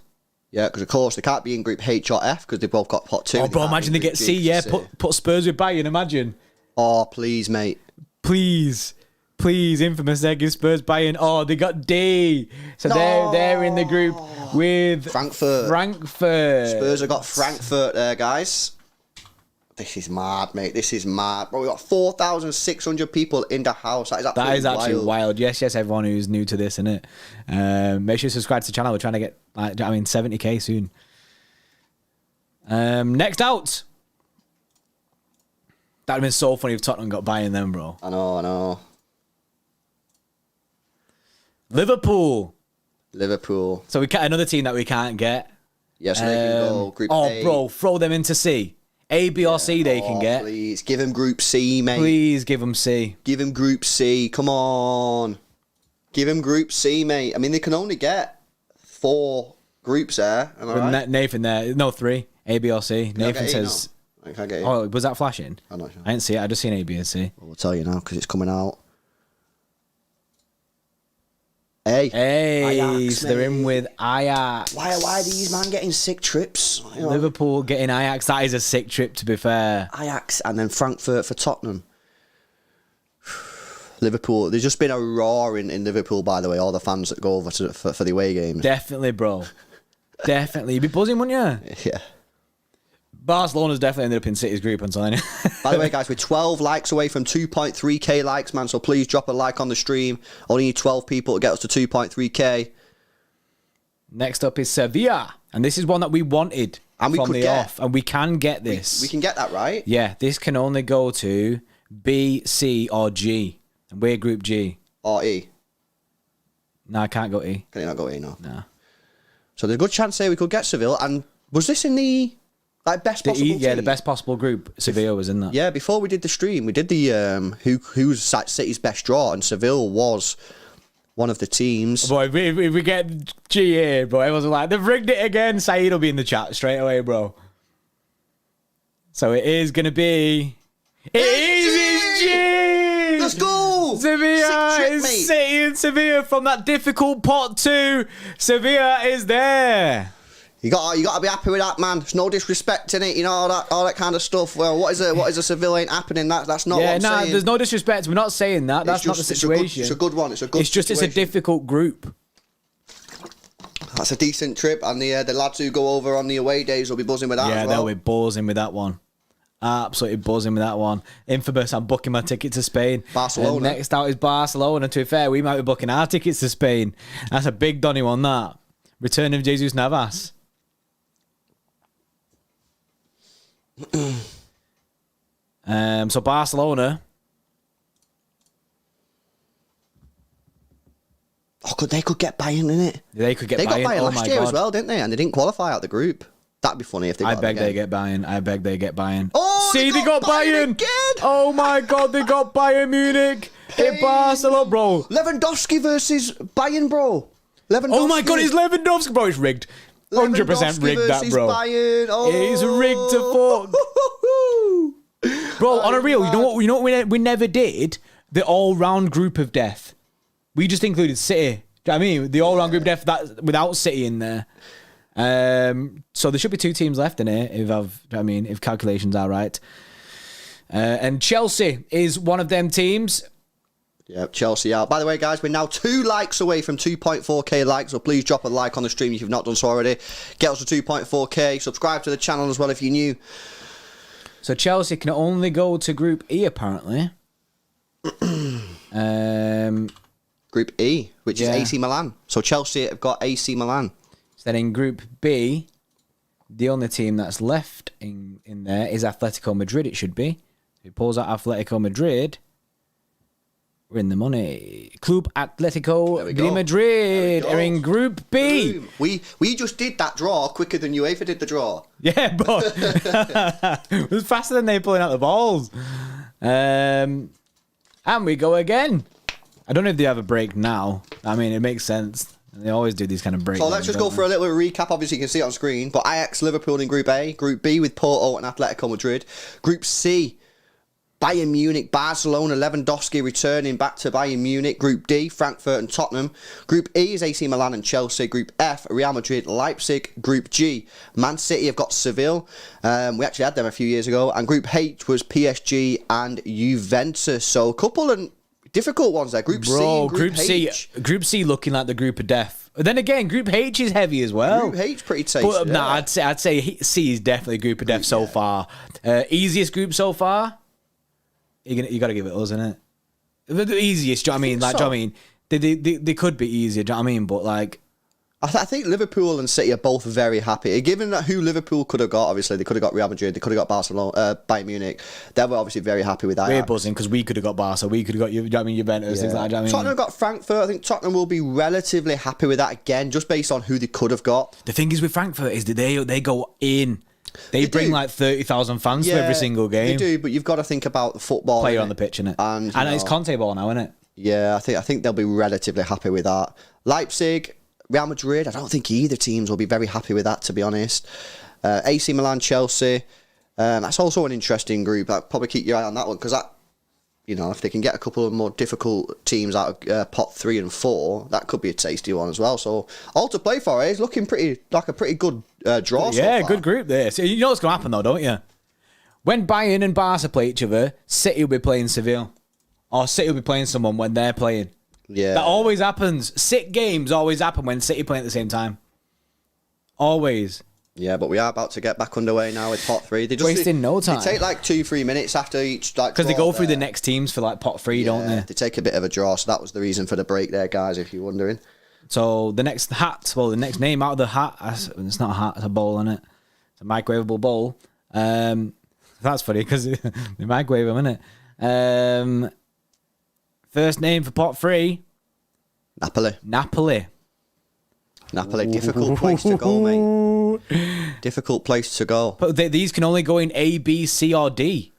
Yeah, because of course they can't be in group H or F because they both got pot 2. Oh, bro, imagine they get C, yeah. Put Spurs with Bayern, imagine. Oh, please, mate. Please, infamous there, give Spurs Bayern. Oh, they got D. So they're in the group with Frankfurt. Spurs have got Frankfurt there, guys. This is mad, mate. This is mad. Bro, we got 4,600 people in the house. That is actually wild. Yes, everyone who's new to this, innit? Make sure you subscribe to the channel. We're trying to get, 70k soon. Next out. That would have been so funny if Tottenham got Bayern then, bro. I know. Liverpool. So we get another team that we can't get. Yes, they can go. Group A. Bro, throw them into C. A, B, or C they can get. Please, give him Group C, mate. Please give them C. Give him Group C. Come on. Give him Group C, mate. I mean, they can only get 4 groups there. Am I right? Nathan there. No, 3. A, B, or C. Nathan says... I can't get it. Oh, was that flashing? I'm not sure. I didn't see it. I just seen A, B, and C. Well, we'll tell you now because it's coming out. A. Ajax, they're in with Ajax. Why are these man getting sick trips? You know? Liverpool getting Ajax. That is a sick trip, to be fair. Ajax and then Frankfurt for Tottenham. Liverpool. There's just been a roar in Liverpool, by the way. All the fans that go over for the away games. Definitely, bro. Definitely. You'd be buzzing, wouldn't you? Yeah. Barcelona's definitely ended up in City's group until then. By the way, guys, we're 12 likes away from 2.3k likes, man. So please drop a like on the stream. Only need 12 people to get us to 2.3k. Next up is Sevilla. And this is one that we wanted and from the off. And we can get this. We can get that, right? Yeah, this can only go to B, C, or G. And we're group G. Or E. No, I can't go E. Can you not go E, no? No. So there's a good chance here we could get Seville. And was this in the... best possible team? Yeah, the best possible group. Sevilla was in that. Yeah, before we did the stream, we did the who's City's best draw, and Seville was one of the teams. Boy, if we get G here, bro, everyone's like, they've rigged it again. Saeed will be in the chat straight away, bro. So it is going to be... It's G! Let's go! Sevilla is City and Sevilla from that difficult pot 2. Sevilla is there. You got to be happy with that, man. There's no disrespect in it, you know, all that kind of stuff. Well, what is a Seville ain't happening? That's not what I'm saying. There's no disrespect. We're not saying that. That's not the situation. It's a good one. It's a difficult group. That's a decent trip, and the lads who go over on the away days will be buzzing with that. Yeah, as well. they'll be buzzing with that one. Absolutely buzzing with that one. Infamous, I'm booking my ticket to Spain. Barcelona. Next out is Barcelona. To be fair, we might be booking our tickets to Spain. That's a big Donny one, that. Return of Jesus Navas. So Barcelona. Oh, they could get Bayern in it. They could get Bayern. They got Bayern last year as well, didn't they? And they didn't qualify out the group. That'd be funny if they got I beg they get Bayern. Oh, see, they got Bayern again. Oh my God, they got Bayern Munich in Barcelona, bro. Lewandowski versus Bayern, bro. Oh my God, it's Lewandowski, bro. It's rigged. 100% rigged that, bro. Bayern. Oh. It's rigged to fuck. Bro, on a real, you know what we never did? The all-round group of death. We just included City. Do you know what I mean? The all-round group of death that without City in there. So there should be 2 teams left in here if calculations are right. And Chelsea is one of them teams. Yep, Chelsea out. By the way, guys, we're now 2 likes away from 2.4k likes, so please drop a like on the stream if you've not done so already. Get us to 2.4k. Subscribe to the channel as well if you're new. So Chelsea can only go to Group E, apparently. Group E, which is AC Milan. So Chelsea have got AC Milan. So then in Group B, the only team that's left in there is Atletico Madrid, it should be. If he pulls out Atletico Madrid... We're in the money. Club Atletico There we de go. Madrid There are we in go. Group B. Boom. We just did that draw quicker than UEFA did the draw. Yeah, but it was faster than they pulling out the balls. And we go again. I don't know if they have a break now. I mean, it makes sense. They always do these kind of breaks. So let's just go for a little recap. Obviously, you can see it on screen. But Ajax, Liverpool in Group A. Group B with Porto and Atletico Madrid. Group C, Bayern Munich, Barcelona, Lewandowski returning back to Bayern Munich. Group D, Frankfurt and Tottenham. Group E is AC Milan and Chelsea. Group F, Real Madrid, Leipzig. Group G, Man City have got Seville. We actually had them a few years ago. And Group H was PSG and Juventus. So a couple of difficult ones there. Group C and Group H. Group C looking like the group of death. Then again, Group H is heavy as well. Group H pretty tasty. But yeah. nah, I'd say C is definitely group of death so far. Easiest group so far. You got to give it us, innit? The easiest. Do you know what I mean? Like, do you know what I mean? They could be easier. Do you know what I mean? But like, I think Liverpool and City are both very happy. Given that who Liverpool could have got, obviously they could have got Real Madrid, they could have got Barcelona, Bayern Munich. They were obviously very happy with that. we're buzzing because we could have got Barca, we could have got you. Do you know what I mean? Juventus, things like that. Do you know what I mean? Tottenham got Frankfurt. I think Tottenham will be relatively happy with that again, just based on who they could have got. The thing is with Frankfurt is that they go in. They bring do. like 30,000 fans to every single game. They do, but you've got to think about the football. Player on the pitch, innit? And it's Conte ball now, isn't it? Yeah, I think they'll be relatively happy with that. Leipzig, Real Madrid, I don't think either teams will be very happy with that, to be honest. AC Milan, Chelsea, that's also an interesting group. I'd probably keep your eye on that one, because that, you know, if they can get a couple of more difficult teams out of pot 3 and 4, that could be a tasty one as well. So all to play for. It's looking pretty good draw. Yeah, so far. good group there. So you know what's going to happen though, don't you? When Bayern and Barca play each other, City will be playing Seville, or City will be playing someone when they're playing. Yeah, That always happens. Sick games always happen when City play at the same time. Always. Yeah, but we are about to get back underway now with pot 3. They just Wasting no time. They take like 2-3 minutes after each, like, Because they draw go through there. the next teams for like pot 3, don't they? They take a bit of a draw, so that was the reason for the break there, guys, if you're wondering. So the next name out of the hat, it's not a hat, it's a bowl, isn't it? It's a microwavable bowl. That's funny because they microwave them, innit? First name for pot 3, Napoli. Napoli, difficult place to go, mate. Difficult place to go. But these can only go in A, B, C, or D.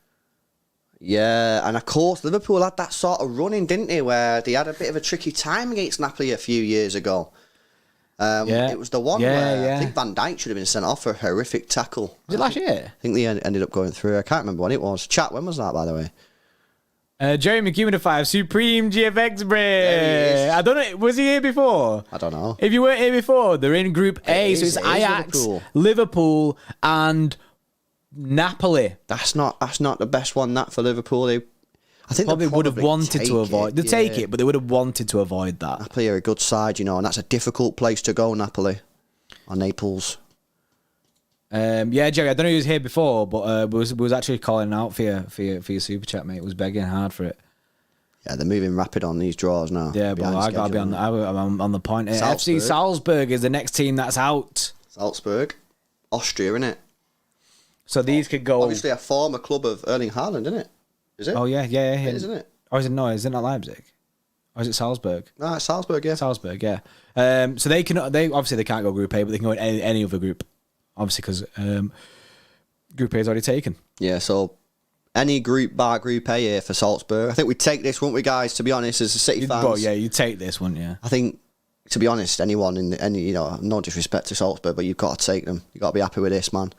Yeah, and of course, Liverpool had that sort of running, didn't they, where they had a bit of a tricky time against Napoli a few years ago. It was the one where I think Van Dijk should have been sent off for a horrific tackle. Was it last year? I think they ended up going through. I can't remember when it was. Chat, when was that, by the way? Jerry McEwen 5, Supreme GFX There he Bray. is. I don't know, was he here before? I don't know. If you weren't here before, they're in Group A, so it's it is Ajax, Liverpool, and Napoli. That's not the best one, that, for Liverpool. I think Probably would have wanted to avoid. They take yeah. it, but they would have wanted to avoid that. Napoli are a good side, you know, and that's a difficult place to go, Napoli. Or Naples. Yeah, Jerry, I don't know who was here before, but we was actually calling out for your super chat, mate. It was begging hard for it. Yeah, they're moving rapid on these draws now. Yeah, but I gotta be on. I'm on the point here. Salzburg. FC Salzburg is the next team that's out. Salzburg. Austria, innit? So these could go. Obviously a former club of Erling Haaland, isn't it? Is it? Oh yeah. It is, isn't it? Or is it no? Is it not Leipzig? Or is it Salzburg? No, it's Salzburg, yeah. Salzburg, yeah. So they obviously they can't go Group A, but they can go in any other group. Obviously, because Group A is already taken. Yeah, so any group bar Group A here for Salzburg. I think we'd take this, wouldn't we, guys, to be honest, as a City fans. Well, yeah, you take this, wouldn't you? I think, to be honest, anyone in any, you know, no disrespect to Salzburg, but you've got to take them. You've got to be happy with this, man.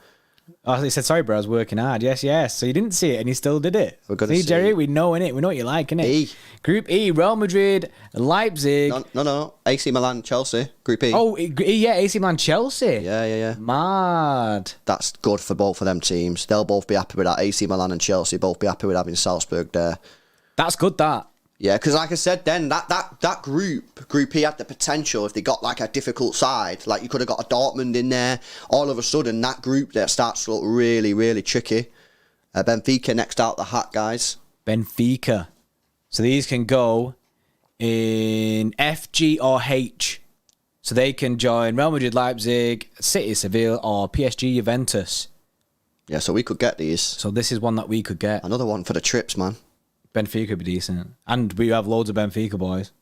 Oh, he said, sorry, bro, I was working hard. Yes. So you didn't see it, and you still did it. We're gonna see, see. Jerry, we know, innit? We know what you like, innit? E. Group E, Real Madrid, Leipzig. No. AC Milan, Chelsea, Group E. Oh, yeah, AC Milan, Chelsea. Yeah. Mad. That's good for both of them teams. They'll both be happy with that. AC Milan and Chelsea both be happy with having Salzburg there. That's good, that. Yeah, because like I said, then that Group E had the potential, if they got like a difficult side, like you could have got a Dortmund in there. All of a sudden, that group there starts to look really, really tricky. Benfica next out the hat, guys. Benfica. So these can go in F, G, or H. So they can join Real Madrid, Leipzig, City, Seville, or PSG, Juventus. Yeah, so we could get these. So this is one that we could get. Another one for the trips, man. Benfica would be decent. And we have loads of Benfica boys.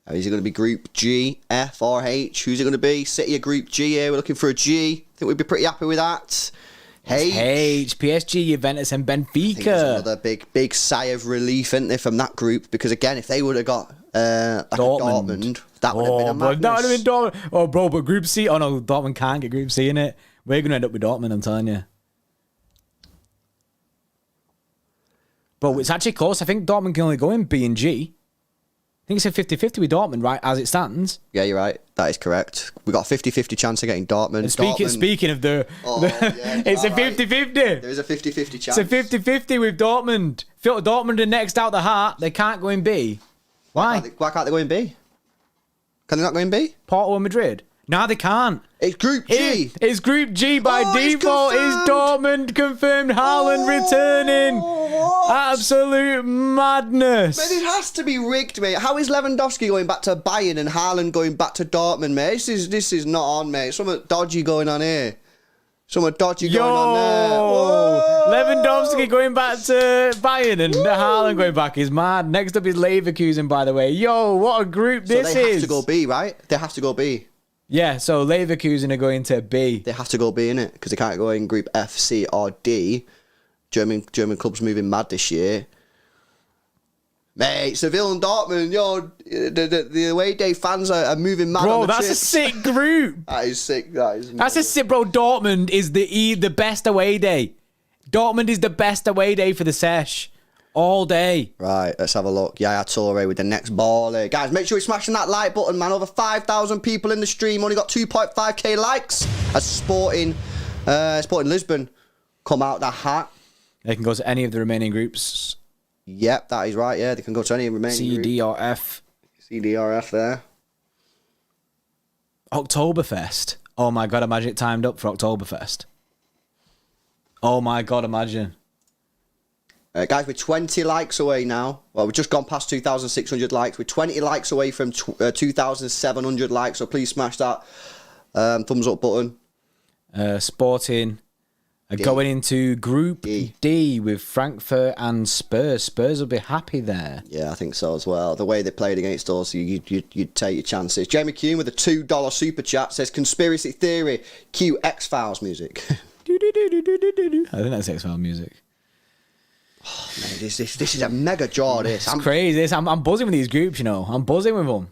Is it going to be Group G, F, or H? Who's it going to be? City or Group G here? We're looking for a G. I think we'd be pretty happy with that. H, PSG, Juventus, and Benfica. I think there's another big sigh of relief, isn't there, from that group? Because again, if they would have got Dortmund, that would have been a madness. That would have been Dortmund. Oh, bro, but Group C. Oh no, Dortmund can't get Group C in it. We're going to end up with Dortmund, I'm telling you. Bro, it's actually close. I think Dortmund can only go in B and G. I think it's a 50-50 with Dortmund, right, as it stands. Yeah, you're right. That is correct. We got a 50-50 chance of getting Dortmund. And speaking of it's a 50-50. There is a 50-50 chance. It's a 50-50 with Dortmund. Dortmund are next out the heart. They can't go in B. Why? Why can't they go in B? Can they not go in B? Porto and Madrid. No, they can't. It's Group G. It's Group G by default. It's Dortmund confirmed. Haaland returning. What? Absolute madness. Man, it has to be rigged, mate. How is Lewandowski going back to Bayern and Haaland going back to Dortmund, mate? This is not on, mate. Something dodgy going on here. Something dodgy going on there. Whoa. Lewandowski going back to Bayern and Haaland going back is mad. Next up is Leverkusen, by the way. Yo, what a group this is. So they have to go B, right? They have to go B. Yeah, so Leverkusen are going to B. They have to go B, innit? Because they can't go in Group F, C, or D. German clubs moving mad this year. Mate, Seville and Dortmund, yo, the away day fans are moving mad. Bro, on the that's chips. a sick group. That is sick. That's a sick, bro. Dortmund is the best away day. Dortmund is the best away day for the sesh. All day. Right, let's have a look. Yaya Toure with the next ball. Guys, make sure you're smashing that like button, man. Over 5,000 people in the stream. Only got 2.5k likes. As Sporting Lisbon come out the hat. They can go to any of the remaining groups. Yep, that is right. Yeah, they can go to any remaining C, group. D, or F. C, D, or F there. Oktoberfest. Oh my God, imagine it timed up for Oktoberfest. Oh my God, imagine. Guys, we're 20 likes away now. Well, we've just gone past 2,600 likes. We're 20 likes away from 2,700 likes. So please smash that thumbs up button. Sporting are going into Group D with Frankfurt and Spurs. Spurs will be happy there. Yeah, I think so as well. The way they played against us, you'd take your chances. Jamie Kuhn with a $2 super chat says, conspiracy theory, cue X-Files music. I think that's X-Files music. Oh, man, this is a mega draw, this. It's crazy. I'm buzzing with these groups, you know. I'm buzzing with them.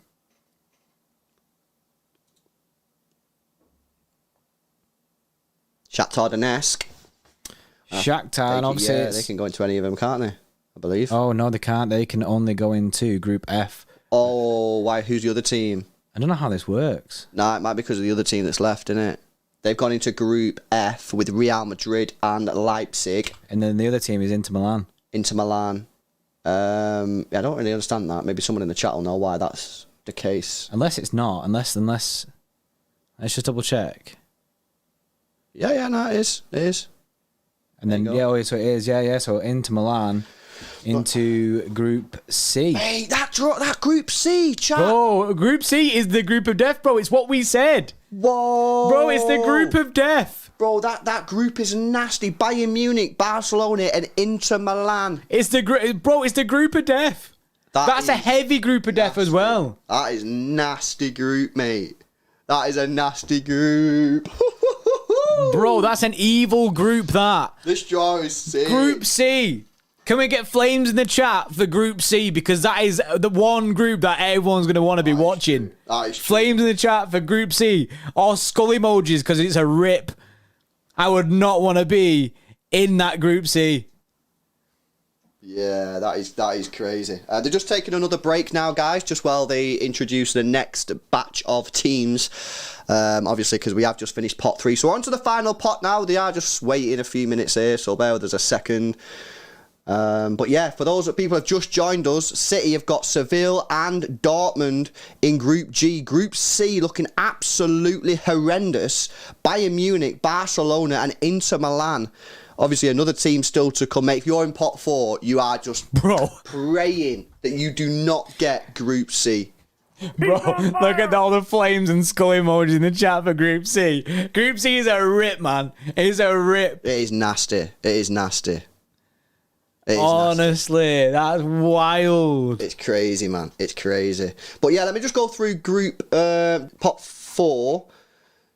Shakhtar Donetsk. Shakhtar, and obviously... Yeah, they can go into any of them, can't they? I believe. Oh, no, they can't. They can only go into Group F. Oh, why? Who's the other team? I don't know how this works. Nah, it might be because of the other team that's left, innit? They've gone into Group F with Real Madrid and Leipzig. And then the other team is Inter Milan. Inter Milan. Yeah, I don't really understand that. Maybe someone in the chat will know why that's the case. Unless it's not. Unless... Let's just double check. Yeah, no, it is. It is. And then, so it is. Yeah. So Inter Milan into Group C. Hey, that Group C, chat. Bro, Group C is the group of death, bro. It's what we said. Whoa. Bro, it's the group of death. Bro, that group is nasty. Bayern Munich, Barcelona, and Inter Milan. It's the group of death. That's a heavy group of death as well. That is nasty group, mate. That is a nasty group. Bro, that's an evil group, that. This draw is sick. Group C. Can we get flames in the chat for Group C? Because that is the one group that everyone's going to want to be watching. Flames in the chat for Group C. Or skull emojis, because it's a rip. I would not want to be in that Group C. Yeah, that is crazy. They're just taking another break now, guys, just while they introduce the next batch of teams. Obviously, because we have just finished pot 3. So on to the final pot now. They are just waiting a few minutes here, so bear with us a second. But yeah, for those people who have just joined us, City have got Seville and Dortmund in Group G. Group C looking absolutely horrendous. Bayern Munich, Barcelona and Inter Milan. Obviously, another team still to come, mate. If you're in pot 4, you are just praying that you do not get Group C. Bro, look at all the flames and skull emojis in the chat for Group C. Group C is a rip, man. It is a rip. It is nasty. It is nasty. It is Honestly, that's wild. It's crazy, man. It's crazy. But yeah, let me just go through group pot 4.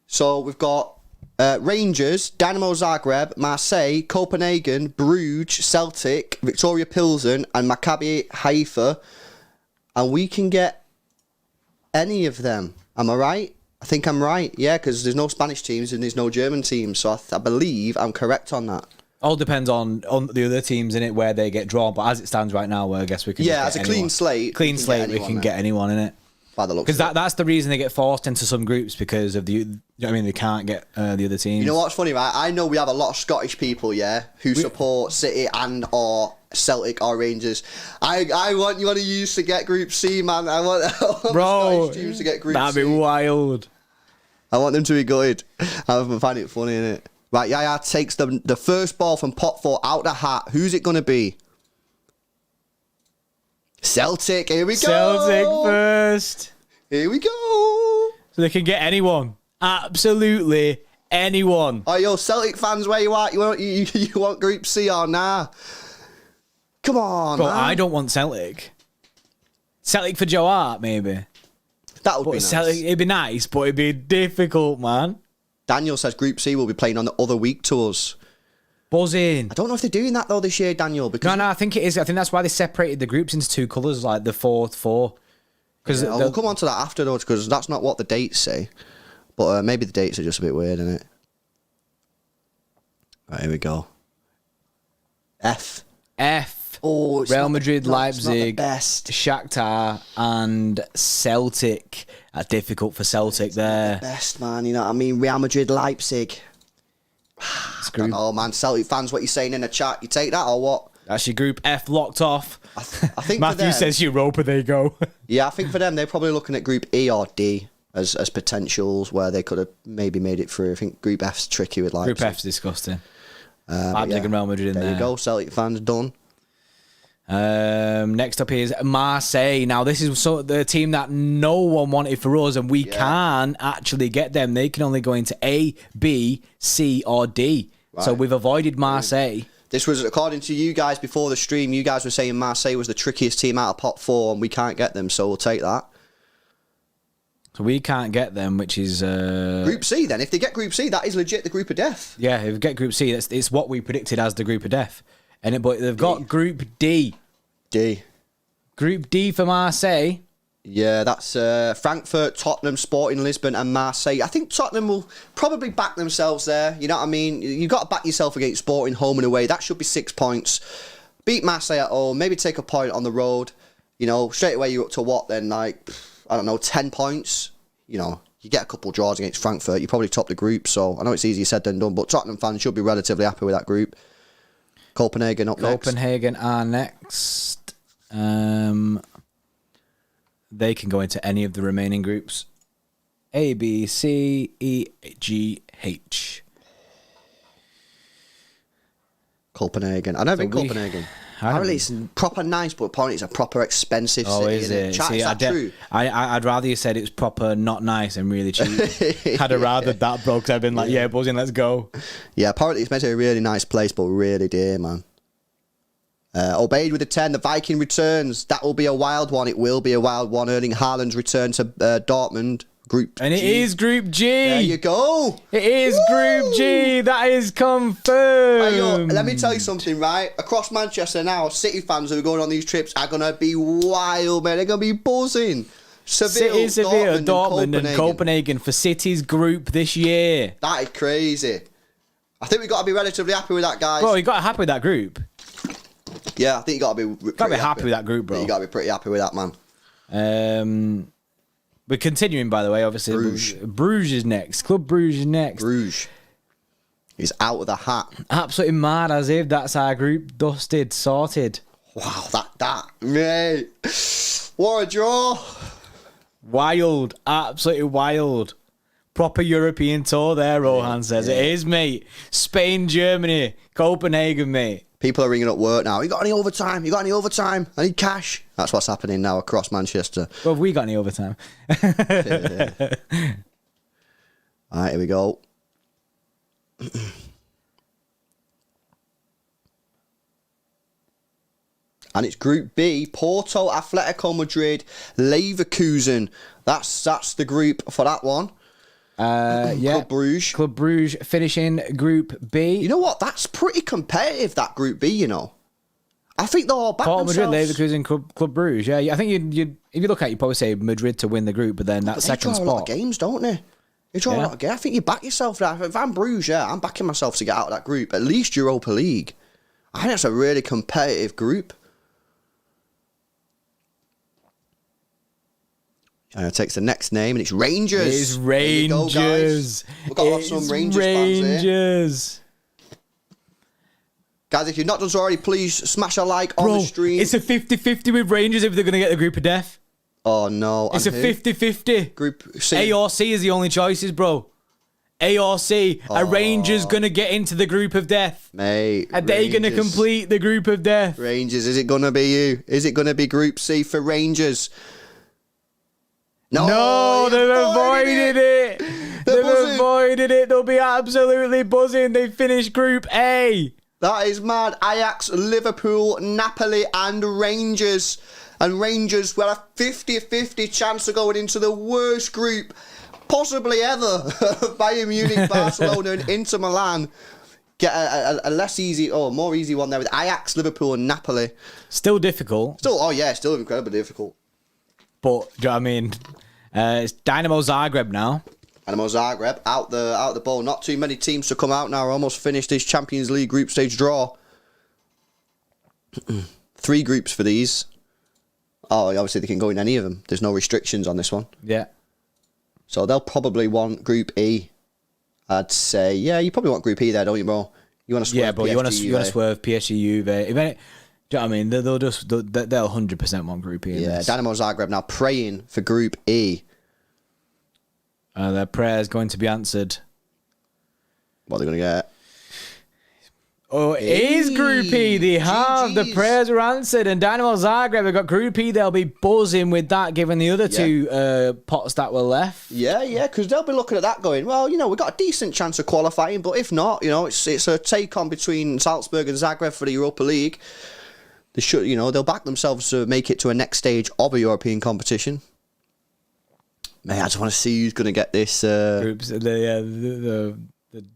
So we've got Rangers, Dynamo Zagreb, Marseille, Copenhagen, Bruges, Celtic, Victoria Pilsen, and Maccabi Haifa. And we can get any of them. Am I right? I think I'm right. Yeah, because there's no Spanish teams and there's no German teams. So I believe I'm correct on that. All depends on the other teams in it, where they get drawn. But as it stands right now, well, I guess we can. Yeah, just as get a clean slate. Clean slate, we can get anyone in it. By the looks, because that's the reason they get forced into some groups, because of the. You know what I mean, they can't get the other teams. You know what's funny, right? I know we have a lot of Scottish people, yeah, who support City and or Celtic or Rangers. I want you to get Group C, man. I want the Scottish teams to get Group C. That'd be wild. I want them to be good. I find it funny, innit? Right, Yaya takes the first ball from pot 4 out the hat. Who's it going to be? Celtic. Here we go. Celtic first. Here we go. So they can get anyone. Absolutely anyone. Oh, yo, Celtic fans, where you at? You want Group C or nah? Come on, But man. I don't want Celtic. Celtic for Joe Hart, maybe. That would be nice. Celtic, it'd be nice, but it'd be difficult, man. Daniel says Group C will be playing on the other week tours. Buzzing. I don't know if they're doing that though this year, Daniel. Because No, I think it is. I think that's why they separated the groups into 2 colours, like the 4-4. Because we'll come on to that afterwards, because that's not what the dates say. But maybe the dates are just a bit weird, isn't it? Right, here we go. F. Oh, it's Real Madrid, Leipzig, best. Shakhtar, and Celtic. That's difficult for Celtic there. The best, man. You know what I mean? Real Madrid, Leipzig. Oh man, Celtic fans, what you saying in the chat? You take that or what? That's your Group F locked off. I think Matthew for them, says Europa. There you go. Yeah, I think for them, they're probably looking at Group E or D as potentials where they could have maybe made it through. I think Group F's tricky with Leipzig. Group F's disgusting. Leipzig and Real Madrid in there. There you go, Celtic fans done. Next up is Marseille. Now, this is the team that no one wanted for us, and we can actually get them. They can only go into A, B, C, or D. Right. So we've avoided Marseille. This was, according to you guys before the stream, you guys were saying Marseille was the trickiest team out of pot 4, and we can't get them, so we'll take that. So we can't get them, which is... Group C, then. If they get Group C, that is legit the group of death. Yeah, if we get Group C, it's what we predicted as the group of death. But they've got Group D. Group D for Marseille. Yeah, that's Frankfurt, Tottenham, Sporting Lisbon, and Marseille. I think Tottenham will probably back themselves there. You know what I mean? You've got to back yourself against Sporting home and away. That should be 6 points. Beat Marseille at home. Maybe take a point on the road. You know, straight away you're up to what then? Like, I don't know, 10 points. You know, you get a couple of draws against Frankfurt. You probably top the group. So I know it's easier said than done, but Tottenham fans should be relatively happy with that group. Copenhagen up next. Copenhagen are next. They can go into any of the remaining groups. A, B, C, E, G, H. Copenhagen. I've never been Copenhagen. Apparently it's proper nice, but apparently it's a proper expensive city. Oh, is it? Chat, is that true? I'd rather you said it's proper not nice and really cheap. I'd have rather that, bro, because I've been like, yeah, buzzing, let's go. Yeah, apparently it's meant to be a really nice place, but really dear, man. Obeyed with a 10. The Viking returns. That will be a wild one. It will be a wild one. Erling Haaland's return to Dortmund. Group and G. It is Group G. There you go. It is Woo! Group G. That is confirmed. Hey, yo, let me tell you something, right? Across Manchester now, City fans who are going on these trips are going to be wild, man. They're going to be buzzing. Seville, Dortmund and Copenhagen for City's group this year. That is crazy. I think we've got to be relatively happy with that, guys. Bro, you got to be happy with that group. Yeah, I think you got to be happy with that group, bro. You got to be pretty happy with that, man. We're continuing, by the way, obviously. Bruges is next. Club Bruges is next. Bruges is out of the hat. Absolutely mad, as if that's our group. Dusted, sorted. Wow, that, mate. What a draw. Wild. Absolutely wild. Proper European tour there, Rohan says. Yeah. It is, mate. Spain, Germany, Copenhagen, mate. People are ringing up work now. You got any overtime? You got any overtime? I need cash. That's what's happening now across Manchester. Well, have we got any overtime? Yeah. All right, here we go. And it's Group B, Porto, Atletico Madrid, Leverkusen. That's the group for that one. Yeah. Club Brugge. Club Brugge finishing Group B. You know what? That's pretty competitive, that Group B, you know. I think they'll all back Porto, themselves. Madrid, Leverkusen, Club Brugge. Yeah, I think you'd if you look at it, you'd probably say Madrid to win the group, but then that second they draw a lot of games, don't they? They draw a lot of games. I think you back yourself there. If I'm Bruges, yeah, I'm backing myself to get out of that group. At least Europa League. I think that's a really competitive group. And it takes the next name, and it's Rangers. It's Rangers. There you go, guys. We've got some Rangers fans here. Guys, if you've not done so already, please smash a like on the stream. It's a 50-50 with Rangers if they're going to get the group of death. Oh, no. It's a 50-50. Group C. A or C is the only choices, bro. A or C. Are Rangers going to get into the group of death? Mate, Are they going to complete the group of death? Rangers, is it going to be you? Is it going to be Group C for Rangers? No, they've avoided it. They've avoided it. They'll be absolutely buzzing. They finished Group A. That is mad. Ajax, Liverpool, Napoli, and Rangers. And Rangers will have 50-50 chance of going into the worst group possibly ever. Bayern Munich, Barcelona, and Inter Milan. Get a less easy, more easy one there with Ajax, Liverpool, and Napoli. Still difficult. Still incredibly difficult. But, do you know what I mean? It's Dynamo Zagreb now. Dynamo Zagreb out the ball. Not too many teams to come out now. We're almost finished this Champions League group stage draw. 3 groups for these. Oh, obviously they can go in any of them. There's no restrictions on this one. Yeah. So they'll probably want Group E. I'd say, yeah, you probably want Group E there, don't you, bro? You want to swerve but you want to swerve PSG, Juve. Do you know what I mean? They'll 100% want Group E. Yeah, Dynamo Zagreb now praying for Group E. Their prayer's going to be answered. What are they going to get? Oh, it is Group E. They have. The prayers are answered. And Dynamo Zagreb have got Group E. They'll be buzzing with that, given the other two pots that were left. Yeah, because they'll be looking at that going, well, we've got a decent chance of qualifying, but if not, it's a take-on between Salzburg and Zagreb for the Europa League. They should, they'll back themselves to make it to a next stage of a European competition. Man, I just want to see who's going to get this. Groups, the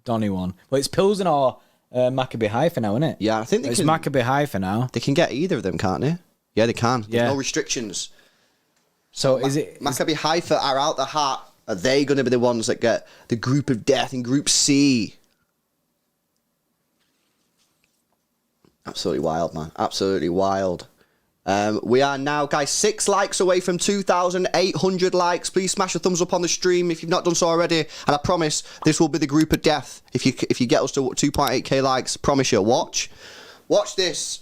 Donny one. Well, it's Pilsen or Maccabi Haifa now, isn't it? Yeah, I think it's Maccabi Haifa now. They can get either of them, can't they? Yeah, they can. There's no restrictions. So is it... Maccabi Haifa are out the hat. Are they going to be the ones that get the group of death in Group C? Absolutely wild, man. Absolutely wild. We are now, guys, 6 likes away from 2,800 likes. Please smash a thumbs up on the stream if you've not done so already. And I promise this will be the group of death. If you get us to 2.8k likes, promise you. Watch this.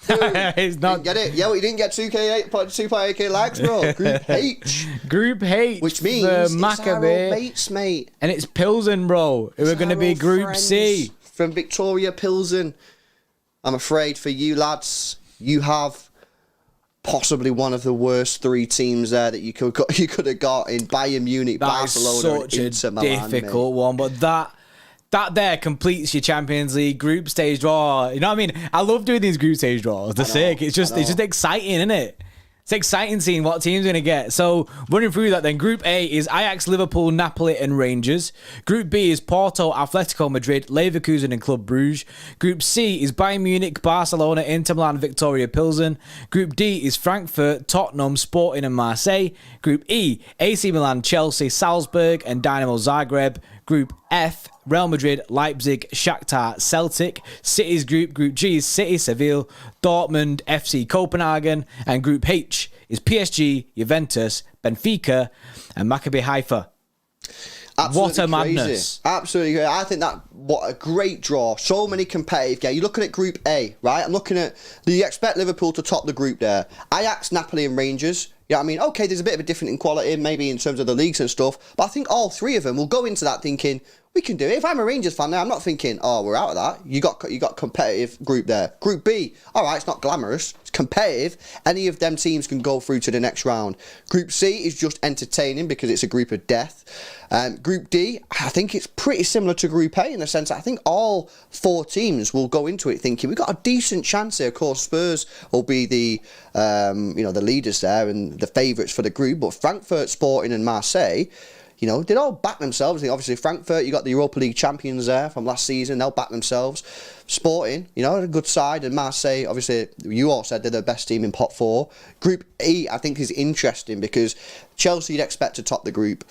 It's not... Get it? Yeah, well, you didn't get 2.8k likes, bro. Group H. Group H. Which means it's Maccabi, our old mates, mate. And it's Pilsen, bro. We're going to be Group C. From Victoria Pilsen. I'm afraid for you lads, you have possibly one of the worst 3 teams there that you could have got in Bayern Munich, Barcelona, and Inter Milan. Such a difficult one, but that there completes your Champions League group stage draw. You know what I mean? I love doing these group stage draws. They're sick. It's just exciting, isn't it? It's exciting seeing what team's going to get. So, running through that then, Group A is Ajax, Liverpool, Napoli and Rangers. Group B is Porto, Atletico Madrid, Leverkusen and Club Brugge. Group C is Bayern Munich, Barcelona, Inter Milan, Victoria Pilsen. Group D is Frankfurt, Tottenham, Sporting and Marseille. Group E, AC Milan, Chelsea, Salzburg and Dynamo Zagreb. Group F, Real Madrid, Leipzig, Shakhtar, Celtic. City's group G is City, Seville, Dortmund, FC Copenhagen. And Group H is PSG, Juventus, Benfica and Maccabi Haifa. Absolutely what a crazy. Madness. Absolutely crazy. I think what a great draw. So many competitive games. You're looking at Group A, right? I'm looking at, you expect Liverpool to top the group there. Ajax, Napoli and Rangers. Yeah, I mean, okay, there's a bit of a difference in quality, maybe in terms of the leagues and stuff, but I think all 3 of them will go into that thinking, we can do it. If I'm a Rangers fan now, I'm not thinking, oh, we're out of that. You got competitive group there. Group B, all right, it's not glamorous, it's competitive. Any of them teams can go through to the next round. Group C is just entertaining because it's a group of death. Group D, I think it's pretty similar to Group A in the sense that I think all 4 teams will go into it thinking we've got a decent chance here. Of course, Spurs will be the the leaders there and the favourites for the group, but Frankfurt, Sporting and Marseille, they'd all back themselves. Obviously, Frankfurt, you got the Europa League champions there from last season. They'll back themselves. Sporting, a good side. And Marseille, obviously, you all said they're the best team in pot 4. Group E, I think, is interesting because Chelsea you'd expect to top the group.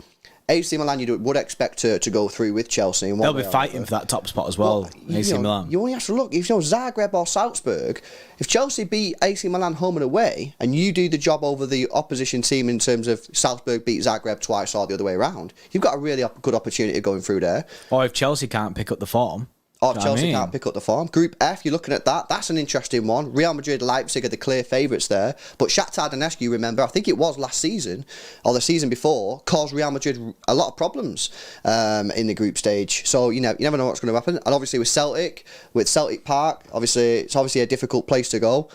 AC Milan you would expect to go through with Chelsea. They'll be fighting for that top spot as well. AC Milan. You only have to look. If Zagreb or Salzburg, if Chelsea beat AC Milan home and away, and you do the job over the opposition team in terms of Salzburg beat Zagreb twice or the other way around, you've got a really good opportunity going through there. Or if Chelsea can't pick up the form. Or if Chelsea can't pick up the form. Group F, you're looking at that. That's an interesting one. Real Madrid, Leipzig are the clear favourites there. But Shakhtar Donetsk, you remember, I think it was last season, or the season before, caused Real Madrid a lot of problems in the group stage. So, you never know what's going to happen. And obviously with Celtic Park, it's obviously a difficult place to go.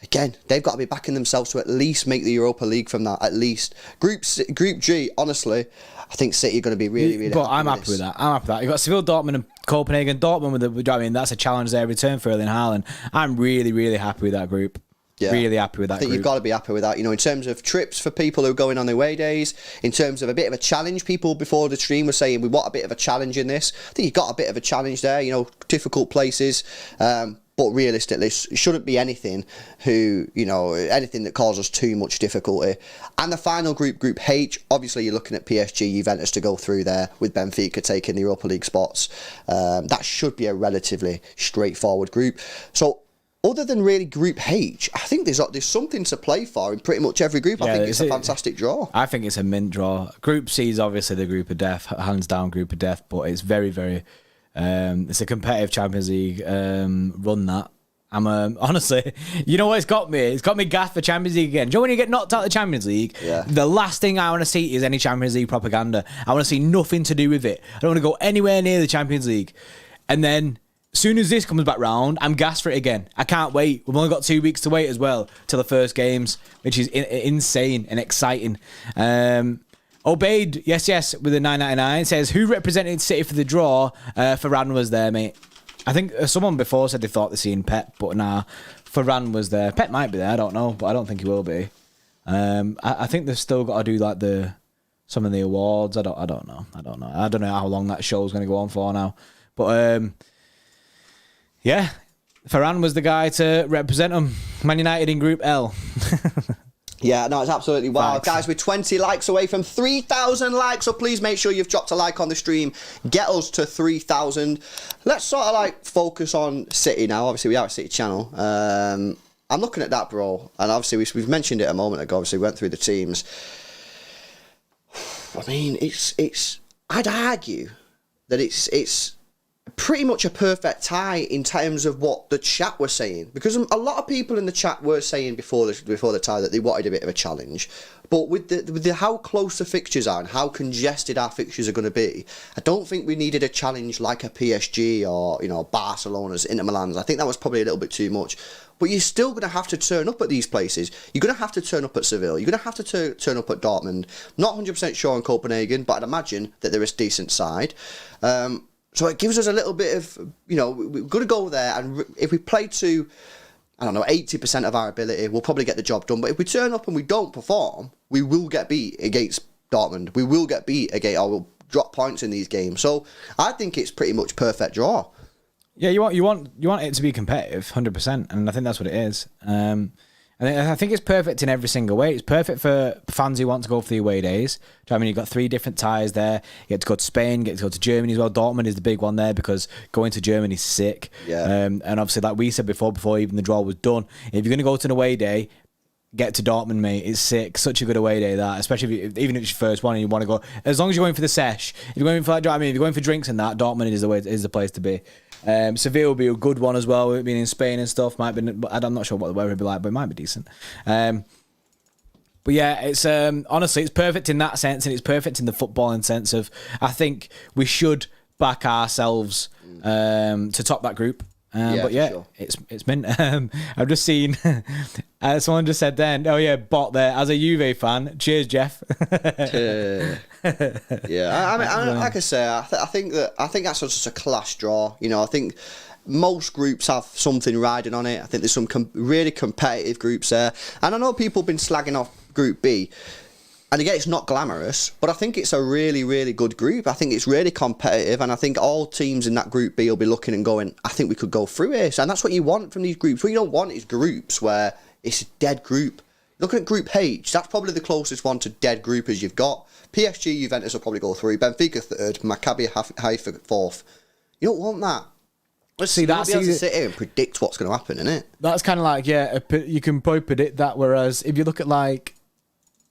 Again, they've got to be backing themselves to at least make the Europa League from that, at least. Group G, honestly, I think City are going to be really, really I'm happy with that. You've got Seville, Dortmund and Copenhagen. Dortmund that's a challenge there. Return for Erling Haaland. I'm really, really happy with that group. Yeah. Really happy with that. I think you've got to be happy with that. In terms of trips for people who are going on their away days, in terms of a bit of a challenge, people before the stream were saying we want a bit of a challenge in this. I think you've got a bit of a challenge there, difficult places. But realistically, it shouldn't be anything anything that causes too much difficulty. And the final group, Group H, obviously you're looking at PSG, Juventus to go through there with Benfica taking the Europa League spots. That should be a relatively straightforward group. So other than really Group H, I think there's something to play for in pretty much every group. I think it's a fantastic draw. I think it's a mint draw. Group C is obviously the group of death, hands down group of death, but it's very, very... it's a competitive Champions League run that. I'm honestly, you know what it's got me? It's got me gassed for Champions League again. Do you know when you get knocked out of the Champions League? Yeah. The last thing I want to see is any Champions League propaganda. I want to see nothing to do with it. I don't want to go anywhere near the Champions League. And then, as soon as this comes back round, I'm gassed for it again. I can't wait. We've only got 2 weeks to wait as well till the first games, which is insane and exciting. Obeyed, yes, with the 9.99 says, who represented City for the draw? Varane was there, mate. I think someone before said they thought they seen Pep, but nah, Varane was there. Pep might be there, I don't know, but I don't think he will be. I think they've still got to do some of the awards. I don't know. I don't know how long that show's going to go on for now. But yeah, Varane was the guy to represent them. Man United in Group L. Yeah, no, it's absolutely wild. Facts. Guys, we're 20 likes away from 3,000 likes, so please make sure you've dropped a like on the stream. Get us to 3,000. Let's sort of focus on City now. Obviously, we are a City channel. I'm looking at that, bro, and obviously we've mentioned it a moment ago. Obviously, we went through the teams. I mean, it's. I'd argue that it's pretty much a perfect tie in terms of what the chat were saying, because a lot of people in the chat were saying before the tie that they wanted a bit of a challenge, but with the how close the fixtures are and how congested our fixtures are going to be, I don't think we needed a challenge like a PSG or Barcelona's, Inter Milan's. I think that was probably a little bit too much. But you're still going to have to turn up at these places. You're going to have to turn up at Seville. You're going to have to turn up at Dortmund. Not 100% sure on Copenhagen, but I'd imagine that they're a decent side. So it gives us a little bit of, we're going to go there, and if we play to, 80% of our ability, we'll probably get the job done. But if we turn up and we don't perform, we will get beat against Dortmund. We will get beat against, or we'll drop points in these games. So I think it's pretty much perfect draw. Yeah, you want it to be competitive, 100%, and I think that's what it is. I think it's perfect in every single way. It's perfect for fans who want to go for the away days. Do you know what I mean? You've got 3 different ties there. You get to go to Spain, get to go to Germany as well. Dortmund is the big one there because going to Germany is sick. Yeah. And obviously, like we said before even the draw was done, if you're going to go to an away day, get to Dortmund, mate. It's sick. Such a good away day, that. Especially even if it's your first one and you want to go. As long as you're going for the sesh. If you're going for, if you're going for drinks and that, Dortmund is the place to be. Seville will be a good one as well, with it being in Spain and stuff. Might be, I'm not sure what the weather will be like, but it might be decent. But yeah, it's honestly, it's perfect in that sense, and it's perfect in the footballing sense of, I think we should back ourselves to top that group. But yeah, sure. it's mint. I've just seen someone just said then, oh yeah, bot there as a Juve fan. Cheers, Jeff. Yeah, I mean, like I say, I think that's just a class draw. You know, I think most groups have something riding on it. I think there's some really competitive groups there, and I know people have been slagging off Group B. And again, it's not glamorous, but I think it's a really, really good group. I think it's really competitive, and I think all teams in that Group B will be looking and going, I think we could go through this. And that's what you want from these groups. What you don't want is groups where it's a dead group. Looking at Group H, that's probably the closest one to dead group as you've got. PSG, Juventus will probably go through. Benfica third, Maccabi Haifa fourth. You don't want that. Let's see, that's able to sit here and predict what's going to happen, isn't it? That's kind of like, yeah, you can probably predict that. Whereas if you look at like,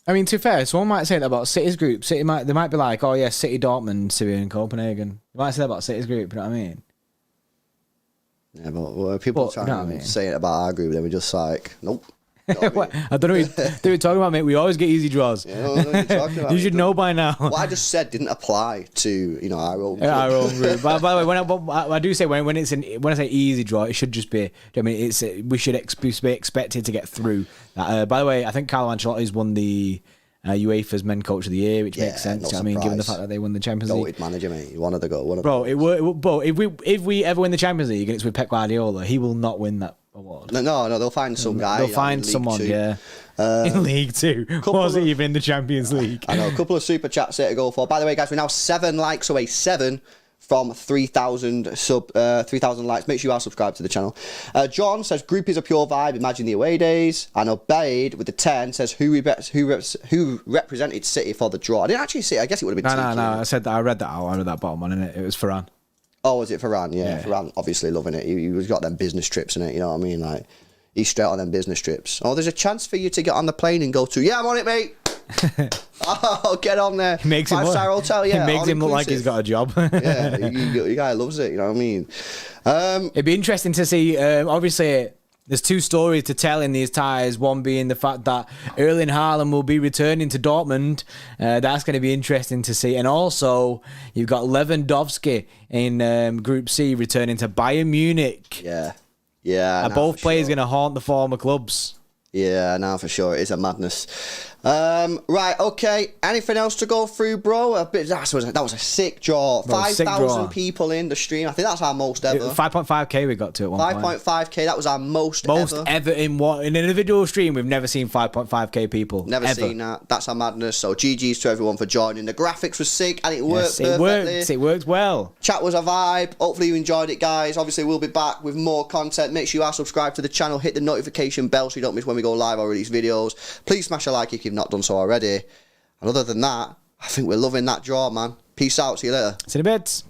I mean, to be fair, someone might say that about City's group. They might be like, oh yeah, City, Dortmund, Syria, and Copenhagen. They might say that about City's group. You know what I mean? Yeah, but people trying to say it about our group, they were just like, nope. I don't know what you're talking about, mate. We always get easy draws. Yeah, I don't know what you're talking about. You should know by now. What I just said didn't apply to our own group. Our own group. By the way, when I do say when I say easy draw, it should just be. I mean, we should be expected to get through. By the way, I think Carlo Ancelotti's won the UEFA's Men Coach of the Year, which makes sense. I mean, given the fact that they won the Champions League. Goated manager, mate. One of the goal. Bro, if we ever win the Champions League and it's with Pep Guardiola, he will not win that award. No, they'll find some guy. They'll find someone, yeah. In League Two. Was it even in the Champions League? I know, a couple of super chats here to go for. By the way, guys, we're now 7 likes away. 7 from 3,000 likes. Make sure you are subscribed to the channel. John says group is a pure vibe. Imagine the away days. And Obeyed with the 10 says who represented City for the draw. I didn't actually see it. I guess it would have been. No. I said that. I read that out. I read that bottom one, innit? It was Ferran. Oh, was it Ferran? Yeah, Ferran obviously loving it. He's got them business trips in it. You know what I mean? Like he's straight on them business trips. Oh, there's a chance for you to get on the plane and go to. Yeah, I'm on it, mate. Oh, get on there. Makes 5-star hotel, yeah. It makes him look like he's got a job. Yeah, you guy loves it, you know what I mean? It'd be interesting to see, obviously, there's 2 stories to tell in these ties. One being the fact that Erling Haaland will be returning to Dortmund. That's going to be interesting to see. And also, you've got Lewandowski in Group C returning to Bayern Munich. Yeah. Both players going to haunt the former clubs. Yeah, now for sure. It is a madness. Right, okay. Anything else to go through, bro? That was a sick draw. 5,000 people in the stream. I think that's our most ever. 5.5k we got to at one point. 5.5k. That was our most ever in an individual stream. We've never seen 5.5k people. Never seen that. That's a madness. So GG's to everyone for joining. The graphics was sick and it worked perfectly. It worked well. Chat was a vibe. Hopefully you enjoyed it, guys. Obviously we'll be back with more content. Make sure you are subscribed to the channel. Hit the notification bell so you don't miss when we go live or release videos. Please smash a like if you've not done so already. And other than that, I think we're loving that draw, man. Peace out. See you later. See you in a bit.